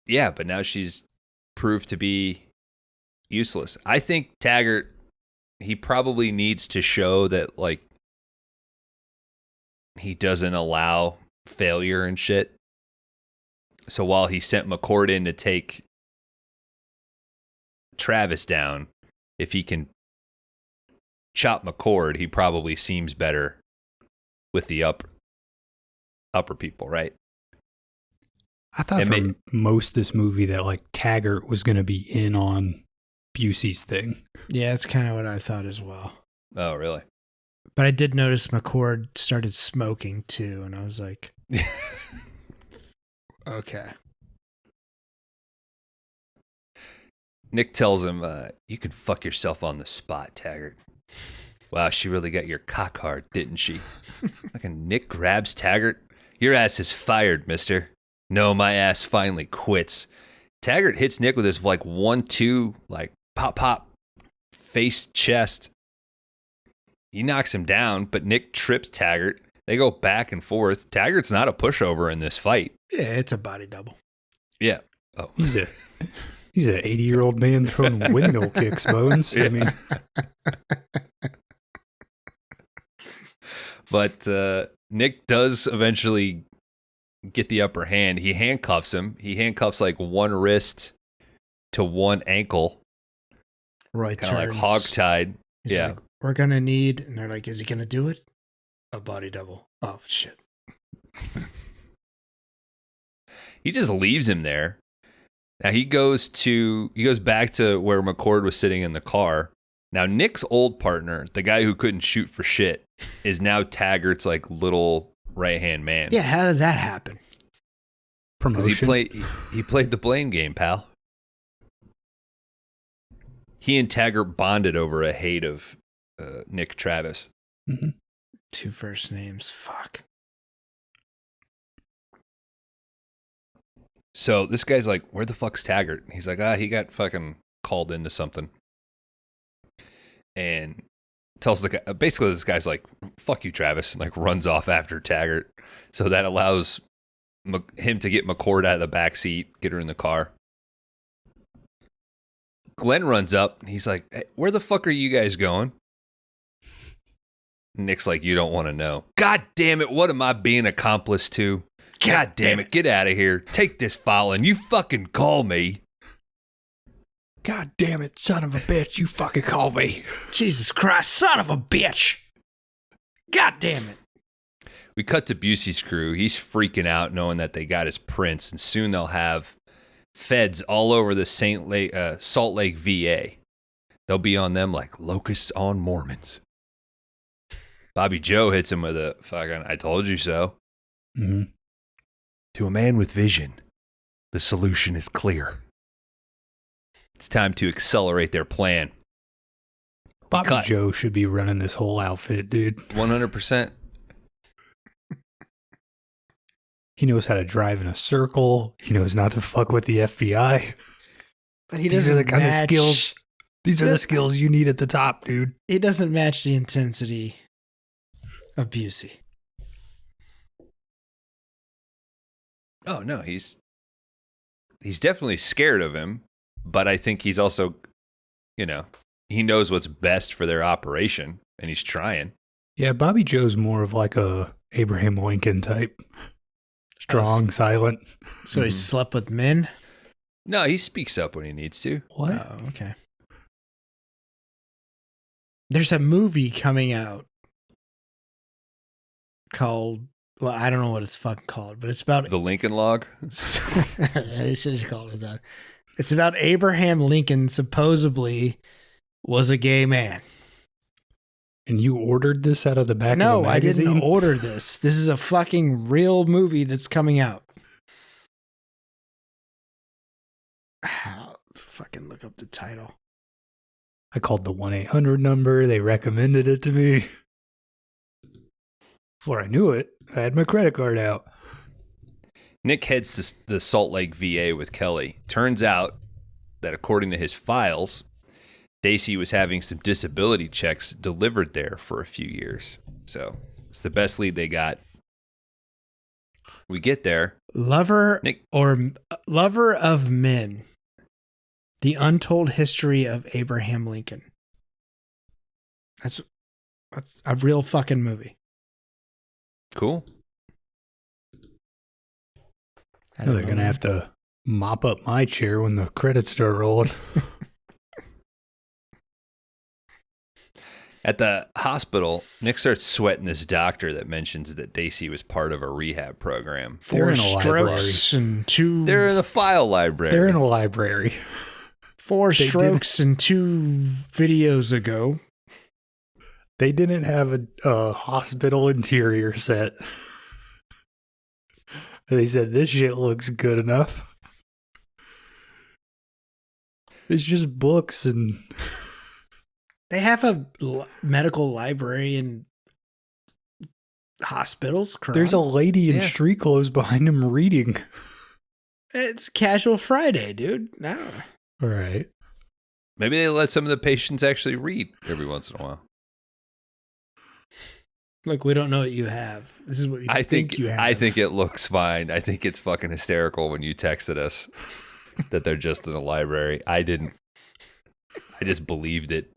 Speaker 3: Yeah, but now she's proved to be useless. I think Taggart, he probably needs to show that, like, he doesn't allow failure and shit. So while he sent McCord in to take Travis down, if he can chop McCord, he probably seems better with the upper people, right?
Speaker 2: I thought from most of this movie that like Taggart was going to be in on Busey's thing.
Speaker 1: Yeah, that's kind of what I thought as well.
Speaker 3: Oh, really?
Speaker 1: But I did notice McCord started smoking too, and I was like, okay.
Speaker 3: Nick tells him, you can fuck yourself on the spot, Taggart. Wow, she really got your cock hard, didn't she? Fucking Nick grabs Taggart. Your ass is fired, mister. No, my ass finally quits. Taggart hits Nick with his like 1-2, like pop, pop, face, chest. He knocks him down, but Nick trips Taggart. They go back and forth. Taggart's not a pushover in this fight.
Speaker 1: Yeah, it's a body double.
Speaker 3: Yeah. Oh.
Speaker 2: He's an 80-year-old man throwing windmill kicks, Bones.
Speaker 3: Yeah.
Speaker 2: I mean,
Speaker 3: but Nick does eventually get the upper hand. He handcuffs him. He handcuffs like one wrist to one ankle.
Speaker 1: Roy
Speaker 3: kind of
Speaker 1: turns.
Speaker 3: like hogtied.
Speaker 1: He's
Speaker 3: Yeah.
Speaker 1: like, we're going to need, and they're like, is he going to do it? A body double. Oh, shit.
Speaker 3: He just leaves him there. Now he goes back to where McCord was sitting in the car. Now Nick's old partner, the guy who couldn't shoot for shit, is now Taggart's like little right-hand man.
Speaker 1: Yeah, how did that happen?
Speaker 3: Because he played the blame game, pal. He and Taggart bonded over a hate of Nick Travis.
Speaker 2: Mm-hmm.
Speaker 1: 2 first names. Fuck.
Speaker 3: So this guy's like, where the fuck's Taggart? He's like, he got fucking called into something. And tells the guy, basically this guy's like, fuck you, Travis, and like runs off after Taggart. So that allows him to get McCord out of the back seat, get her in the car. Glenn runs up and he's like, hey, where the fuck are you guys going? Nick's like, you don't want to know. God damn it, what am I being accomplice to? God damn it, get out of here. Take this file and you fucking call me.
Speaker 2: God damn it, son of a bitch, you fucking call me.
Speaker 1: Jesus Christ, son of a bitch. God damn it.
Speaker 3: We cut to Busey's crew. He's freaking out knowing that they got his prints, and soon they'll have feds all over the Salt Lake VA. They'll be on them like locusts on Mormons. Bobby Joe hits him with a fucking I told you so.
Speaker 2: Mm-hmm.
Speaker 3: To a man with vision, the solution is clear. It's time to accelerate their plan.
Speaker 2: Bobby Joe should be running this whole outfit, dude.
Speaker 3: 100%.
Speaker 2: He knows how to drive in a circle. He knows not to fuck with the FBI.
Speaker 1: But he doesn't
Speaker 2: the kind of skills. These are the skills you need at the top, dude.
Speaker 1: He doesn't match the intensity of Busey.
Speaker 3: Oh no, he's definitely scared of him, but I think he's also, he knows what's best for their operation, and he's trying.
Speaker 2: Yeah, Bobby Joe's more of like a Abraham Lincoln type. Strong, silent.
Speaker 1: So he slept with men?
Speaker 3: No, he speaks up when he needs to.
Speaker 2: What?
Speaker 1: Oh, okay. There's a movie coming out called, well, I don't know what it's fucking called, but it's about
Speaker 3: The Lincoln Log.
Speaker 1: They should have called it that. It's about Abraham Lincoln supposedly was a gay man.
Speaker 2: And you ordered this out of the back of a magazine?
Speaker 1: No, I didn't order this. This is a fucking real movie that's coming out. Fucking look up the title.
Speaker 2: I called the 1-800 number. They recommended it to me. Before I knew it, I had my credit card out.
Speaker 3: Nick heads to the Salt Lake VA with Kelly. Turns out that according to his files, Daisy was having some disability checks delivered there for a few years. So it's the best lead they got. We get there.
Speaker 1: Lover of Men. The Untold History of Abraham Lincoln. That's a real fucking movie.
Speaker 3: Cool.
Speaker 2: They're going to have to mop up my chair when the credits start rolling.
Speaker 3: At the hospital, Nick starts sweating this doctor that mentions that Daisy was part of a rehab program.
Speaker 2: They're in a
Speaker 1: strokes
Speaker 2: library.
Speaker 1: And 2...
Speaker 3: They're in the file library.
Speaker 2: They're in a library.
Speaker 1: 4 strokes and 2 videos ago.
Speaker 2: They didn't have a hospital interior set. They said, this shit looks good enough. It's just books and...
Speaker 1: They have a medical library in hospitals. Kron.
Speaker 2: There's a lady in street clothes behind him reading.
Speaker 1: It's Casual Friday, dude. I don't know.
Speaker 2: All right.
Speaker 3: Maybe they let some of the patients actually read every once in a while.
Speaker 1: Look, we don't know what you have. This is what you think you have.
Speaker 3: I think it looks fine. I think it's fucking hysterical when you texted us that they're just in the library. I didn't. I just believed it.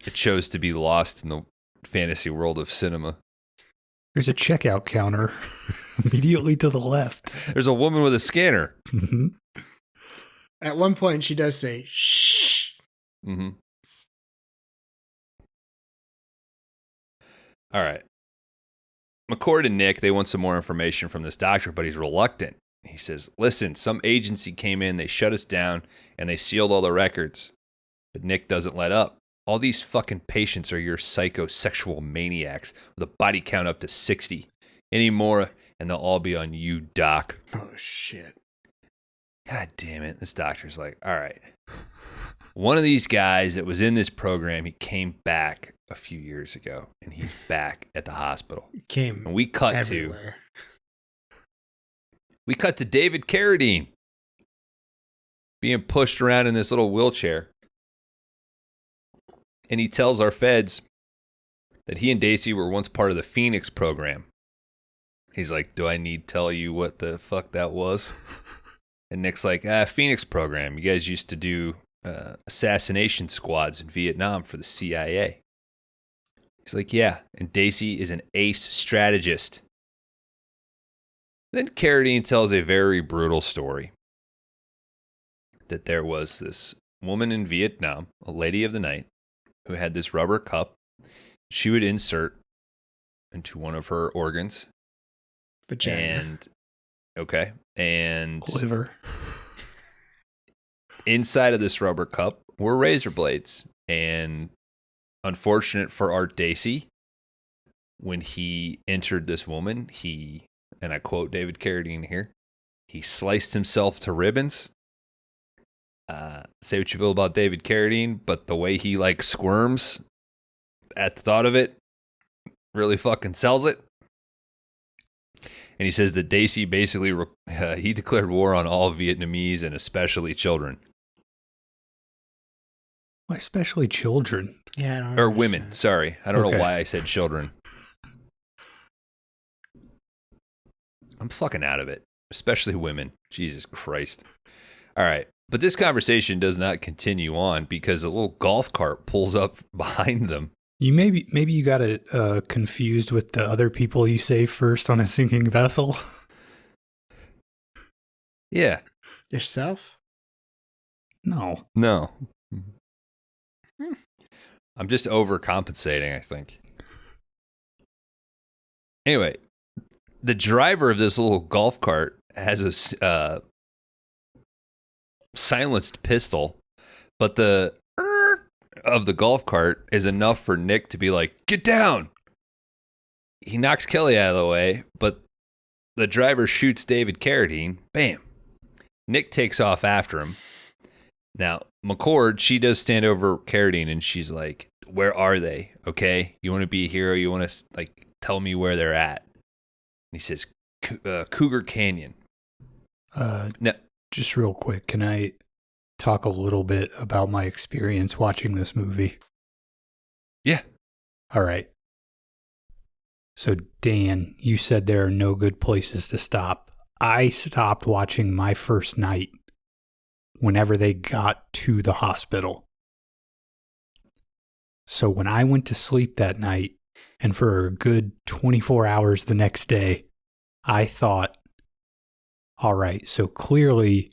Speaker 3: I chose to be lost in the fantasy world of cinema.
Speaker 2: There's a checkout counter immediately to the left.
Speaker 3: There's a woman with a scanner.
Speaker 2: Mm-hmm.
Speaker 1: At one point, she does say, shh.
Speaker 3: Mm-hmm. All right. McCord and Nick, they want some more information from this doctor, but he's reluctant. He says, listen, some agency came in, they shut us down, and they sealed all the records. But Nick doesn't let up. All these fucking patients are your psychosexual maniacs with a body count up to 60. Any more, and they'll all be on you, Doc.
Speaker 1: Oh, shit.
Speaker 3: God damn it. This doctor's like, all right. One of these guys that was in this program, he came back a few years ago, and he's back at the hospital.
Speaker 1: Came
Speaker 3: and we cut
Speaker 1: everywhere.
Speaker 3: to David Carradine being pushed around in this little wheelchair. And he tells our feds that he and Daisy were once part of the Phoenix program. He's like, do I need to tell you what the fuck that was? And Nick's like, Phoenix program. You guys used to do assassination squads in Vietnam for the CIA. He's like, yeah. And Daisy is an ace strategist. Then Carradine tells a very brutal story. That there was this woman in Vietnam, a lady of the night, who had this rubber cup she would insert into one of her organs.
Speaker 1: Vagina.
Speaker 3: And
Speaker 2: liver.
Speaker 3: Inside of this rubber cup were razor blades. And unfortunate for Art Dacey, when he entered this woman, he, and I quote David Carradine here, he sliced himself to ribbons. Say what you will about David Carradine, but the way he like squirms at the thought of it really fucking sells it. And he says that Dacey basically he declared war on all Vietnamese and especially children.
Speaker 2: Why especially children?
Speaker 1: Yeah, I don't
Speaker 3: or
Speaker 1: understand.
Speaker 3: women. Sorry, I don't know why I said children. I'm fucking out of it, especially women. Jesus Christ. All right. But this conversation does not continue on because a little golf cart pulls up behind them.
Speaker 2: You maybe you got it confused with the other people you save first on a sinking vessel.
Speaker 3: Yeah.
Speaker 1: Yourself?
Speaker 2: No.
Speaker 3: I'm just overcompensating, I think. Anyway, the driver of this little golf cart has a silenced pistol, but the of the golf cart is enough for Nick to be like, get down. He knocks Kelly out of the way, but the driver shoots David Carradine. Bam. Nick takes off after him. Now, McCord, she does stand over Carradine and she's like, where are they? Okay. You want to be a hero? You want to like tell me where they're at? And he says, Cougar Canyon.
Speaker 2: No. Just real quick, can I talk a little bit about my experience watching this movie?
Speaker 3: Yeah.
Speaker 2: All right. So, Dan, you said there are no good places to stop. I stopped watching my first night whenever they got to the hospital. So when I went to sleep that night, and for a good 24 hours the next day, I thought, all right, so clearly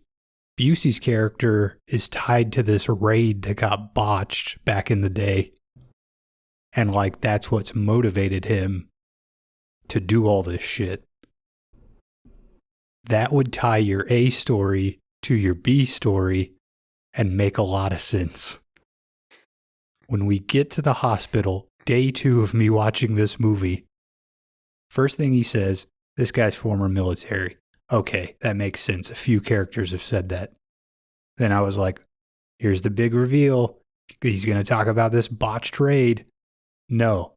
Speaker 2: Busey's character is tied to this raid that got botched back in the day. And like, that's what's motivated him to do all this shit. That would tie your A story to your B story and make a lot of sense. When we get to the hospital, day 2 of me watching this movie, first thing he says, this guy's former military. Okay, that makes sense. A few characters have said that. Then I was like, here's the big reveal. He's going to talk about this botched raid. No.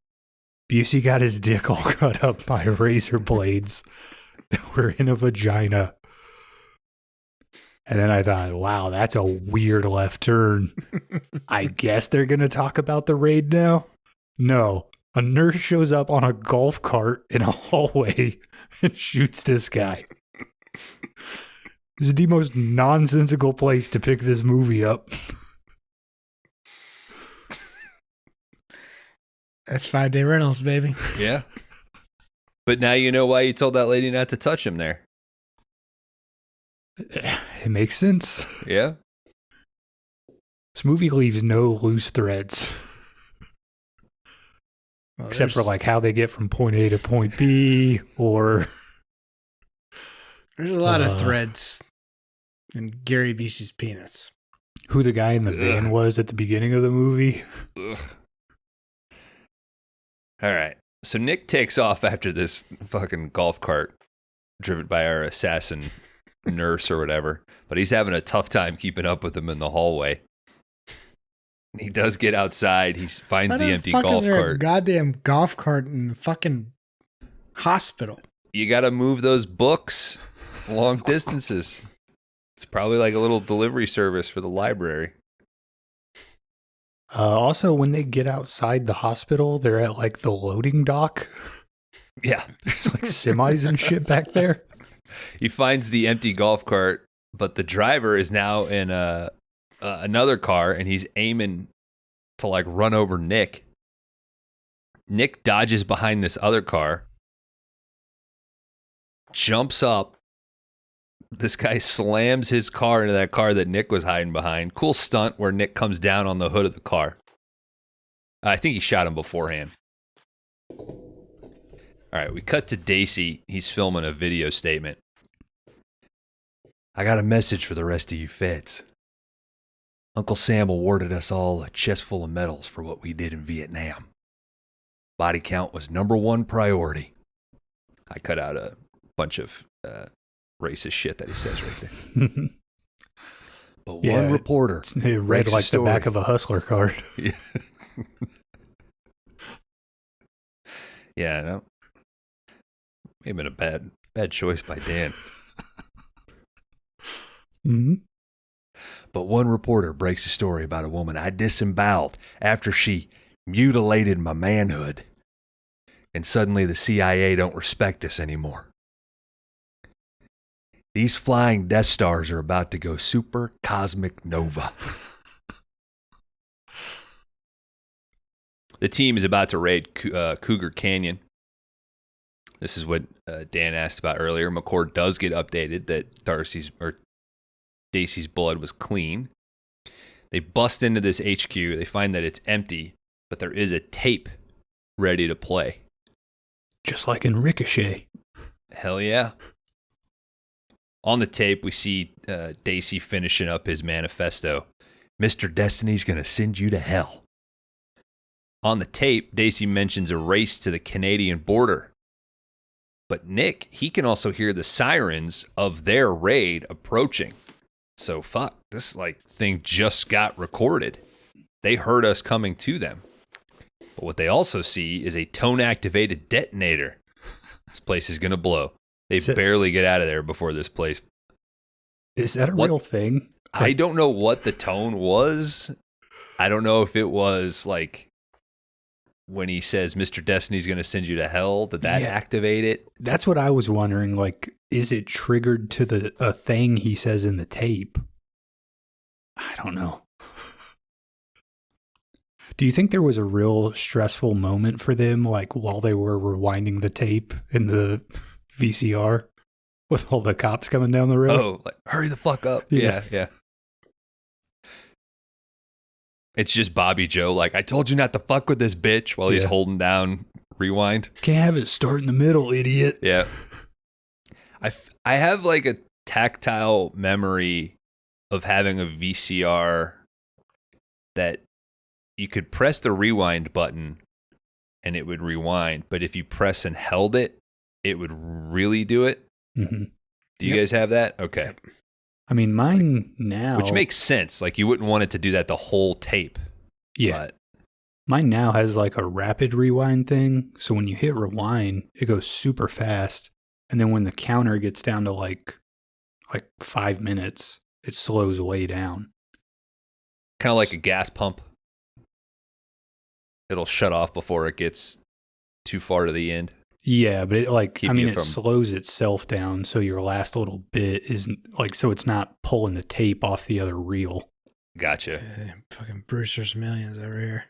Speaker 2: Busey got his dick all cut up by razor blades that were in a vagina. And then I thought, wow, that's a weird left turn. I guess they're going to talk about the raid now? No. A nurse shows up on a golf cart in a hallway and shoots this guy. This is the most nonsensical place to pick this movie up.
Speaker 1: That's 5-day rentals, baby.
Speaker 3: Yeah. But now you know why you told that lady not to touch him there.
Speaker 2: It makes sense.
Speaker 3: Yeah.
Speaker 2: This movie leaves no loose threads.
Speaker 1: Well,
Speaker 2: except for
Speaker 1: there's-
Speaker 2: like how they get from point A to point B, or
Speaker 1: there's a lot of threads in Gary Busey's penis.
Speaker 2: who the guy in the van was at the beginning of the movie.
Speaker 3: Ugh. All right. So Nick takes off after this fucking golf cart driven by our assassin nurse or whatever, but he's having a tough time keeping up with him in the hallway. He does get outside. He finds the empty golf
Speaker 1: Is there a
Speaker 3: cart.
Speaker 1: goddamn golf cart in the fucking hospital?
Speaker 3: You got to move those books long distances. It's probably like a little delivery service for the library.
Speaker 2: Also, when they get outside the hospital, they're at like the loading dock.
Speaker 3: Yeah.
Speaker 2: There's like semis and shit back there.
Speaker 3: He finds the empty golf cart, but the driver is now in another car, and he's aiming to like run over Nick. Nick dodges behind this other car, jumps up. This guy slams his car into that car that Nick was hiding behind. Cool stunt where Nick comes down on the hood of the car. I think he shot him beforehand. All right, we cut to Daisy. He's filming a video statement. I got a message for the rest of you feds. Uncle Sam awarded us all a chest full of medals for what we did in Vietnam. Body count was #1 priority. I cut out a bunch of racist shit that he says right there. But
Speaker 2: Yeah,
Speaker 3: one reporter
Speaker 2: It read
Speaker 3: breaks
Speaker 2: like the
Speaker 3: story.
Speaker 2: back of a Hustler card.
Speaker 3: Yeah, no. May have been a bad choice by Dan.
Speaker 2: Mm-hmm.
Speaker 3: But one reporter breaks a story about a woman I disemboweled after she mutilated my manhood. And suddenly the CIA don't respect us anymore. These flying Death Stars are about to go super cosmic nova. The team is about to raid Cougar Canyon. This is what Dan asked about earlier. McCord does get updated that Dacey's blood was clean. They bust into this HQ. They find that it's empty, but there is a tape ready to play.
Speaker 2: Just like in Ricochet.
Speaker 3: Hell yeah. On the tape, we see Dacey finishing up his manifesto. Mr. Destiny's going to send you to hell. On the tape, Dacey mentions a race to the Canadian border. But Nick, he can also hear the sirens of their raid approaching. So fuck, this thing just got recorded. They heard us coming to them. But what they also see is a tone-activated detonator. This place is going to blow. They barely get out of there before this place.
Speaker 2: Is that a real thing?
Speaker 3: I don't know what the tone was. I don't know if it was like when he says Mr. Destiny's going to send you to hell. Did that activate it?
Speaker 2: That's what I was wondering. Like, is it triggered to a thing he says in the tape? I don't know. Do you think there was a real stressful moment for them, like while they were rewinding the tape in the VCR with all the cops coming down the road?
Speaker 3: Oh, like, hurry the fuck up. Yeah. It's just Bobby Joe like, I told you not to fuck with this bitch while he's holding down rewind.
Speaker 2: Can't have it start in the middle, idiot.
Speaker 3: Yeah. I have like a tactile memory of having a VCR that you could press the rewind button and it would rewind, but if you press and held it, it would really do it.
Speaker 2: Mm-hmm.
Speaker 3: Do you guys have that? Okay.
Speaker 1: Yep.
Speaker 2: I mean, mine now...
Speaker 3: Which makes sense. Like, you wouldn't want it to do that the whole tape.
Speaker 2: Yeah.
Speaker 3: But
Speaker 2: mine now has like a rapid rewind thing. So when you hit rewind, it goes super fast. And then when the counter gets down to like 5 minutes, it slows way down.
Speaker 3: kind of like a gas pump. It'll shut off before it gets too far to the end.
Speaker 2: Yeah, but it
Speaker 3: from...
Speaker 2: slows itself down, so your last little bit isn't so it's not pulling the tape off the other reel.
Speaker 3: Gotcha.
Speaker 1: Fucking Brewster's Millions over here.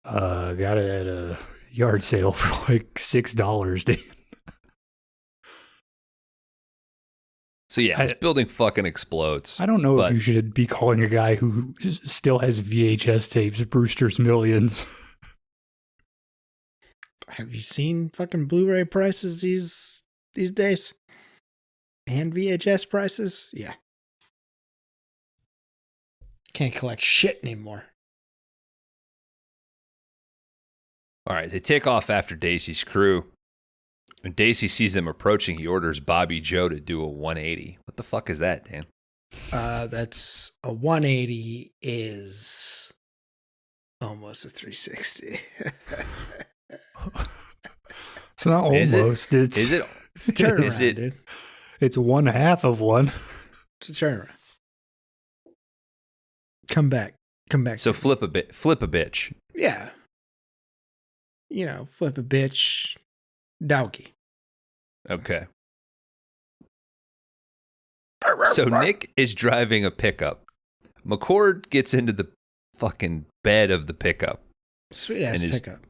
Speaker 2: Got it at a yard sale for like $6, Dan.
Speaker 3: So yeah, this building fucking explodes.
Speaker 2: I don't know if you should be calling a guy who still has VHS tapes Brewster's Millions.
Speaker 1: have you seen fucking Blu-ray prices these days? And VHS prices? Yeah. Can't collect shit anymore.
Speaker 3: All right, they take off after Dacey's crew. When Dacey sees them approaching, he orders Bobby Joe to do a 180. What the fuck is that, Dan?
Speaker 1: That's a 180 is almost a 360.
Speaker 2: It's not almost.
Speaker 3: Is it?
Speaker 1: It's a turnaround, dude.
Speaker 2: It's one half of one.
Speaker 1: It's a turnaround. Come back.
Speaker 3: So flip a bitch.
Speaker 1: Yeah. You know, flip a bitch. Dowky.
Speaker 3: Okay. So Nick is driving a pickup. McCord gets into the fucking bed of the pickup.
Speaker 1: Sweet ass pickup.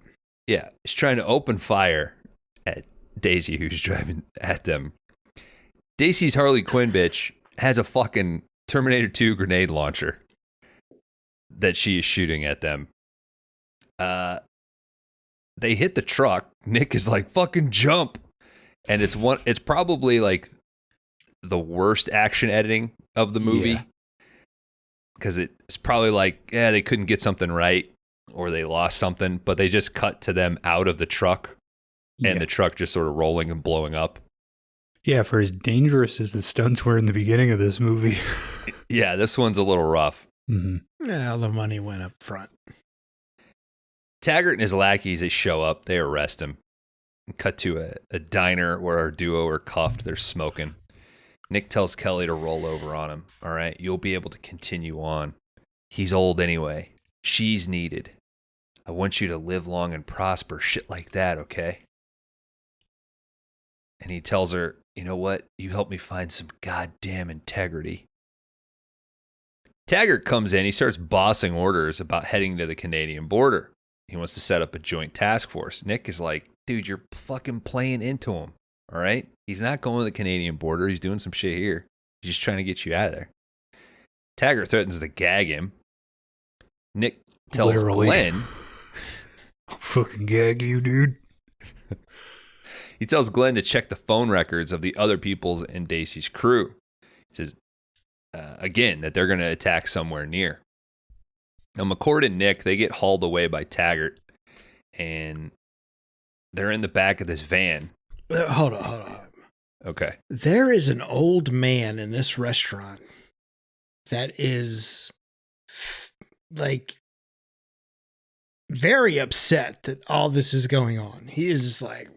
Speaker 3: Yeah. He's trying to open fire at Daisy, who's driving at them. Dacey's Harley Quinn bitch has a fucking Terminator 2 grenade launcher that she is shooting at them. They hit the truck. Nick is like, fucking jump. And it's probably like the worst action editing of the movie. Because it's probably like, yeah, they couldn't get something right or they lost something, but they just cut to them out of the truck and the truck just sort of rolling and blowing up.
Speaker 2: Yeah, for as dangerous as the stunts were in the beginning of this movie.
Speaker 3: Yeah, this one's a little rough.
Speaker 2: Mm-hmm.
Speaker 1: Yeah, all the money went up front.
Speaker 3: Taggart and his lackeys, they show up. They arrest him. Cut to a diner where our duo are cuffed. They're smoking. Nick tells Kelly to roll over on him. All right, you'll be able to continue on. He's old anyway. She's needed. I want you to live long and prosper. Shit like that, okay? And he tells her, you know what? You helped me find some goddamn integrity. Taggart comes in. He starts bossing orders about heading to the Canadian border. He wants to set up a joint task force. Nick is like, dude, you're fucking playing into him. All right? He's not going to the Canadian border. He's doing some shit here. He's just trying to get you out of there. Taggart threatens to gag him. Nick tells Glenn.
Speaker 2: I'll fucking gag you, dude.
Speaker 3: He tells Glenn to check the phone records of the other people's in Dacey's crew. He says, again, that they're going to attack somewhere near. Now, McCord and Nick, they get hauled away by Taggart, and they're in the back of this van.
Speaker 1: Hold on.
Speaker 3: Okay.
Speaker 1: There is an old man in this restaurant that is like very upset that all this is going on. He is just like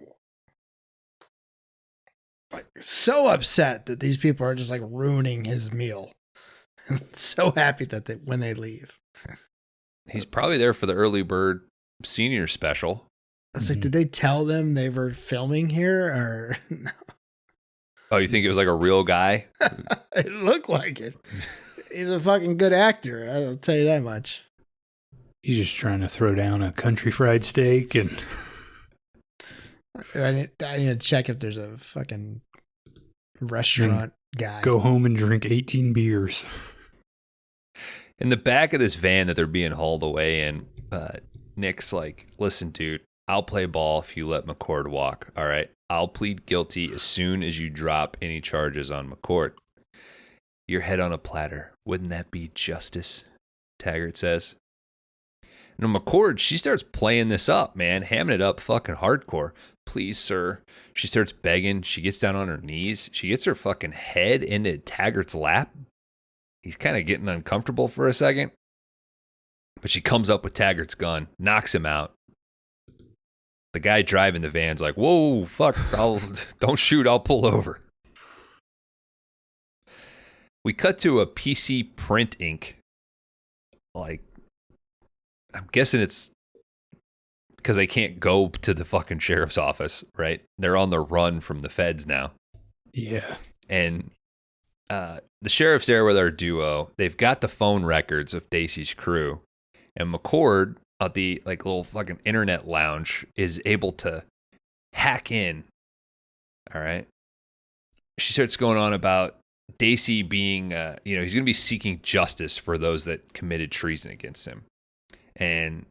Speaker 1: so upset that these people are just like ruining his meal. So happy that when they leave.
Speaker 3: He's probably there for the early bird senior special.
Speaker 1: I was like, did they tell them they were filming here or no?
Speaker 3: Oh, you think it was like a real guy?
Speaker 1: It looked like it. He's a fucking good actor. I'll tell you that much.
Speaker 2: He's just trying to throw down a country fried steak and
Speaker 1: I need to check if there's a fucking restaurant guy.
Speaker 2: Go home and drink 18 beers.
Speaker 3: In the back of this van that they're being hauled away in, Nick's like, listen, dude, I'll play ball if you let McCord walk, all right? I'll plead guilty as soon as you drop any charges on McCord. Your head on a platter. Wouldn't that be justice? Taggart says. Now, McCord, she starts playing this up, man, hamming it up fucking hardcore. Please, sir. She starts begging. She gets down on her knees. She gets her fucking head into Taggart's lap. He's kind of getting uncomfortable for a second. But she comes up with Taggart's gun, knocks him out. The guy driving the van's like, whoa, fuck, don't shoot, I'll pull over. We cut to a PC print ink. Like, I'm guessing it's because they can't go to the fucking sheriff's office, right? They're on the run from the feds now.
Speaker 2: Yeah.
Speaker 3: And the sheriff's there with our duo. They've got the phone records of Dacey's crew. And McCord at the like little fucking internet lounge is able to hack in. All right. She starts going on about Dacey being, he's going to be seeking justice for those that committed treason against him. And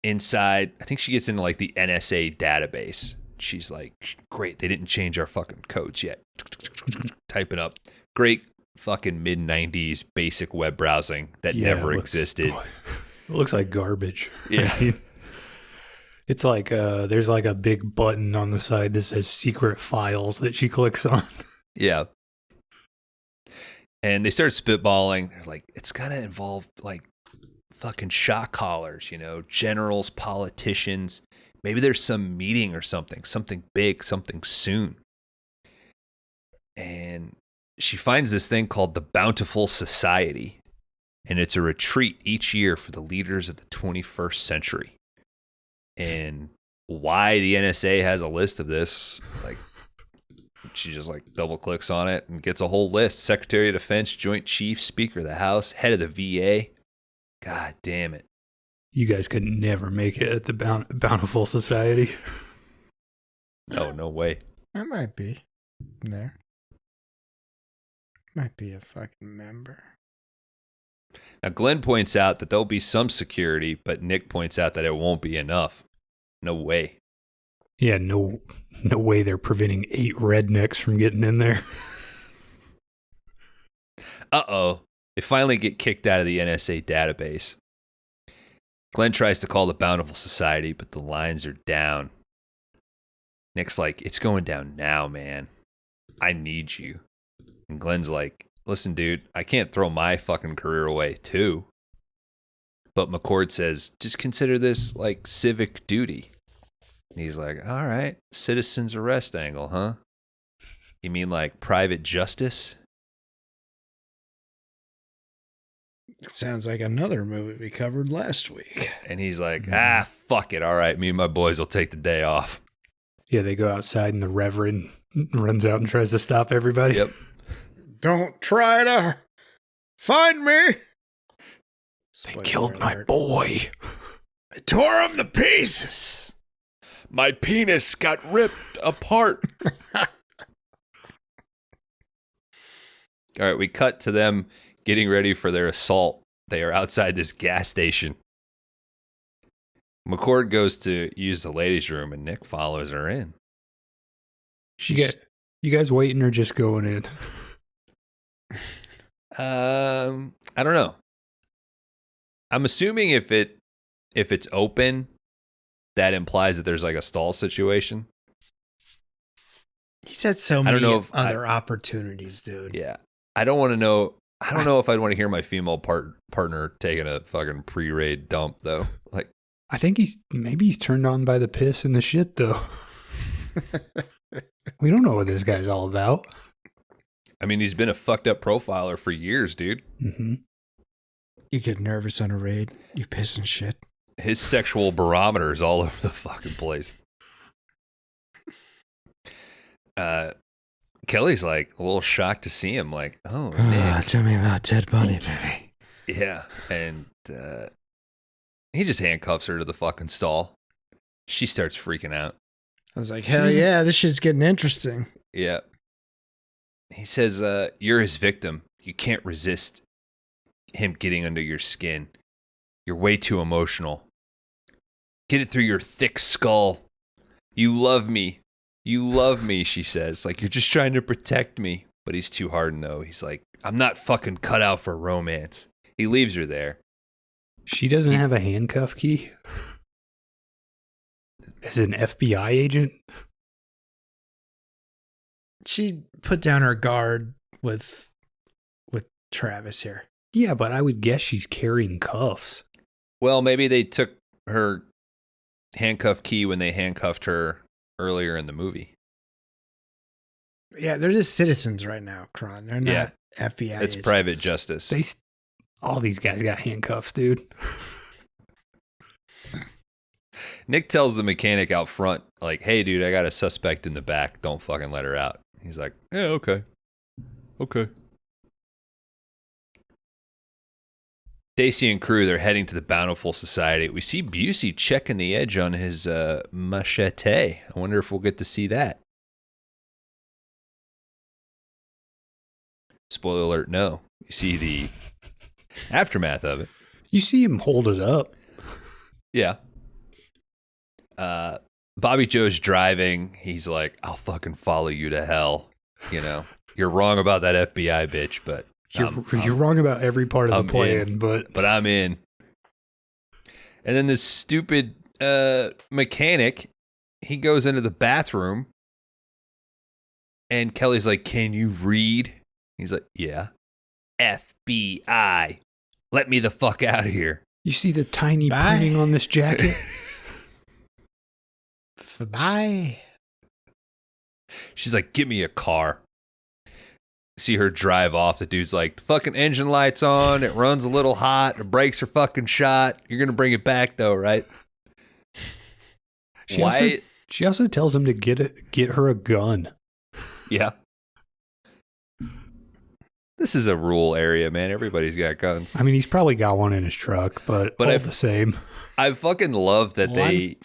Speaker 3: inside, I think she gets into like the NSA database. She's like, great, they didn't change our fucking codes yet. Type it up. Great fucking mid-90s basic web browsing that never existed.
Speaker 2: It looks like garbage.
Speaker 3: Yeah.
Speaker 2: I mean, it's like there's like a big button on the side that says secret files that she clicks on.
Speaker 3: Yeah. And they start spitballing. They're like, it's got to involve like fucking shot callers, generals, politicians. Maybe there's some meeting or something big, something soon. And she finds this thing called the Bountiful Society. And it's a retreat each year for the leaders of the 21st century. And why the NSA has a list of this, like, she just like double clicks on it and gets a whole list. Secretary of Defense, Joint Chiefs, Speaker of the House, head of the VA. God damn it.
Speaker 2: You guys could never make it at the Bountiful Society.
Speaker 3: Oh, no way.
Speaker 1: I might be there. Might be a fucking member.
Speaker 3: Now, Glenn points out that there'll be some security, but Nick points out that it won't be enough. No way.
Speaker 2: Yeah, no way they're preventing 8 rednecks from getting in there.
Speaker 3: Uh-oh. They finally get kicked out of the NSA database. Glenn tries to call the Bountiful Society, but the lines are down. Nick's like, it's going down now, man. I need you. And Glenn's like, listen, dude, I can't throw my fucking career away, too. But McCord says, just consider this like civic duty. And he's like, all right, citizen's arrest angle, huh? You mean like private justice?
Speaker 1: Sounds like another movie we covered last week.
Speaker 3: And he's like, fuck it. All right, me and my boys will take the day off.
Speaker 2: Yeah, they go outside and the Reverend runs out and tries to stop everybody.
Speaker 3: Yep.
Speaker 1: Don't try to find me.
Speaker 2: They killed my boy.
Speaker 1: I tore him to pieces.
Speaker 3: My penis got ripped apart. All right, we cut to them getting ready for their assault. They are outside this gas station. McCord goes to use the ladies' room, and Nick follows her in.
Speaker 2: You guys waiting or just going in?
Speaker 3: I don't know. I'm assuming if it's open, that implies that there's like a stall situation.
Speaker 1: He's had so many other opportunities, dude.
Speaker 3: Yeah. I don't want to know. I don't know if I'd want to hear my female partner taking a fucking pre-raid dump, though. Like,
Speaker 2: I think maybe he's turned on by the piss and the shit, though. We don't know what this guy's all about.
Speaker 3: I mean, he's been a fucked up profiler for years, dude.
Speaker 2: Mm-hmm.
Speaker 1: You get nervous on a raid, you piss and shit.
Speaker 3: His sexual barometer is all over the fucking place. Kelly's like a little shocked to see him. Like, oh, Nick.
Speaker 1: Tell me about Ted Bundy, baby.
Speaker 3: Yeah, and he just handcuffs her to the fucking stall. She starts freaking out.
Speaker 1: I was like, hell yeah, this shit's getting interesting.
Speaker 3: Yeah. He says, you're his victim. You can't resist him getting under your skin. You're way too emotional. Get it through your thick skull. You love me. You love me, she says. Like, you're just trying to protect me. But he's too hard, though. He's like, I'm not fucking cut out for romance. He leaves her there.
Speaker 2: She doesn't have a handcuff key? As an FBI agent?
Speaker 1: She put down her guard with Travis here.
Speaker 2: Yeah, but I would guess she's carrying cuffs.
Speaker 3: Well, maybe they took her handcuff key when they handcuffed her earlier in the movie.
Speaker 1: Yeah, they're just citizens right now, Kron. They're not FBI
Speaker 3: It's
Speaker 1: agents.
Speaker 3: private justice.
Speaker 2: All these guys got handcuffs, dude.
Speaker 3: Nick tells the mechanic out front, like, hey, dude, I got a suspect in the back. Don't fucking let her out. He's like, yeah, okay. Okay. Stacy and crew, they're heading to the Bountiful Society. We see Busey checking the edge on his machete. I wonder if we'll get to see that. Spoiler alert, no. You see the aftermath of it.
Speaker 2: You see him hold it up.
Speaker 3: Yeah. Bobby Joe's driving. He's like, I'll fucking follow you to hell. You know, you're wrong about that FBI bitch, but
Speaker 2: you're wrong about every part of the plan, but
Speaker 3: I'm in. And then this stupid mechanic, he goes into the bathroom, and Kelly's like, "Can you read?" He's like, "Yeah." FBI, let me the fuck out of here.
Speaker 2: You see the tiny printing on this jacket?
Speaker 1: Bye.
Speaker 3: She's like, "Give me a car." See her drive off. The dude's like, "The fucking engine light's on. It runs a little hot. The brakes are fucking shot. You're gonna bring it back though, right?"
Speaker 2: She also tells him to get her a gun.
Speaker 3: Yeah. This is a rural area, man. Everybody's got guns.
Speaker 2: I mean, he's probably got one in his truck, but all the same.
Speaker 3: I fucking love that they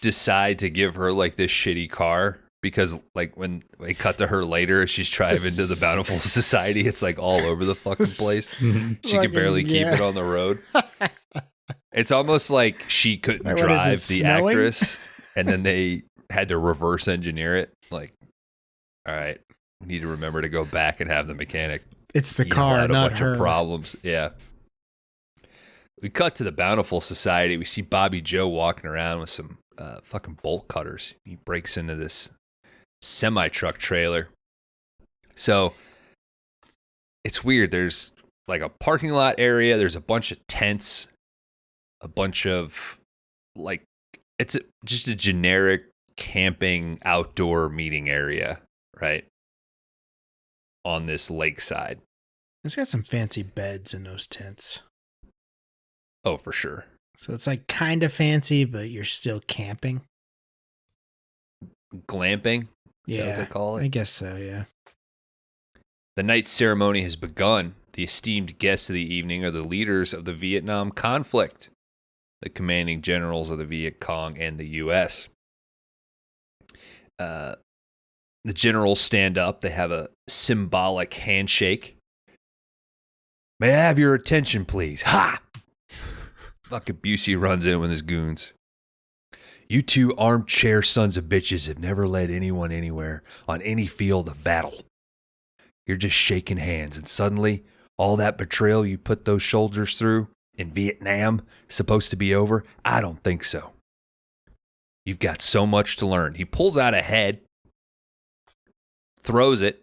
Speaker 3: decide to give her like this shitty car, because like when they cut to her later, she's driving to the Bountiful Society. It's like all over the fucking place. She can barely keep it on the road. It's almost like she couldn't drive the actress, and then they had to reverse engineer it. Like, all right, we need to remember to go back and have the mechanic.
Speaker 1: It's the car, not
Speaker 3: bunch
Speaker 1: her.
Speaker 3: Of problems. Yeah. We cut to the Bountiful Society. We see Bobby Joe walking around with some fucking bolt cutters. He breaks into this semi-truck trailer. So it's weird. There's like a parking lot area. There's a bunch of tents, a bunch of like, it's just a generic camping outdoor meeting area, right? On this lakeside.
Speaker 1: It's got some fancy beds in those tents.
Speaker 3: Oh, for sure.
Speaker 1: So it's like kind of fancy, but you're still camping.
Speaker 3: Glamping? Is that what they call it?
Speaker 1: I guess so, yeah.
Speaker 3: The night ceremony has begun. The esteemed guests of the evening are the leaders of the Vietnam conflict, the commanding generals of the Viet Cong and the U.S. The generals stand up. They have a symbolic handshake. "May I have your attention, please?" Ha! Fucking Busey runs in with his goons. "You two armchair sons of bitches have never led anyone anywhere on any field of battle. You're just shaking hands, and suddenly all that betrayal you put those soldiers through in Vietnam is supposed to be over? I don't think so. You've got so much to learn." He pulls out a head, throws it.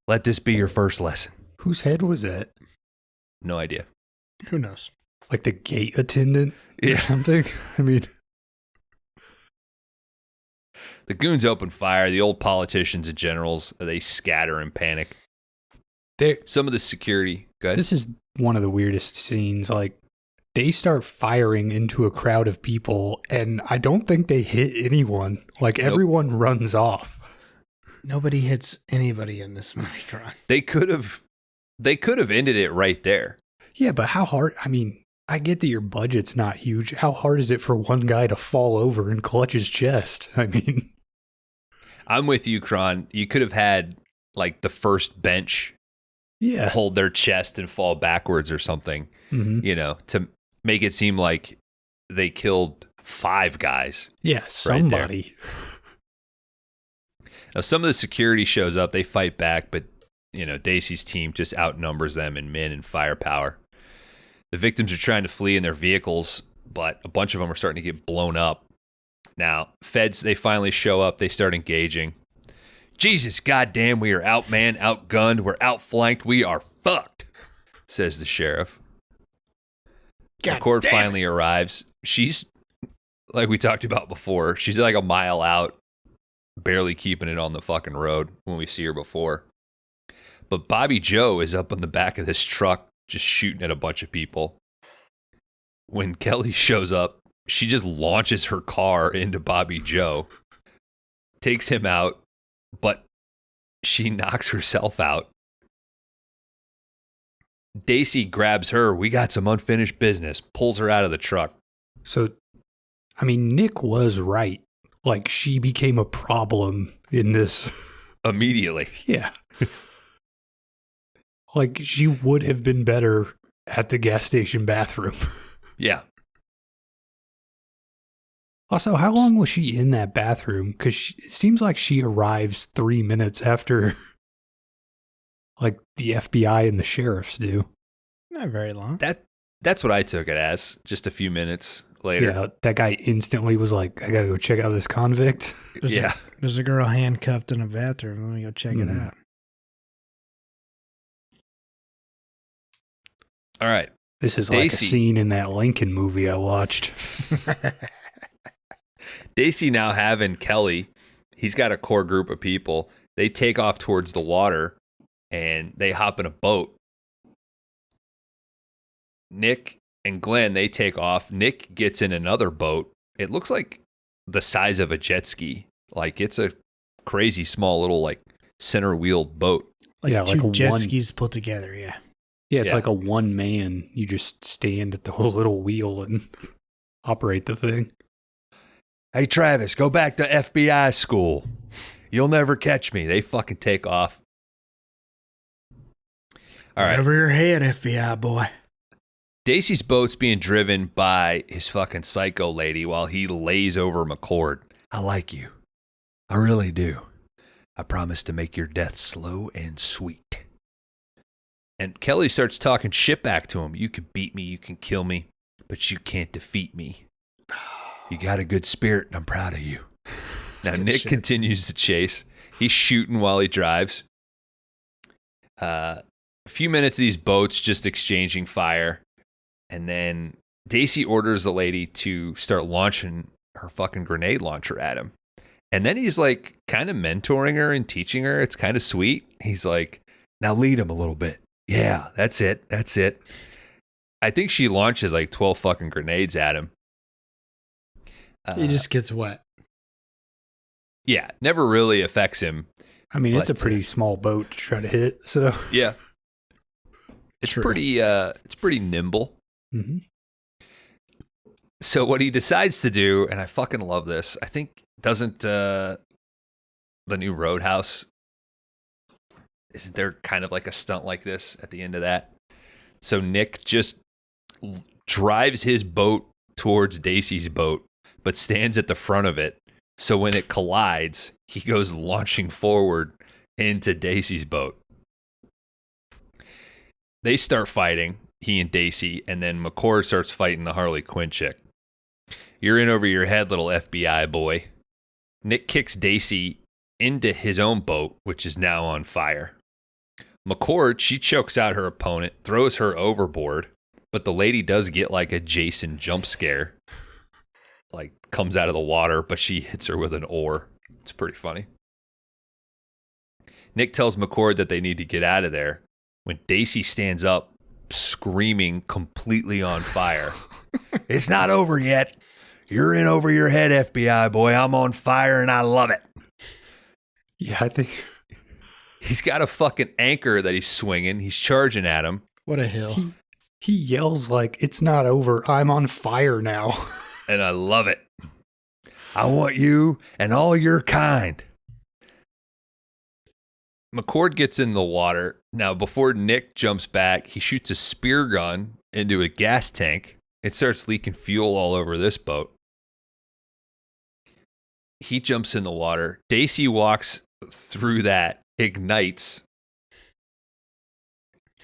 Speaker 3: "Let this be your first lesson."
Speaker 2: Whose head was that?
Speaker 3: No idea.
Speaker 1: Who knows?
Speaker 2: Like the gate attendant or something? I mean...
Speaker 3: The goons open fire. The old politicians and generals, they scatter in panic. Some of the security... Go ahead.
Speaker 2: This is one of the weirdest scenes. Like, they start firing into a crowd of people, and I don't think they hit anyone. Like, everyone runs off.
Speaker 1: Nobody hits anybody in this movie, Kron.
Speaker 3: They could have ended it right there.
Speaker 2: Yeah, but how hard? I mean, I get that your budget's not huge. How hard is it for one guy to fall over and clutch his chest? I mean...
Speaker 3: I'm with you, Kron. You could have had, like, the first bench hold their chest and fall backwards or something, you know, to make it seem like they killed 5 guys.
Speaker 2: Yeah, somebody.
Speaker 3: Right. Now, some of the security shows up. They fight back, but, you know, Dacey's team just outnumbers them in men and firepower. The victims are trying to flee in their vehicles, but a bunch of them are starting to get blown up. Now, feds, they finally show up. They start engaging. "Jesus, goddamn, we are outmanned, outgunned, we're outflanked, we are fucked," says the sheriff. McCord finally arrives. She's, like we talked about before, she's like a mile out, barely keeping it on the fucking road when we see her before. But Bobby Joe is up on the back of this truck just shooting at a bunch of people. When Kelly shows up, she just launches her car into Bobby Joe, takes him out, but she knocks herself out. Dacey grabs her. "We got some unfinished business," pulls her out of the truck.
Speaker 2: So, I mean, Nick was right. Like, she became a problem in this.
Speaker 3: Immediately.
Speaker 2: Yeah. Like, she would have been better at the gas station bathroom.
Speaker 3: Yeah.
Speaker 2: Also, how long was she in that bathroom? Because it seems like she arrives 3 minutes after, like, the FBI and the sheriffs do.
Speaker 1: Not very long.
Speaker 3: That's what I took it as. Just a few minutes later.
Speaker 2: Yeah, that guy instantly was like, I gotta go check out this convict.
Speaker 1: There's a girl handcuffed in a bathroom. Let me go check it out.
Speaker 3: All right.
Speaker 2: This is like a scene in that Lincoln movie I watched.
Speaker 3: Daisy now having Kelly, he's got a core group of people. They take off towards the water and they hop in a boat. Nick and Glenn, they take off. Nick gets in another boat. It looks like the size of a jet ski. Like it's a crazy small little like center wheeled boat.
Speaker 1: Like two jet skis put together, yeah.
Speaker 2: Yeah, it's like a one man. You just stand at the little wheel and operate the thing.
Speaker 3: Hey, Travis, go back to FBI school. You'll never catch me. They fucking take off. All right.
Speaker 1: Over your head, FBI boy.
Speaker 3: Daisy's boat's being driven by his fucking psycho lady while he lays over McCord. I like you. I really do. I promise to make your death slow and sweet. And Kelly starts talking shit back to him. You can beat me, you can kill me, but you can't defeat me. You got a good spirit, and I'm proud of you. Now, Nick continues to chase. He's shooting while he drives. A few minutes of these boats just exchanging fire. And then Daisy orders the lady to start launching her fucking grenade launcher at him. And then he's like kind of mentoring her and teaching her. It's kind of sweet. He's like, now lead him a little bit. Yeah, that's it. That's it. I think she launches like 12 fucking grenades at him.
Speaker 1: He just gets wet.
Speaker 3: Yeah, never really affects him.
Speaker 2: I mean, it's a pretty small boat to try to hit, so
Speaker 3: yeah, it's pretty nimble.
Speaker 2: Mm-hmm.
Speaker 3: So what he decides to do, and I fucking love this. I think doesn't the new Roadhouse, isn't there kind of like a stunt like this at the end of that? So Nick just drives his boat towards Daisy's boat, but stands at the front of it. So when it collides, he goes launching forward into Daisy's boat. They start fighting, he and Daisy, and then McCord starts fighting the Harley Quinn chick. You're in over your head, little FBI boy. Nick kicks Daisy into his own boat, which is now on fire. McCord, she chokes out her opponent, throws her overboard, but the lady does get like a Jason jump scare. Like comes out of the water, but she hits her with an oar. It's pretty funny. Nick tells McCord that they need to get out of there when Daisy stands up, screaming, completely on fire. It's not over yet. You're in over your head, FBI boy. I'm on fire and I love it.
Speaker 2: Yeah, I think
Speaker 3: he's got a fucking anchor that he's swinging. He's charging at him.
Speaker 1: What a hill.
Speaker 2: He yells like, it's not over. I'm on fire now.
Speaker 3: And I love it. I want you and all your kind. McCord gets in the water. Now, before Nick jumps back, he shoots a spear gun into a gas tank. It starts leaking fuel all over this boat. He jumps in the water. Daisy walks through that, ignites.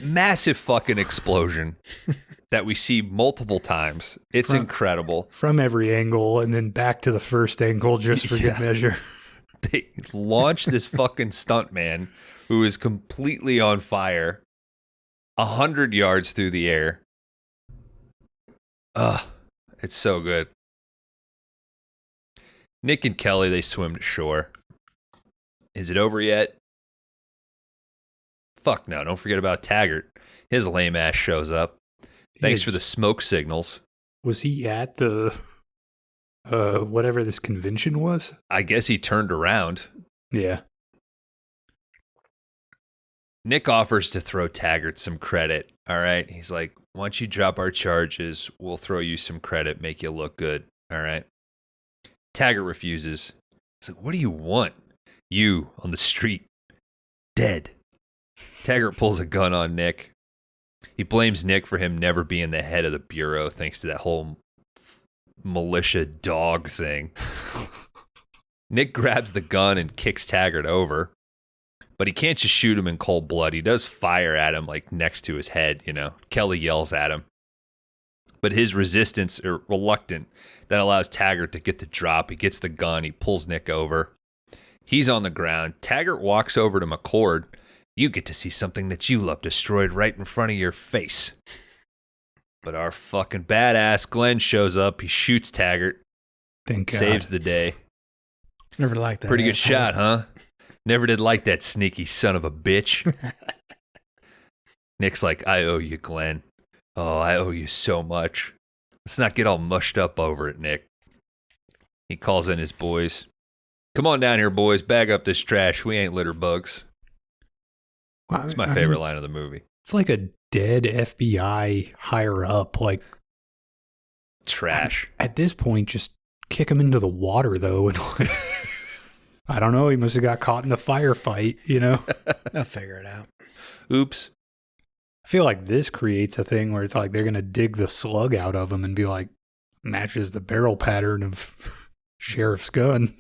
Speaker 3: Massive fucking explosion that we see multiple times. It's incredible.
Speaker 2: From every angle and then back to the first angle just for good measure.
Speaker 3: They launch this fucking stuntman who is completely on fire 100 yards through the air. It's so good. Nick and Kelly, they swim to shore. Is it over yet? Fuck no. Don't forget about Taggart. His lame ass shows up. Thanks for the smoke signals.
Speaker 2: Was he at the whatever this convention was?
Speaker 3: I guess he turned around.
Speaker 2: Yeah.
Speaker 3: Nick offers to throw Taggart some credit. All right. He's like, why don't you drop our charges? We'll throw you some credit, make you look good. All right. Taggart refuses. He's like, what do you want? You on the street, dead. Taggart pulls a gun on Nick. He blames Nick for him never being the head of the bureau thanks to that whole militia dog thing. Nick grabs the gun and kicks Taggart over, but he can't just shoot him in cold blood. He does fire at him, like next to his head, you know. Kelly yells at him, but his resistance or reluctant, that allows Taggart to get the drop. He gets the gun. He pulls Nick over. He's on the ground. Taggart walks over to McCord. You get to see something that you love destroyed right in front of your face. But our fucking badass Glenn shows up. He shoots Taggart.
Speaker 2: Thank God.
Speaker 3: Saves the day.
Speaker 1: Never liked that.
Speaker 3: Pretty good shot, huh? Never did like that sneaky son of a bitch. Nick's like, I owe you, Glenn. Oh, I owe you so much. Let's not get all mushed up over it, Nick. He calls in his boys. Come on down here, boys. Bag up this trash. We ain't litter bugs.
Speaker 2: Wow,
Speaker 3: It's my favorite line of the movie.
Speaker 2: It's like a dead FBI higher up. Like,
Speaker 3: Trash.
Speaker 2: at this point, just kick him into the water, though. And like, I don't know. He must have got caught in the firefight, you know?
Speaker 1: I'll figure it out.
Speaker 3: Oops.
Speaker 2: I feel like this creates a thing where it's like they're going to dig the slug out of him and be like, matches the barrel pattern of Sheriff's gun.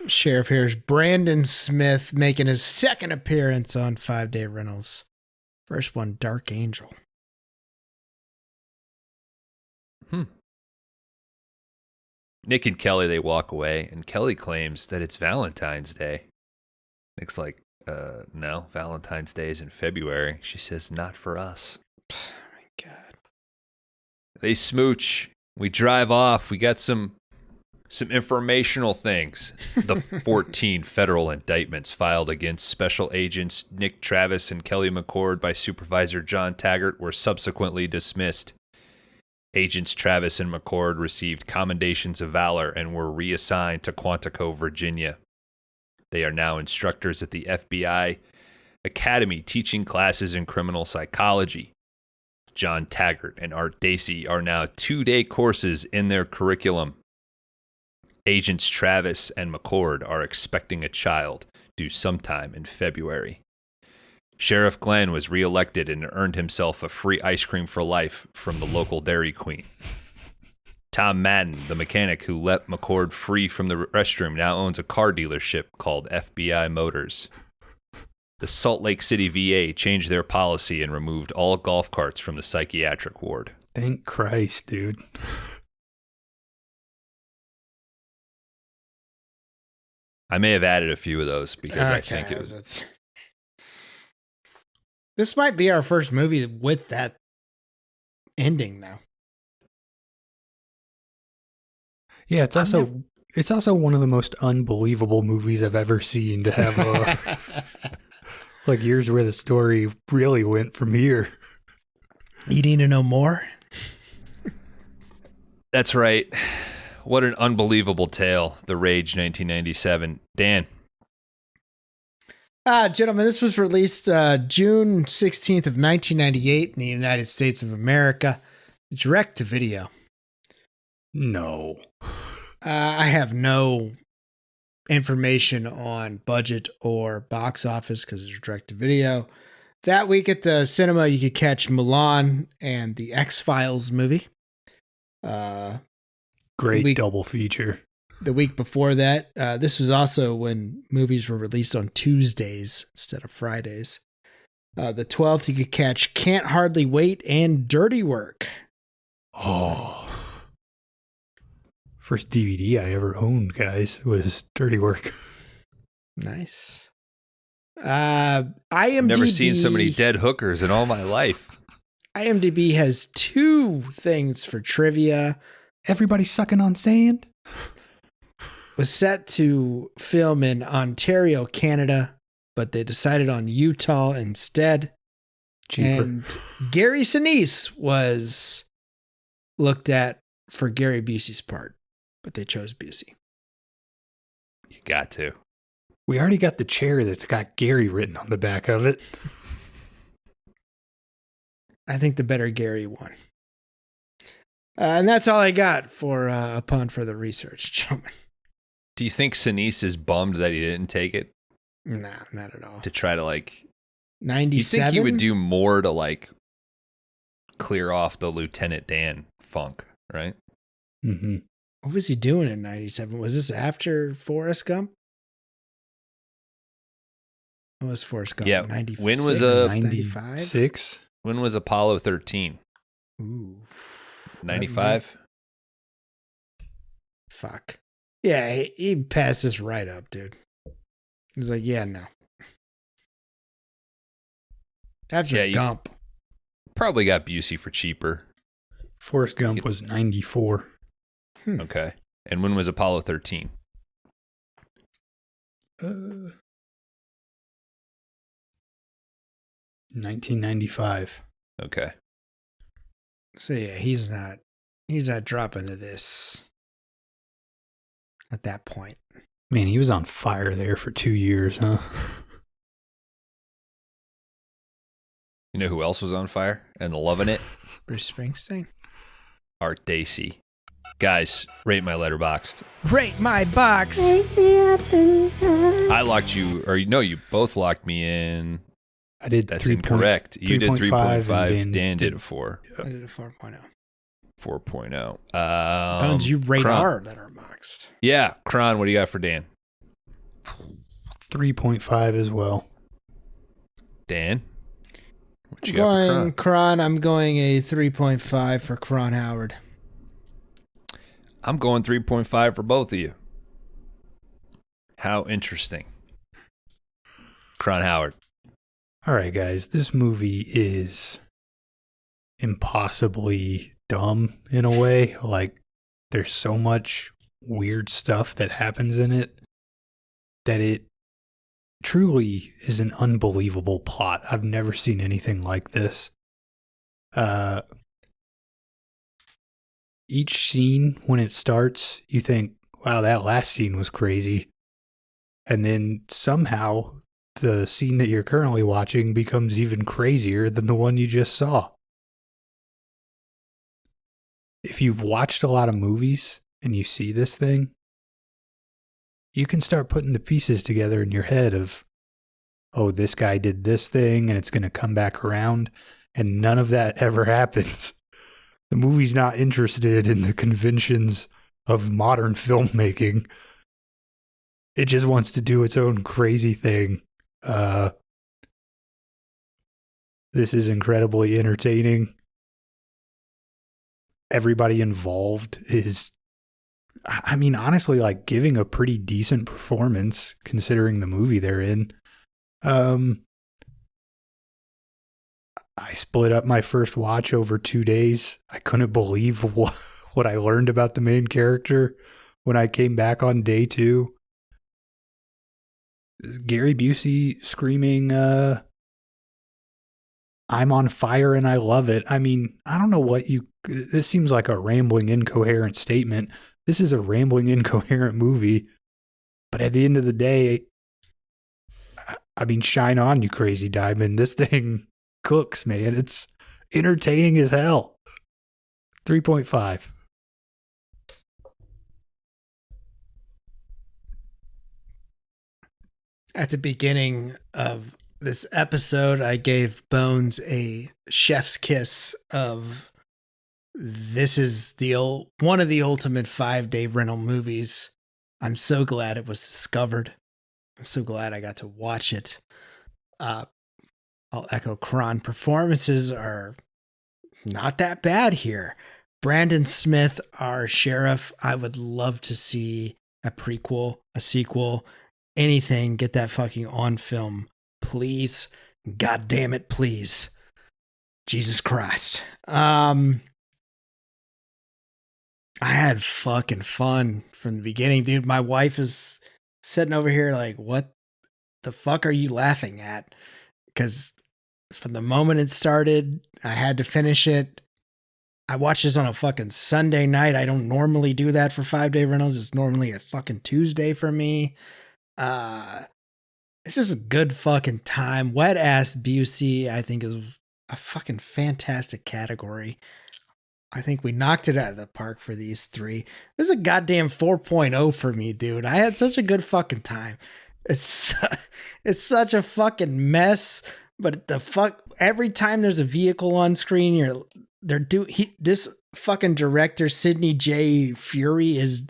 Speaker 1: Sheriff here's Brandon Smith making his second appearance on 5 Day Rentals. First one, Dark Angel.
Speaker 3: Nick and Kelly, they walk away, and Kelly claims that it's Valentine's Day. Nick's like, no, Valentine's Day is in February. She says, not for us.
Speaker 1: Oh my God.
Speaker 3: They smooch. We drive off. We got some informational things. The 14 federal indictments filed against special agents Nick Travis and Kelly McCord by Supervisor John Taggart were subsequently dismissed. Agents Travis and McCord received commendations of valor and were reassigned to Quantico, Virginia. They are now instructors at the FBI Academy teaching classes in criminal psychology. John Taggart and Art Dacey are now 2-day courses in their curriculum. Agents Travis and McCord are expecting a child due sometime in February. Sheriff Glenn was reelected and earned himself a free ice cream for life from the local Dairy Queen. Tom Madden, the mechanic who let McCord free from the restroom, now owns a car dealership called FBI Motors. The Salt Lake City VA changed their policy and removed all golf carts from the psychiatric ward.
Speaker 2: Thank Christ, dude.
Speaker 3: I may have added a few of those because I think it was...
Speaker 1: This might be our first movie with that ending, though.
Speaker 2: Yeah, it's also one of the most unbelievable movies I've ever seen to have like years where the story really went from here.
Speaker 1: You need to know more?
Speaker 3: That's right. What an unbelievable tale. The Rage 1997. Dan.
Speaker 1: Gentlemen, this was released June 16th of 1998 in the United States of America. Direct to video.
Speaker 2: No.
Speaker 1: I have no information on budget or box office because it's direct to video. That week at the cinema, you could catch Mulan and the X-Files movie.
Speaker 2: Great double feature.
Speaker 1: The week before that, this was also when movies were released on Tuesdays instead of Fridays. The 12th, you could catch Can't Hardly Wait and Dirty Work.
Speaker 2: Oh. First DVD I ever owned, guys, was Dirty Work.
Speaker 1: Nice. IMDb.
Speaker 3: Never seen so many dead hookers in all my life.
Speaker 1: IMDb has 2 things for trivia.
Speaker 2: Everybody sucking on sand?
Speaker 1: Was set to film in Ontario, Canada, but they decided on Utah instead.
Speaker 2: Cheaper.
Speaker 1: And Gary Sinise was looked at for Gary Busey's part, but they chose Busey.
Speaker 3: You got to.
Speaker 2: We already got the chair that's got Gary written on the back of it.
Speaker 1: I think the better Gary won. And that's all I got for a pun for the research, gentlemen.
Speaker 3: Do you think Sinise is bummed that he didn't take it?
Speaker 1: No, not at all.
Speaker 3: To try to
Speaker 1: 97?
Speaker 3: You think he would do more to clear off the Lieutenant Dan funk, right?
Speaker 2: Mm-hmm.
Speaker 1: What was he doing in 97? Was this after Forrest Gump? What was Forrest Gump?
Speaker 3: Yeah.
Speaker 1: 96?
Speaker 3: When was
Speaker 1: 95?
Speaker 2: 96?
Speaker 3: When was Apollo 13?
Speaker 1: Ooh.
Speaker 3: 95?
Speaker 1: Fuck. Yeah, he passed this right up, dude. He was like, yeah, no. After Gump.
Speaker 3: Probably got Busey for cheaper.
Speaker 2: Forrest Gump was 94.
Speaker 3: Okay. And when was Apollo 13?
Speaker 2: 1995.
Speaker 3: Okay.
Speaker 1: So yeah, he's not dropping to this at that point.
Speaker 2: Man, he was on fire there for 2 years, huh?
Speaker 3: You know who else was on fire and loving it?
Speaker 1: Bruce Springsteen.
Speaker 3: Art Dacey. Guys, rate my Letterboxd.
Speaker 1: Rate my box.
Speaker 3: I locked you, or no, you both locked me in.
Speaker 2: I did.
Speaker 3: That's incorrect. You did 3.5. Dan did a 4.
Speaker 1: I did a 4.0.
Speaker 3: 4.0.
Speaker 1: Bones, you rate
Speaker 3: Kron.
Speaker 1: our Letterboxd.
Speaker 3: Yeah, Kron, what do you got for Dan?
Speaker 2: 3.5 as well.
Speaker 3: Dan? What you got for Kron?
Speaker 1: Kron, I'm going a 3.5 for Kron Howard.
Speaker 3: I'm going 3.5 for both of you. How interesting. Kron Howard.
Speaker 2: All right, guys, this movie is impossibly dumb in a way. Like, there's so much weird stuff that happens in it that it truly is an unbelievable plot. I've never seen anything like this. Each scene, when it starts, you think, wow, that last scene was crazy. And then somehow the scene that you're currently watching becomes even crazier than the one you just saw. If you've watched a lot of movies and you see this thing, you can start putting the pieces together in your head of, oh, this guy did this thing and it's going to come back around. And none of that ever happens. The movie's not interested in the conventions of modern filmmaking. It just wants to do its own crazy thing. This is incredibly entertaining. Everybody involved is, I mean, honestly, like giving a pretty decent performance considering the movie they're in. I split up my first watch over 2 days. I couldn't believe what I learned about the main character when I came back on day 2. Gary Busey screaming, I'm on fire and I love it. I mean, I don't know this seems like a rambling, incoherent statement. This is a rambling, incoherent movie. But at the end of the day, I mean, shine on, you crazy diamond. This thing cooks, man. It's entertaining as hell. 3.5.
Speaker 1: At the beginning of this episode, I gave Bones a chef's kiss of this is one of the ultimate 5-day rental movies. I'm so glad it was discovered. I'm so glad I got to watch it. I'll echo Kron. Performances are not that bad here. Brandon Smith, our sheriff, I would love to see a prequel, a sequel, anything. Get that fucking on film, please. God damn it, please. Jesus Christ. I had fucking fun from the beginning, dude. My wife is sitting over here like, what the fuck are you laughing at? Because from the moment it started, I had to finish it. I watched this on a fucking Sunday night. I don't normally do that for 5-day rentals. It's normally a fucking Tuesday for me. It's just a good fucking time. Wet Ass Busey, I think, is a fucking fantastic category. I think we knocked it out of the park for these 3. This is a goddamn 4.0 for me, dude. I had such a good fucking time. It's such a fucking mess, but every time there's a vehicle on screen, this fucking director Sidney J. Fury is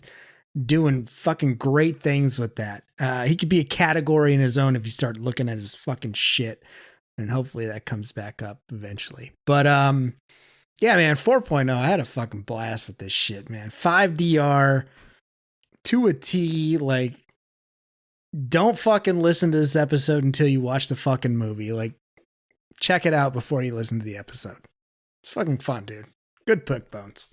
Speaker 1: doing fucking great things with that. He could be a category in his own if you start looking at his fucking shit. And hopefully that comes back up eventually. But yeah, man, 4.0, I had a fucking blast with this shit, man. 5DR to a T. Like, don't fucking listen to this episode until you watch the fucking movie. Like, check it out before you listen to the episode. It's fucking fun, dude. Good pick, Bones.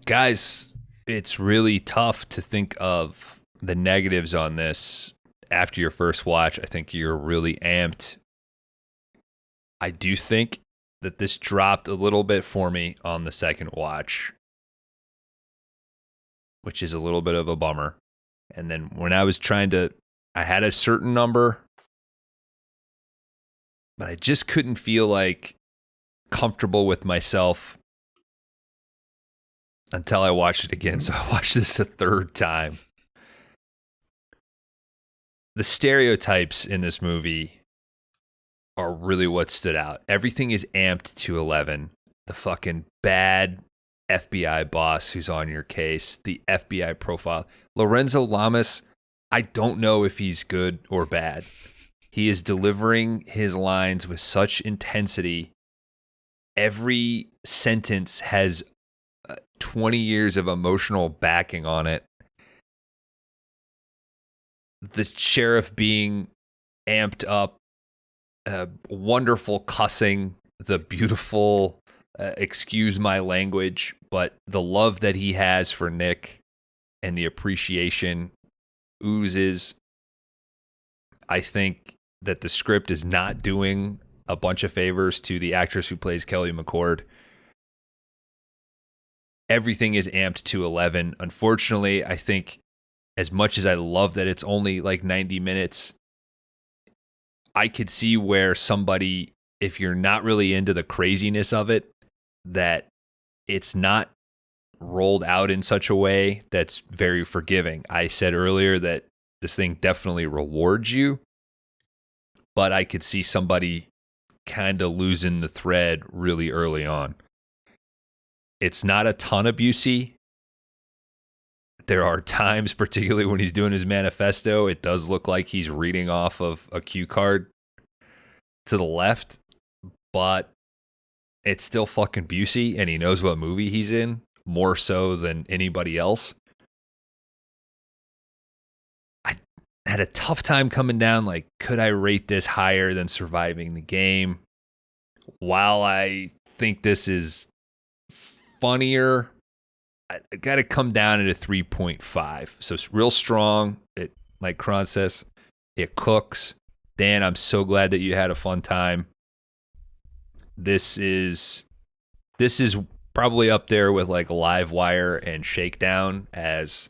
Speaker 3: Guys, it's really tough to think of the negatives on this after your first watch. I think you're really amped. I do think that this dropped a little bit for me on the second watch, which is a little bit of a bummer. And then when I was I had a certain number, but I just couldn't feel like comfortable with myself until I watched it again. So I watched this a third time. The stereotypes in this movie are really what stood out. Everything is amped to 11. The fucking bad FBI boss who's on your case, the FBI profile. Lorenzo Lamas, I don't know if he's good or bad. He is delivering his lines with such intensity. Every sentence has 20 years of emotional backing on it. The sheriff being amped up, wonderful cussing, the beautiful, excuse my language, but the love that he has for Nick and the appreciation oozes. I think that the script is not doing a bunch of favors to the actress who plays Kelly McCord. Everything is amped to 11. Unfortunately, I think as much as I love that it's only like 90 minutes, I could see where somebody, if you're not really into the craziness of it, that it's not rolled out in such a way that's very forgiving. I said earlier that this thing definitely rewards you, but I could see somebody kind of losing the thread really early on. It's not a ton of Busey. There are times, particularly when he's doing his manifesto, it does look like he's reading off of a cue card to the left, but it's still fucking Busey, and he knows what movie he's in more so than anybody else. I had a tough time coming down, like, could I rate this higher than Surviving the Game? While I think this is funnier, I got to come down at a 3.5. So it's real strong. It, like Kron says, it cooks. Dan, I'm so glad that you had a fun time. This is probably up there with like Livewire and Shakedown, as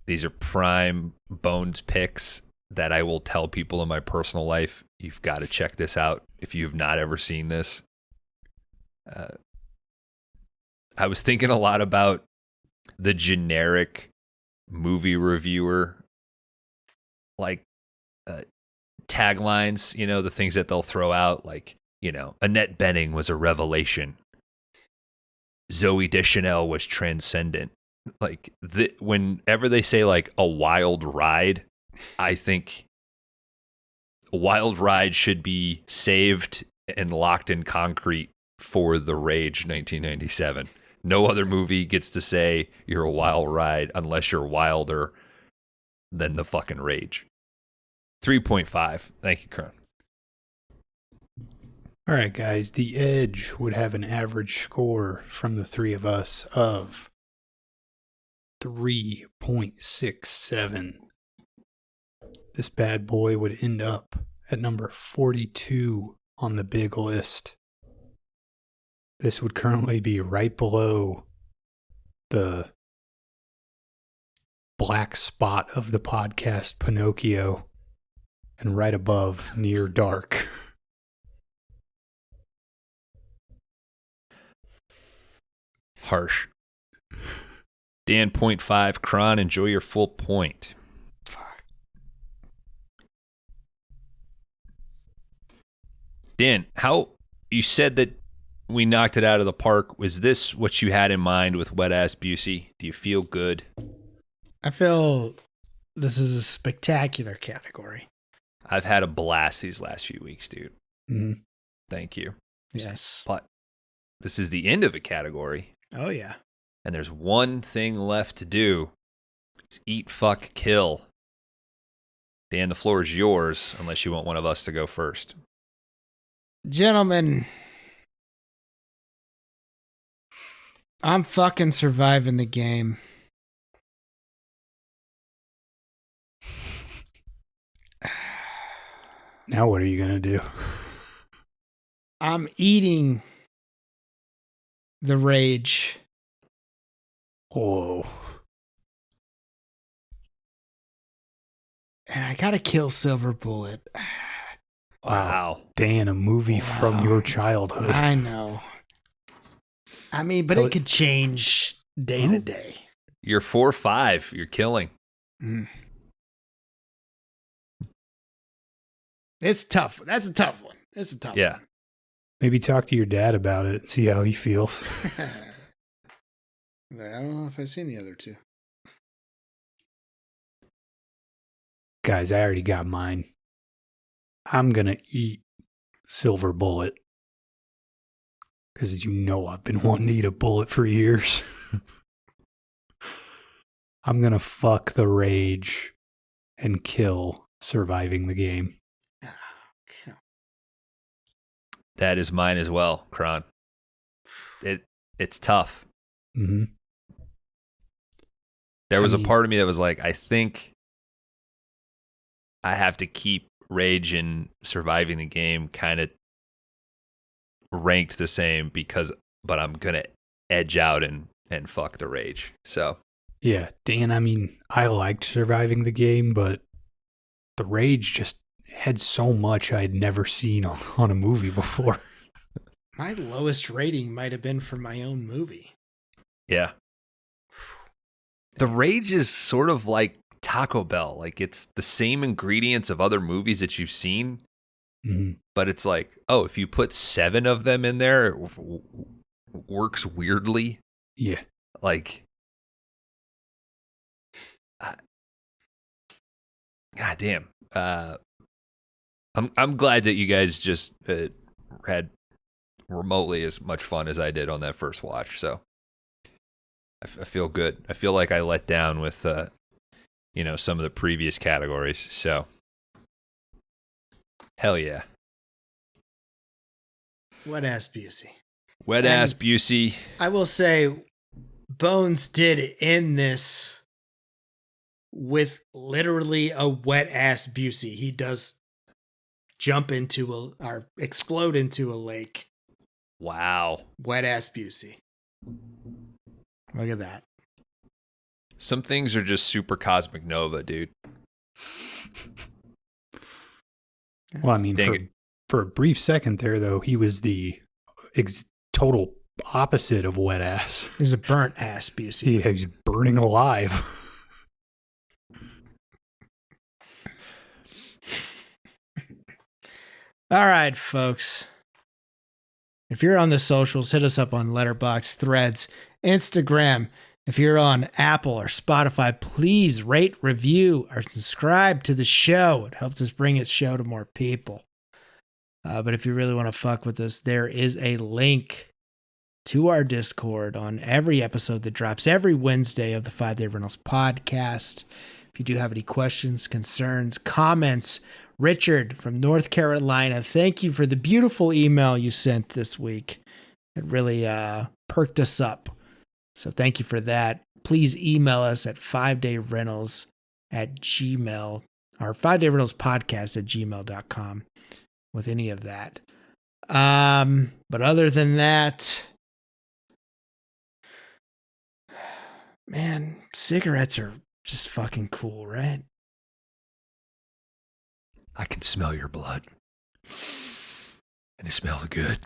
Speaker 3: these are prime Bones picks that I will tell people in my personal life, you've got to check this out if you've not ever seen this. I was thinking a lot about the generic movie reviewer, like taglines, you know, the things that they'll throw out, like, you know, Annette Bening was a revelation. Zooey Deschanel was transcendent. Like, whenever they say like a wild ride, I think a wild ride should be saved and locked in concrete for The Rage 1997. No other movie gets to say you're a wild ride unless you're wilder than the fucking Rage. 3.5. Thank you, Kron.
Speaker 2: All right, guys. The Edge would have an average score from the three of us of 3.67. This bad boy would end up at number 42 on the big list. This would currently be right below the black spot of the podcast Pinocchio and right above Near Dark.
Speaker 3: Harsh. Dan, 0.5. Kron, enjoy your full point. Dan, how you said that we knocked it out of the park. Was this what you had in mind with Wet Ass Busey? Do you feel good?
Speaker 1: I feel this is a spectacular category.
Speaker 3: I've had a blast these last few weeks, dude.
Speaker 2: Mm-hmm.
Speaker 3: Thank you.
Speaker 1: Yes.
Speaker 3: But this is the end of a category.
Speaker 1: Oh, yeah.
Speaker 3: And there's one thing left to do. It's eat, fuck, kill. Dan, the floor is yours, unless you want one of us to go first.
Speaker 1: Gentlemen, I'm fucking surviving the game.
Speaker 2: Now what are you going to do?
Speaker 1: I'm eating the rage.
Speaker 2: Oh.
Speaker 1: And I gotta kill Silver Bullet.
Speaker 3: Wow.
Speaker 2: Dan, a movie from your childhood.
Speaker 1: I know. I mean, but it could change day to day.
Speaker 3: You're 4-5. You're killing.
Speaker 1: Mm. It's tough. That's a tough one. It's a tough one.
Speaker 2: Maybe talk to your dad about it and see how he feels.
Speaker 1: I don't know if I've seen the other two.
Speaker 2: Guys, I already got mine. I'm going to eat Silver Bullet. Because I've been wanting to eat a bullet for years. I'm going to fuck the rage and kill surviving the game.
Speaker 3: That is mine as well, Kron. It's tough.
Speaker 2: Mm-hmm.
Speaker 3: There was a part of me that was like, I think I have to keep rage and surviving the game kind of ranked the same but I'm going to edge out and fuck the rage. So,
Speaker 2: yeah, Dan, I mean, I liked surviving the game, but the rage just had so much I had never seen on a movie before.
Speaker 1: My lowest rating might have been for my own movie.
Speaker 3: Yeah. The rage is sort of like Taco Bell. Like, it's the same ingredients of other movies that you've seen, but it's like, oh, if you put 7 of them in there, it works weirdly.
Speaker 2: Yeah.
Speaker 3: Like, God damn. I'm glad that you guys just had remotely as much fun as I did on that first watch. So I feel good. I feel like I let down with some of the previous categories. So hell yeah.
Speaker 1: Wet Ass Busey.
Speaker 3: Wet Ass Busey.
Speaker 1: I will say, Bones did end this with literally a wet ass Busey. He does jump into or explode into a lake.
Speaker 3: Wow.
Speaker 1: Wet Ass Busey. Look at that.
Speaker 3: Some things are just super cosmic nova, dude.
Speaker 2: Well, I mean, for a brief second there, though, he was the total opposite of wet ass.
Speaker 1: He's a burnt ass Busey.
Speaker 2: He's burning alive.
Speaker 1: All right, folks. If you're on the socials, hit us up on Letterboxd, Threads, Instagram. If you're on Apple or Spotify, please rate, review, or subscribe to the show. It helps us bring its show to more people. But if you really want to fuck with us, there is a link to our Discord on every episode that drops every Wednesday of the 5 Day Rentals podcast. If you do have any questions, concerns, comments, Richard from North Carolina, thank you for the beautiful email you sent this week. It really perked us up. So thank you for that. Please email us at 5dayrentals@gmail.com or 5dayrentals podcast@gmail.com with any of that. But other than that, man, cigarettes are just fucking cool, right?
Speaker 3: I can smell your blood. And it smells good.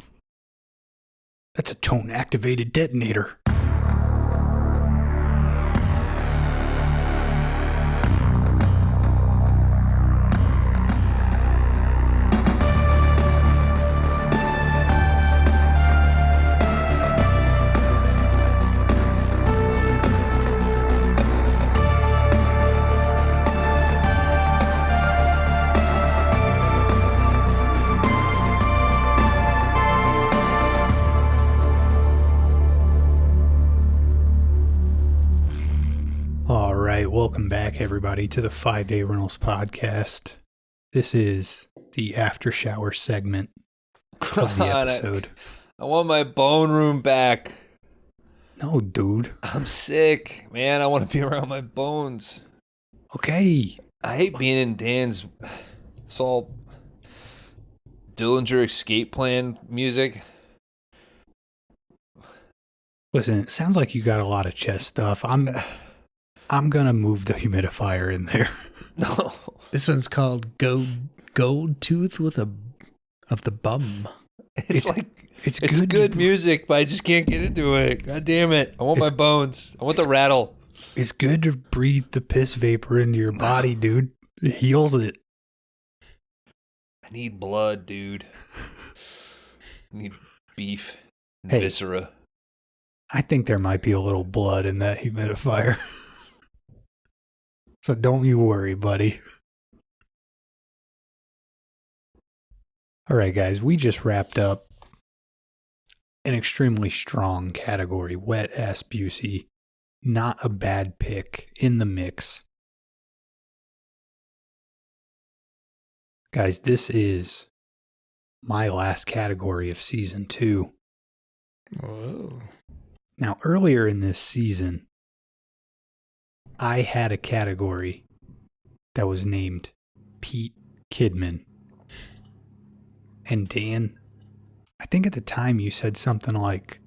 Speaker 2: That's a tone-activated detonator. back, everybody, to the 5-Day Rentals podcast. This is the after shower segment of the episode.
Speaker 3: I want my bone room back.
Speaker 2: No, dude.
Speaker 3: I'm sick, man. I want to be around my bones.
Speaker 2: Okay.
Speaker 3: I hate being in Dan's. It's all Dillinger Escape Plan music.
Speaker 2: Listen, it sounds like you got a lot of chest stuff. I'm gonna move the humidifier in there.
Speaker 3: No.
Speaker 1: This one's called Gold Tooth of the Bum.
Speaker 3: It's good music, but I just can't get into it. God damn it. I want my bones. I want the rattle.
Speaker 2: It's good to breathe the piss vapor into your body, dude. It heals it.
Speaker 3: I need blood, dude. I need beef and
Speaker 2: Hey.
Speaker 3: viscera.
Speaker 2: I think there might be a little blood in that humidifier. So don't you worry, buddy. All right, guys, we just wrapped up an extremely strong category, Wet Ass Busey. Not a bad pick in the mix. Guys, this is my last category of season 2.
Speaker 1: Whoa.
Speaker 2: Now, earlier in this season, I had a category that was named Pete Kidman. And Dan, I think at the time you said something like,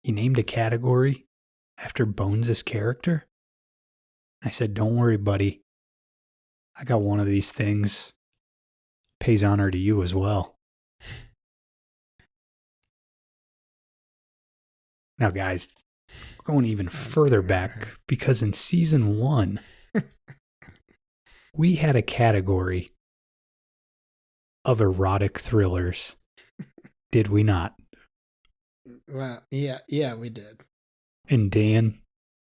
Speaker 2: you named a category after Bones' character? I said, don't worry, buddy. I got one of these things. Pays honor to you as well. Now, guys, we're going even further back because in season 1, we had a category of erotic thrillers. Did we not?
Speaker 1: Well, yeah, we did.
Speaker 2: And Dan,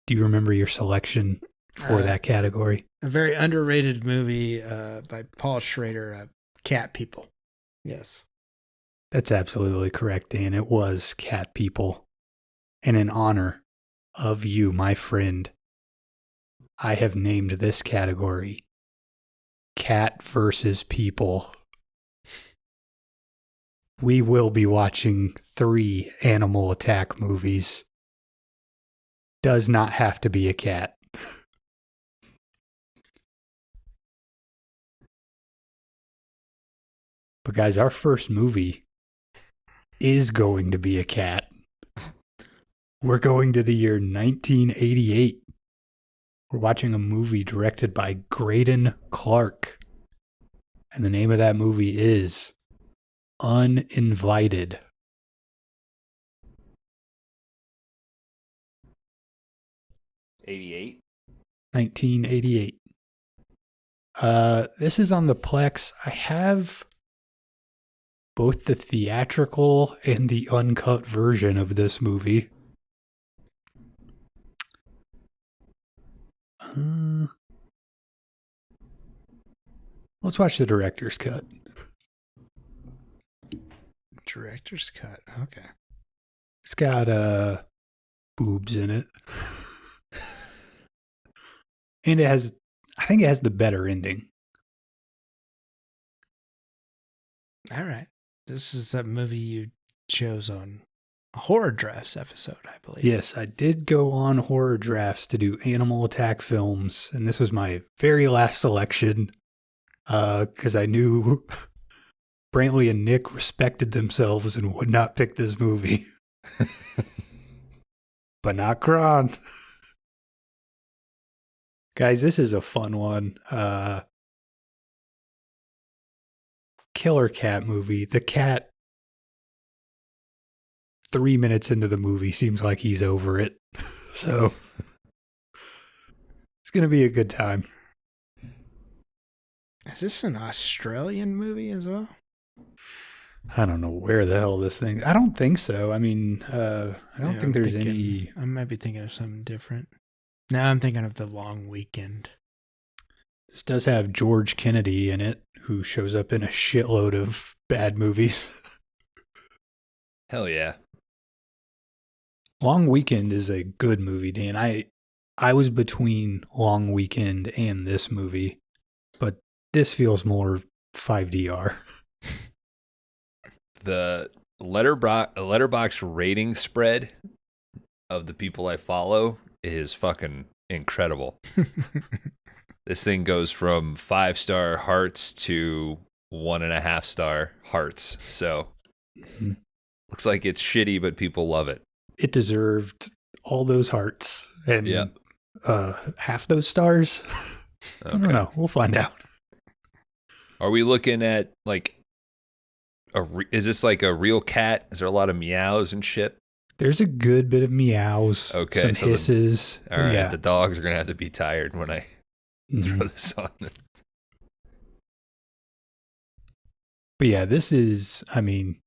Speaker 2: do you remember your selection for that category?
Speaker 1: A very underrated movie by Paul Schrader, Cat People. Yes.
Speaker 2: That's absolutely correct, Dan. It was Cat People. And in honor of you, my friend, I have named this category Cat versus People. We will be watching 3 animal attack movies. Does not have to be a cat. But guys, our first movie is going to be a cat. We're going to the year 1988. We're watching a movie directed by Graydon Clark. And the name of that movie is Uninvited.
Speaker 3: '88.
Speaker 2: 1988. This is on the Plex. I have both the theatrical and the uncut version of this movie. Let's watch the director's cut.
Speaker 1: Director's cut. Okay.
Speaker 2: It's got boobs in it. And I think it has the better ending.
Speaker 1: All right. This is that movie you chose on a Horror Drafts episode, I believe.
Speaker 2: Yes, I did go on Horror Drafts to do animal attack films, and this was my very last selection because I knew Brantley and Nick respected themselves and would not pick this movie. But not Kron. Guys, this is a fun one. Killer cat movie. The cat, 3 minutes into the movie, seems like he's over it. So it's going to be a good time.
Speaker 1: Is this an Australian movie as well?
Speaker 2: I don't know where the hell this thing... I don't think so. I mean, I don't think there's any...
Speaker 1: I might be thinking of something different. Now I'm thinking of The Long Weekend.
Speaker 2: This does have George Kennedy in it, who shows up in a shitload of bad movies.
Speaker 3: Hell yeah.
Speaker 2: Long Weekend is a good movie, Dan. I I was between Long Weekend and this movie, but this feels more 5DR.
Speaker 3: The letterbox rating spread of the people I follow is fucking incredible. This thing goes from 5-star hearts to 1.5-star hearts. So looks like it's shitty, but people love it.
Speaker 2: It deserved all those hearts and half those stars.
Speaker 3: Okay.
Speaker 2: I don't know. We'll find out.
Speaker 3: Are we looking at like is this like a real cat? Is there a lot of meows and shit?
Speaker 2: There's a good bit of meows.
Speaker 3: Okay,
Speaker 2: some
Speaker 3: so
Speaker 2: hisses.
Speaker 3: All right,
Speaker 2: yeah.
Speaker 3: the dogs are gonna have to be tired when I throw this on.
Speaker 2: But yeah, this is, I mean,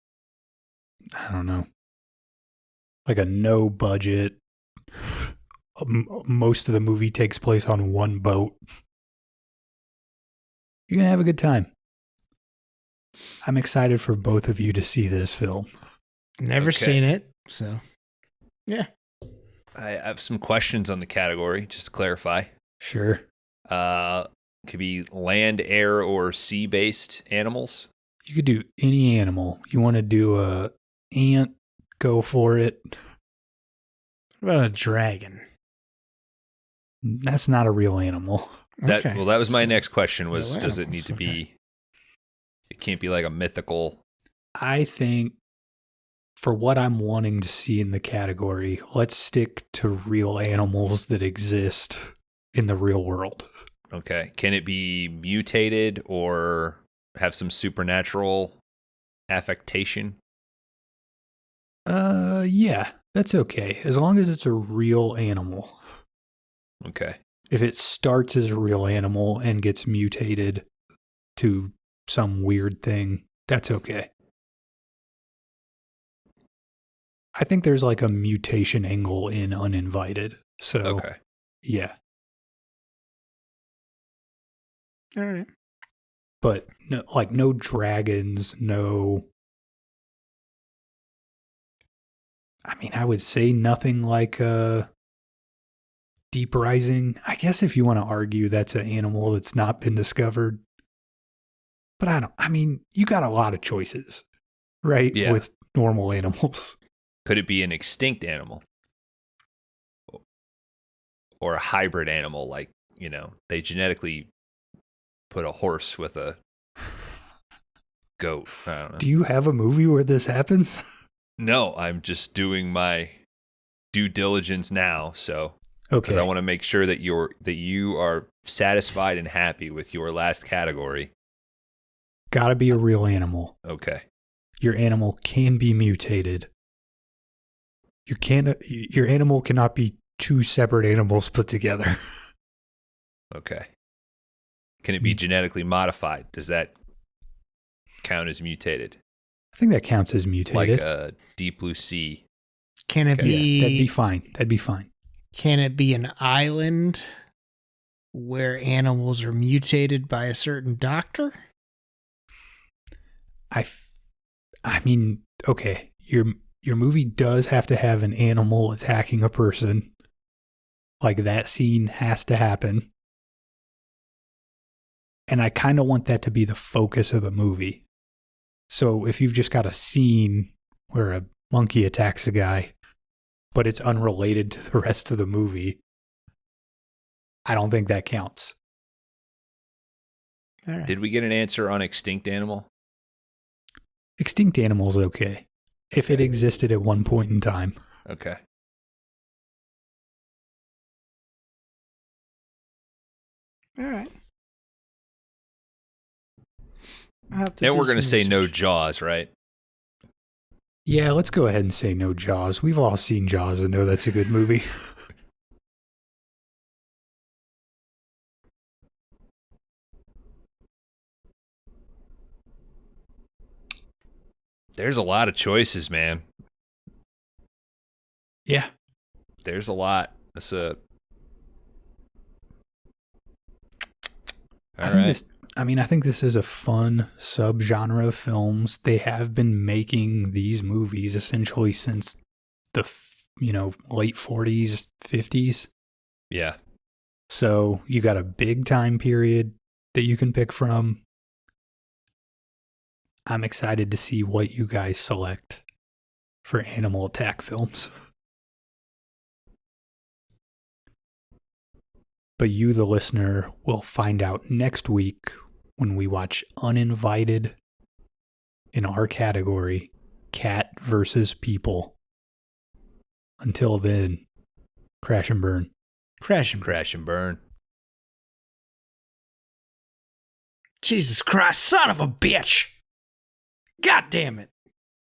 Speaker 2: I don't know, like a no budget. Most of the movie takes place on one boat. You're going to have a good time. I'm excited for both of you to see this film.
Speaker 1: Never seen it, so yeah.
Speaker 3: I have some questions on the category, just to clarify.
Speaker 2: Sure.
Speaker 3: Could be land, air, or sea-based animals.
Speaker 2: You could do any animal. You want to do a ant, go for it.
Speaker 1: What about a dragon?
Speaker 2: That's not a real animal.
Speaker 3: That was my next question was,
Speaker 1: No
Speaker 3: does it
Speaker 1: animals,
Speaker 3: need to be, it can't be like a mythical.
Speaker 2: I think for what I'm wanting to see in the category, let's stick to real animals that exist in the real world.
Speaker 3: Okay. Can it be mutated or have some supernatural affectation?
Speaker 2: Yeah, that's okay. As long as it's a real animal.
Speaker 3: Okay.
Speaker 2: If it starts as a real animal and gets mutated to some weird thing, that's okay. I think there's like a mutation angle in Uninvited. So,
Speaker 3: Okay.
Speaker 2: yeah.
Speaker 1: All right.
Speaker 2: But no, like no dragons, no. I mean, I would say nothing like Deep Rising. I guess if you want to argue that's an animal that's not been discovered. But I mean, you got a lot of choices, right?
Speaker 3: Yeah.
Speaker 2: With normal animals.
Speaker 3: Could it be an extinct animal? Or a hybrid animal, like, you know, they genetically put a horse with a goat. I don't know.
Speaker 2: Do you have a movie where this happens?
Speaker 3: No, I'm just doing my due diligence now, so
Speaker 2: Okay.
Speaker 3: because I want to make sure that you are satisfied and happy with your last category.
Speaker 2: Gotta be a real animal.
Speaker 3: Okay.
Speaker 2: Your animal can be mutated. Your animal cannot be two separate animals put together.
Speaker 3: Okay. Can it be genetically modified? Does that count as mutated?
Speaker 2: I think that counts as mutated.
Speaker 3: Like a deep blue sea.
Speaker 1: Can it
Speaker 3: Okay.
Speaker 1: be?
Speaker 2: Yeah, that'd be fine. That'd be fine.
Speaker 1: Can it be an island where animals are mutated by a certain doctor?
Speaker 2: I mean, okay, your movie does have to have an animal attacking a person. Like that scene has to happen. And I kind of want that to be the focus of the movie. So if you've just got a scene where a monkey attacks a guy, but it's unrelated to the rest of the movie, I don't think that counts.
Speaker 1: All right.
Speaker 3: Did we get an answer on extinct animal?
Speaker 2: Extinct animals, okay. If it existed at one point in time.
Speaker 3: Okay.
Speaker 1: All right.
Speaker 3: And we're going to say no Jaws, right?
Speaker 2: Yeah, let's go ahead and say no Jaws. We've all seen Jaws and know that's a good movie.
Speaker 3: There's a lot of choices, man.
Speaker 2: Yeah.
Speaker 3: There's a lot. That's a... All right.
Speaker 2: I think this is a fun subgenre of films. They have been making these movies essentially since the, late 40s, 50s.
Speaker 3: Yeah.
Speaker 2: So you got a big time period that you can pick from. I'm excited to see what you guys select for animal attack films. But you, the listener, will find out next week when we watch Uninvited in our category, Cat versus People. Until then, crash and burn.
Speaker 1: Crash and
Speaker 3: Crash and burn.
Speaker 1: Jesus Christ, son of a bitch. God damn it.